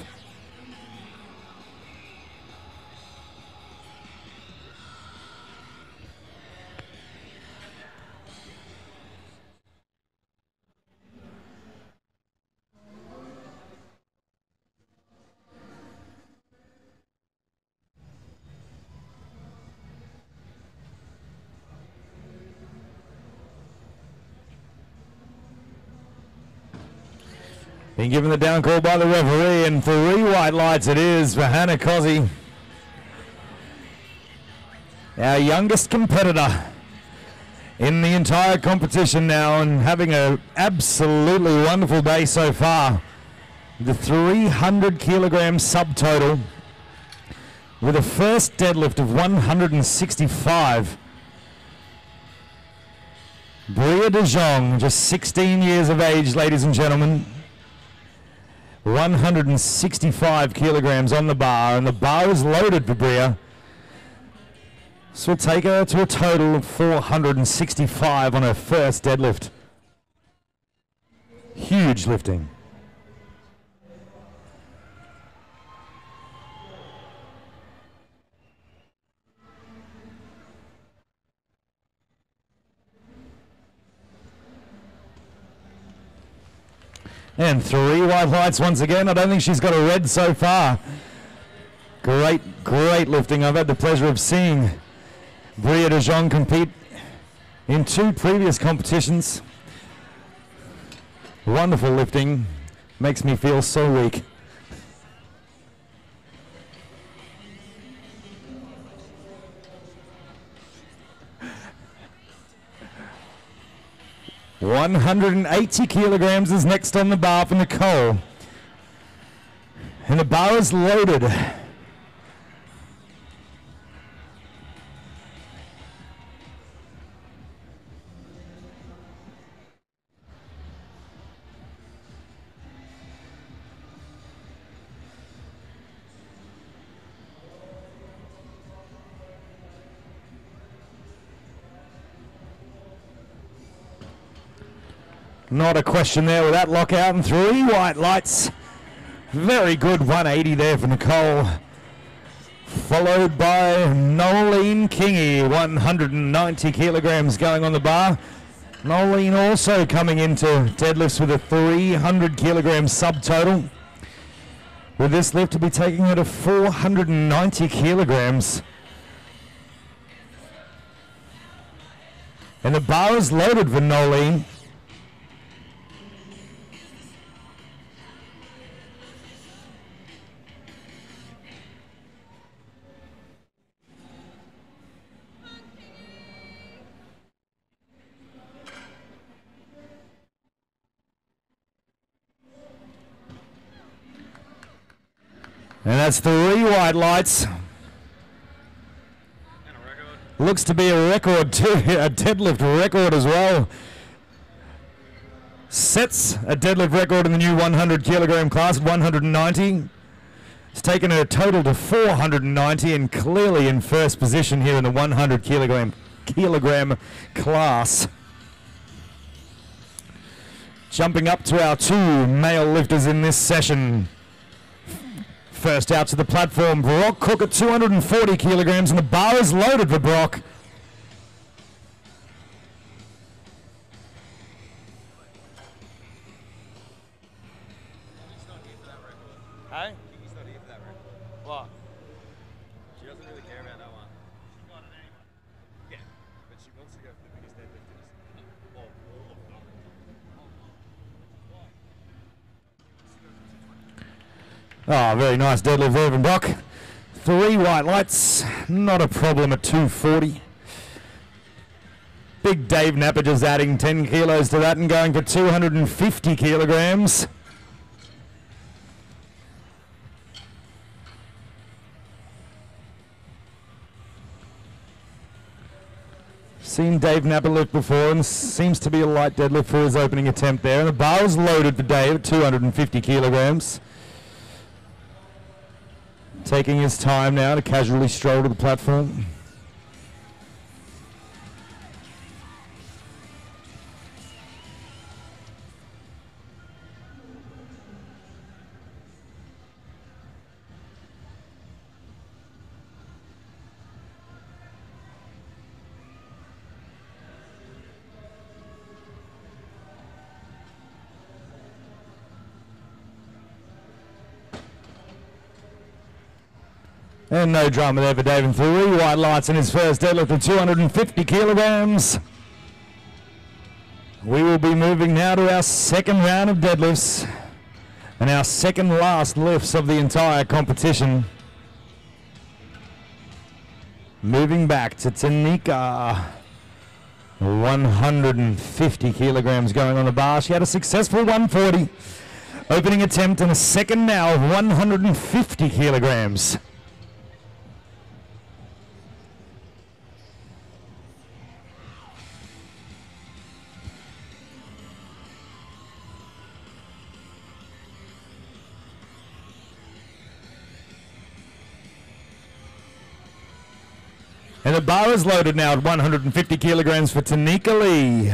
Being given the down call by the referee, and 3 white lights it is for Hannah Cozzi. Our youngest competitor in the entire competition now, and having an absolutely wonderful day so far. The 300 kilogram subtotal with a first deadlift of 165. Bria de Jong, just 16 years of age, ladies and gentlemen. 165 kilograms on the bar, and the bar is loaded for Bria. This will take her to a total of 465 on her first deadlift. Huge lifting. And 3 white lights once again. I don't think she's got a red so far. Great lifting. I've had the pleasure of seeing Bria de Jong compete in 2 previous competitions. Wonderful lifting. Makes me feel so weak. $180 kilograms is next on the bar for Nicole. And the bar is loaded. Not a question there with that lockout, and 3 white lights. Very good 180 there for Nicole. Followed by Nolene Kingy, 190 kilograms going on the bar. Nolene also coming into deadlifts with a 300 kilogram subtotal. With this lift to be taking her to 490 kilograms. And the bar is loaded for Nolene. And that's 3 white lights. Looks to be a record too, a deadlift record as well. Sets a deadlift record in the new 100 kilogram class at 190. It's taken a total to 490 and clearly in first position here in the 100 kilogram class. Jumping up to our 2 male lifters in this session. First out to the platform, Brock Cook at 240 kilograms, and the bar is loaded for Brock. Hey? He's not here for that record. What? She doesn't really care about that one. She got it anyway. Yeah, but she wants to go for the biggest deadlifters. Or all of them. Oh, very nice deadlift there from Brock. 3 white lights, not a problem at 240. Big Dave Napper just adding 10 kilos to that and going for 250 kilograms. Seen Dave Napper lift before, and seems to be a light deadlift for his opening attempt there. And the bar is loaded for Dave at 250 kilograms. Taking his time now to casually stroll to the platform. And no drama there for Dave, and 3 white lights in his first deadlift of 250 kilograms. We will be moving now to our second round of deadlifts and our second last lifts of the entire competition. Moving back to Tanika. 150 kilograms going on the bar. She had a successful 140 opening attempt and a second now of 150 kilograms. And the bar is loaded now at 150 kilograms for Tanika Lee.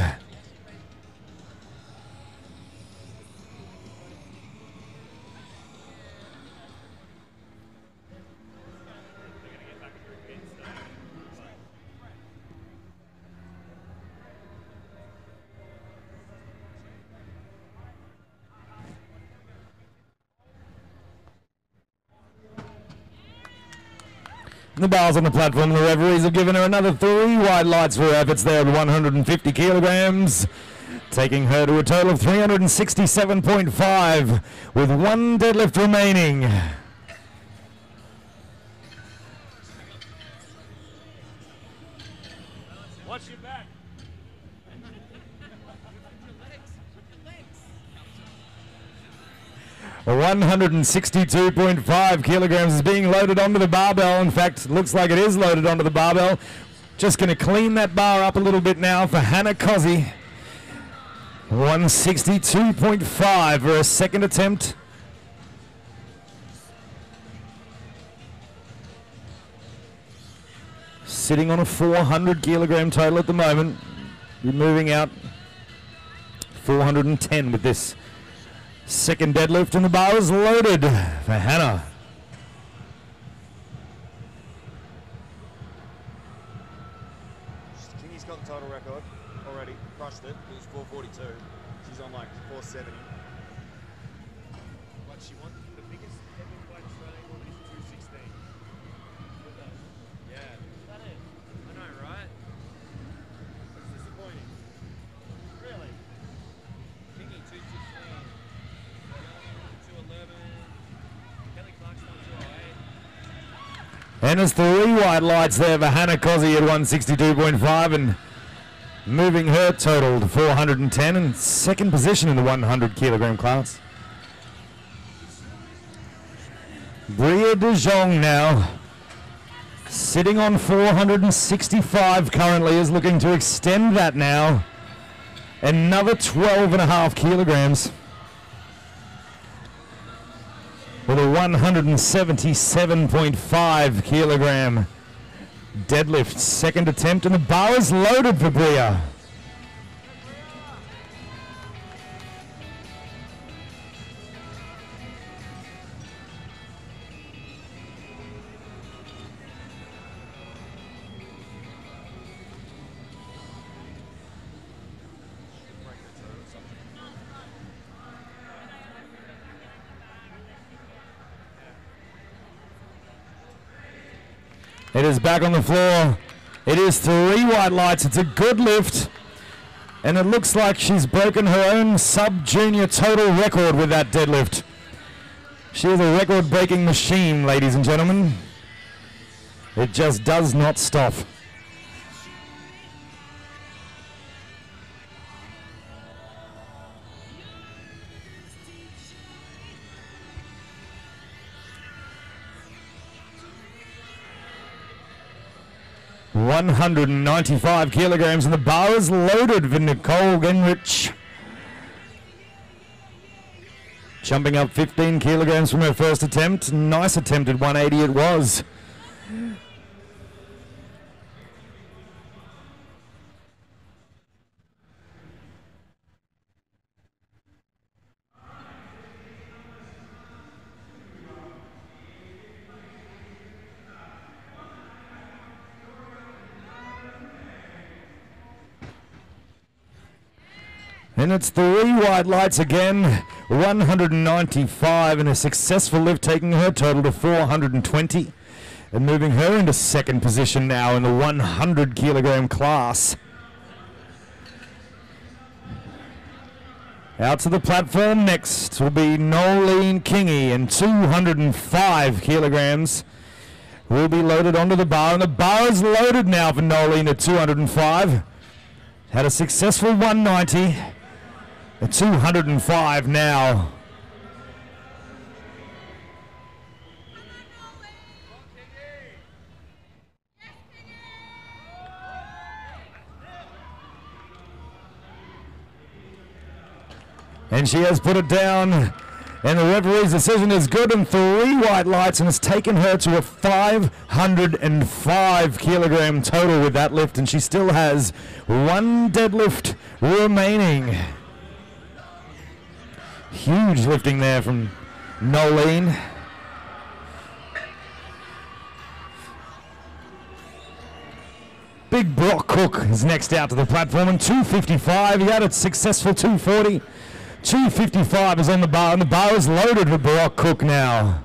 The bar's on the platform. The referees have given her another 3 white lights for her efforts there at 150 kilograms, taking her to a total of 367.5 with 1 deadlift remaining. Watch your back. 162.5 kilograms is being loaded onto the barbell. In fact, looks like it is loaded onto the barbell. Just going to clean that bar up a little bit now for Hannah Cozzi. 162.5 for a second attempt. Sitting on a 400 kilogram total at the moment. We're moving out 410 with this second deadlift, and the bar is loaded for Hannah. Kingy's got the total record already, crushed it. It was 442. She's on like 470. But she won the biggest heavyweight Australian woman is 216. Yeah. Is that it? I know, right? It's disappointing. Really? Kingy 216. 211. Kelly Clarkson 208. And it's 3 white lights there for Hannah Cozzi at 162.5 and moving her total to 410 and second position in the 100 kilogram class. Bria De Jong now sitting on 465 currently, is looking to extend that now. Another 12.5 kilograms. With a 177.5 kilogram deadlift. Second attempt, and the bar is loaded for Bria. It is back on the floor. It is 3 white lights. It's a good lift. And it looks like she's broken her own sub-junior total record with that deadlift. She is a record-breaking machine, ladies and gentlemen. It just does not stop. $195 kilograms, and the bar is loaded for Nicole Genrich. Jumping up 15 kilograms from her first attempt. Nice attempt at 180 it was. And it's 3 white lights again, 195, and a successful lift, taking her total to 420 and moving her into second position now in the 100 kilogram class. Out to the platform next will be Nolene Kingy, and 205 kilograms will be loaded onto the bar, and the bar is loaded now for Nolene at 205. Had a successful 190. At 205 now. And she has put it down And the referee's decision is good and 3 white lights, and it's taken her to a 505 kilogram total with that lift, and she still has 1 deadlift remaining. Huge lifting there from Nolene. Big Brock Cook is next out to the platform, and 255. He had a successful 240. 255 is on the bar, and the bar is loaded with Brock Cook now.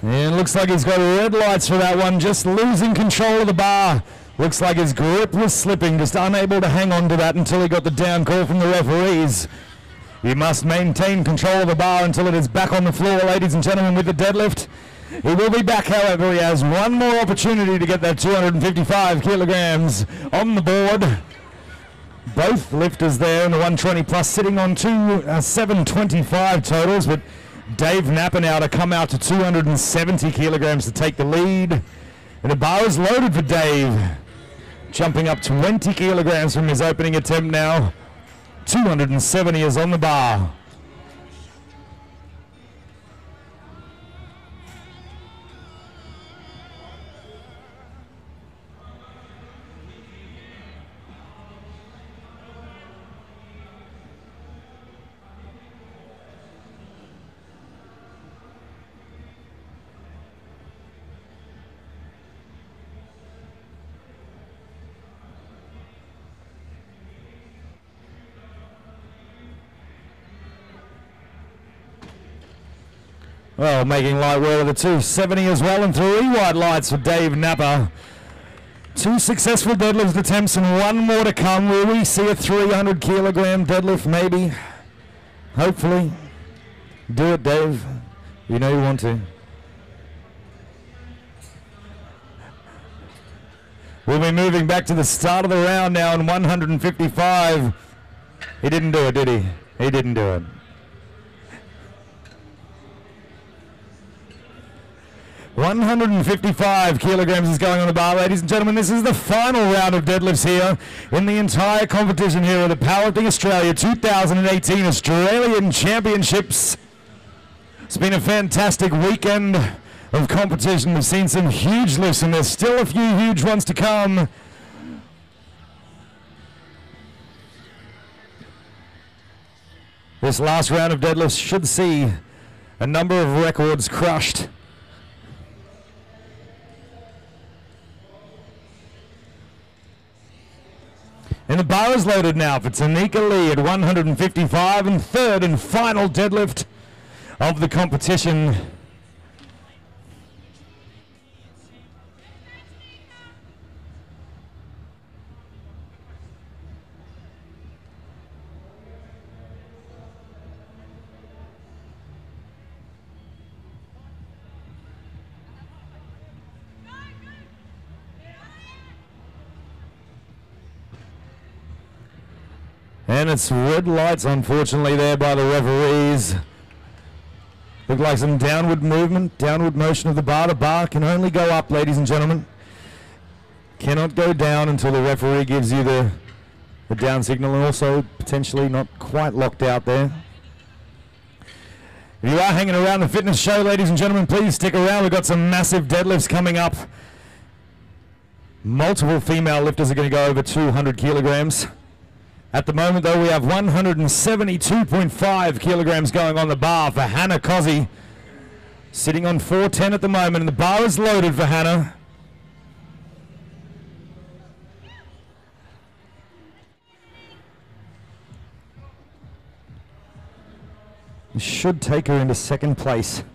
And looks like he's got red lights for that one, just losing control of the bar. Looks like his grip was slipping, just unable to hang on to that until he got the down call from the referees. He must maintain control of the bar until it is back on the floor, ladies and gentlemen, with the deadlift. He will be back, however. He has one more opportunity to get that 255 kilograms on the board. Both lifters there in the 120 plus sitting on 725 totals, but Dave Napa now to come out to 270 kilograms to take the lead. And the bar is loaded for Dave. Jumping up 20 kilograms from his opening attempt now. 270 is on the bar. Well, making light work of the 270 as well, and 3 white lights for Dave Napa. 2 successful deadlift attempts and 1 more to come. Will we see a 300 kilogram deadlift maybe? Hopefully. Do it, Dave. You know you want to. We'll be moving back to the start of the round now in 155. He didn't do it, did he? He didn't do it. 155 kilograms is going on the bar, ladies and gentlemen. This is the final round of deadlifts here in the entire competition here at the Powerlifting Australia 2018 Australian Championships. It's been a fantastic weekend of competition. We've seen some huge lifts, and there's still a few huge ones to come. This last round of deadlifts should see a number of records crushed. And the bar is loaded now for Tanika Lee at 155, and third and final deadlift of the competition. And it's red lights, unfortunately, there by the referees. Look like some downward movement, downward motion of the bar. The bar can only go up, ladies and gentlemen. Cannot go down until the referee gives you the down signal, and also potentially not quite locked out there. If you are hanging around the fitness show, ladies and gentlemen, please stick around. We've got some massive deadlifts coming up. Multiple female lifters are going to go over 200 kilograms. At the moment, though, we have 172.5 kilograms going on the bar for Hannah Cozzi. Sitting on 410 at the moment, and the bar is loaded for Hannah. This should take her into second place.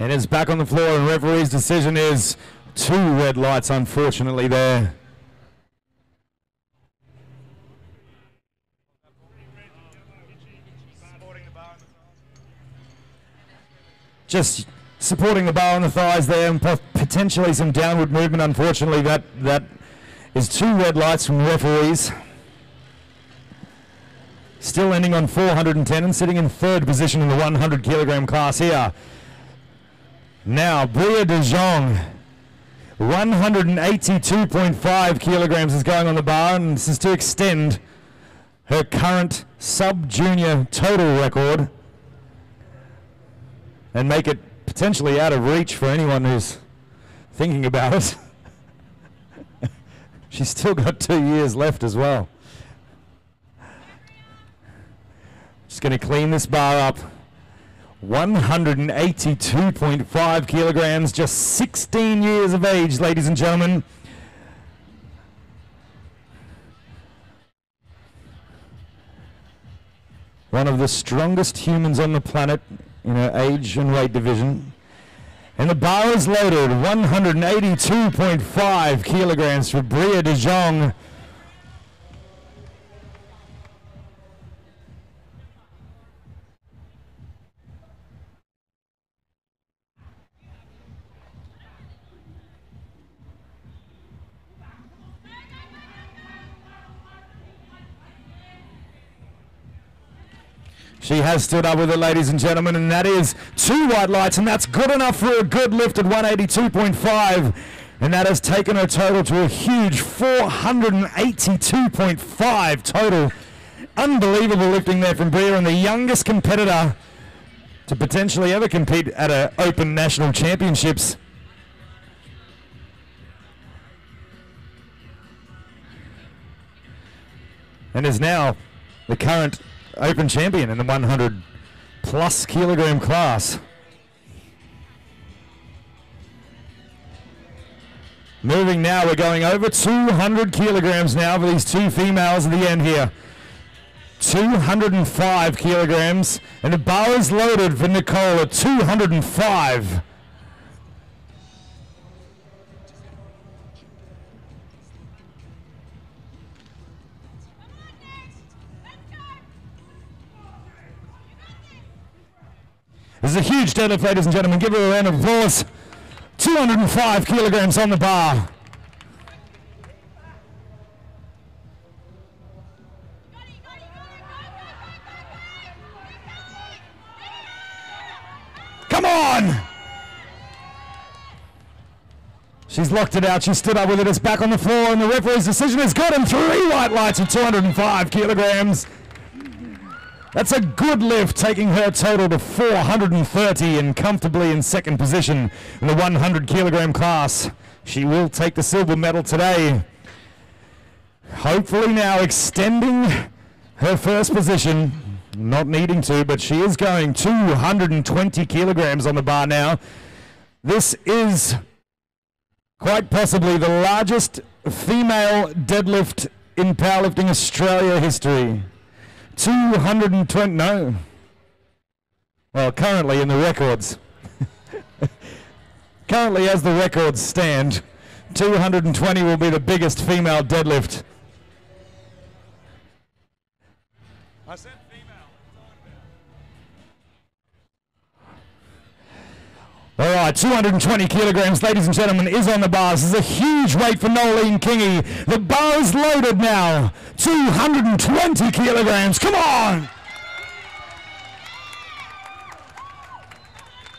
And it's back on the floor, and referee's decision is 2 red lights, unfortunately, there. Just supporting the bar on the thighs there, and potentially some downward movement. Unfortunately, that is 2 red lights from referees. Still ending on 410 and sitting in 3rd position in the 100 kilogram class here. Now, Bria de Jong, 182.5 kilograms is going on the bar, and this is to extend her current sub-junior total record and make it potentially out of reach for anyone who's thinking about it. She's still got 2 years left as well. Just going to clean this bar up. 182.5 kilograms, just 16 years of age, ladies and gentlemen. One of the strongest humans on the planet in her age and weight division. And the bar is loaded, 182.5 kilograms for Bria de Jong. She has stood up with it, ladies and gentlemen, and that is 2 white lights, and that's good enough for a good lift at 182.5, and that has taken her total to a huge 482.5 total. Unbelievable lifting there from Bria, and the youngest competitor to potentially ever compete at an Open National Championships. And is now the current Open champion in the 100 plus kilogram class. Moving now, we're going over 200 kilograms now for these 2 females at the end here. 205 kilograms, and the bar is loaded for Nicole at 205. This is a huge deadlift, ladies and gentlemen. Give her a round of applause. 205 kilograms on the bar. Come on! She's locked it out. She stood up with it. It's back on the floor, and the referee's decision is good, and 3 white lights at 205 kilograms. That's a good lift, taking her total to 430 and comfortably in 2nd position in the 100 kilogram class. She will take the silver medal today. Hopefully now extending her 1st position. Not needing to, but she is going 220 kilograms on the bar now. This is quite possibly the largest female deadlift in Powerlifting Australia history. 220, no. Well, currently in the records. Currently as the records stand, 220 will be the biggest female deadlift. I said female. All right, 220 kilograms, ladies and gentlemen, is on the bars. This is a huge weight for Nolene Kingy. The bar is loaded now. 220 kilograms. Come on.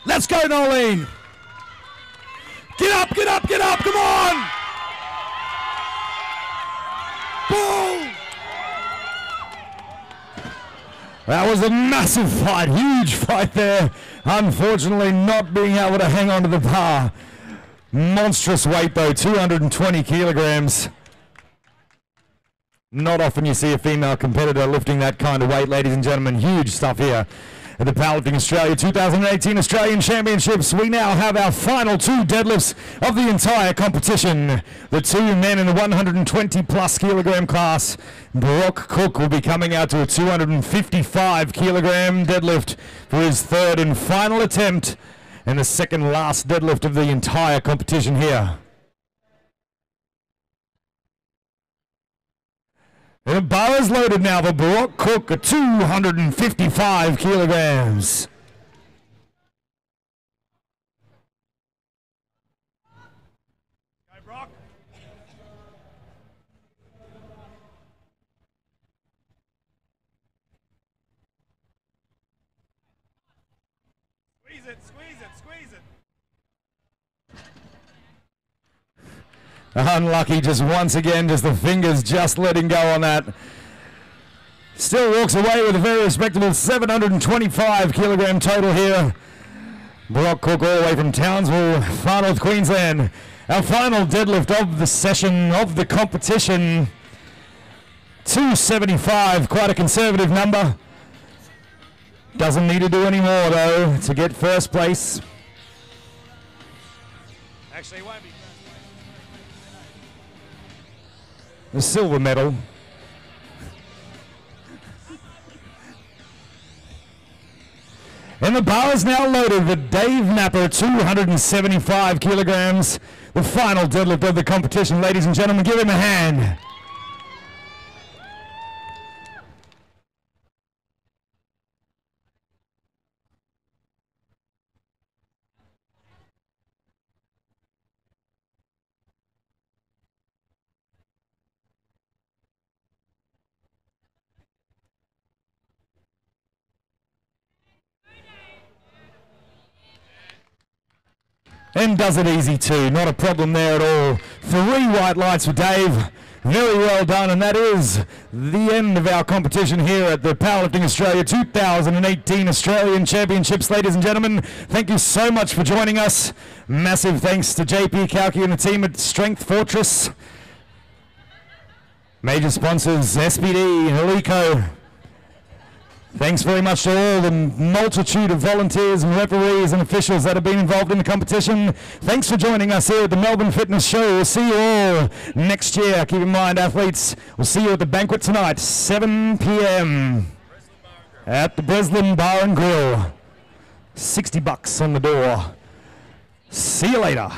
Let's go, Nolene. Get up, get up, get up. Come on. Boom. That was a massive fight, huge fight there. Unfortunately, not being able to hang on to the bar. Monstrous weight though, 220 kilograms. Not often you see a female competitor lifting that kind of weight, ladies and gentlemen. Huge stuff here at the Powerlifting Australia 2018 Australian Championships. We now have our final 2 deadlifts of the entire competition. The 2 men in the 120 plus kilogram class. Brock Cook will be coming out to a 255 kilogram deadlift for his 3rd and final attempt and the second last deadlift of the entire competition here. And the bar is loaded now for Brock Cook at 255 kilograms. Go, Brock. Squeeze it, squeeze it, squeeze it. Unlucky just once again, just the fingers just letting go on that. Still walks away with a very respectable 725 kilogram total here. Brock Cook all the way from Townsville, far north Queensland. Our final deadlift of the session, of the competition. 275, quite a conservative number. Doesn't need to do any more though to get first place. Actually, it won't be. The silver medal. And the bar is now loaded with Dave Napper, 275 kilograms. The final deadlift of the competition. Ladies and gentlemen, give him a hand. And does it easy too, not a problem there at all. 3 white lights for Dave, very well done, and that is the end of our competition here at the Powerlifting Australia 2018 Australian Championships. Ladies and gentlemen, thank you so much for joining us. Massive thanks to JP Kauki and the team at Strength Fortress. Major sponsors, SPD, Helico. Thanks very much to all the multitude of volunteers and referees and officials that have been involved in the competition. Thanks for joining us here at the Melbourne Fitness Show. We'll see you all next year. Keep in mind, athletes, we'll see you at the banquet tonight, 7 p.m. at the Breslin Bar and Grill. $60 on the door. See you later.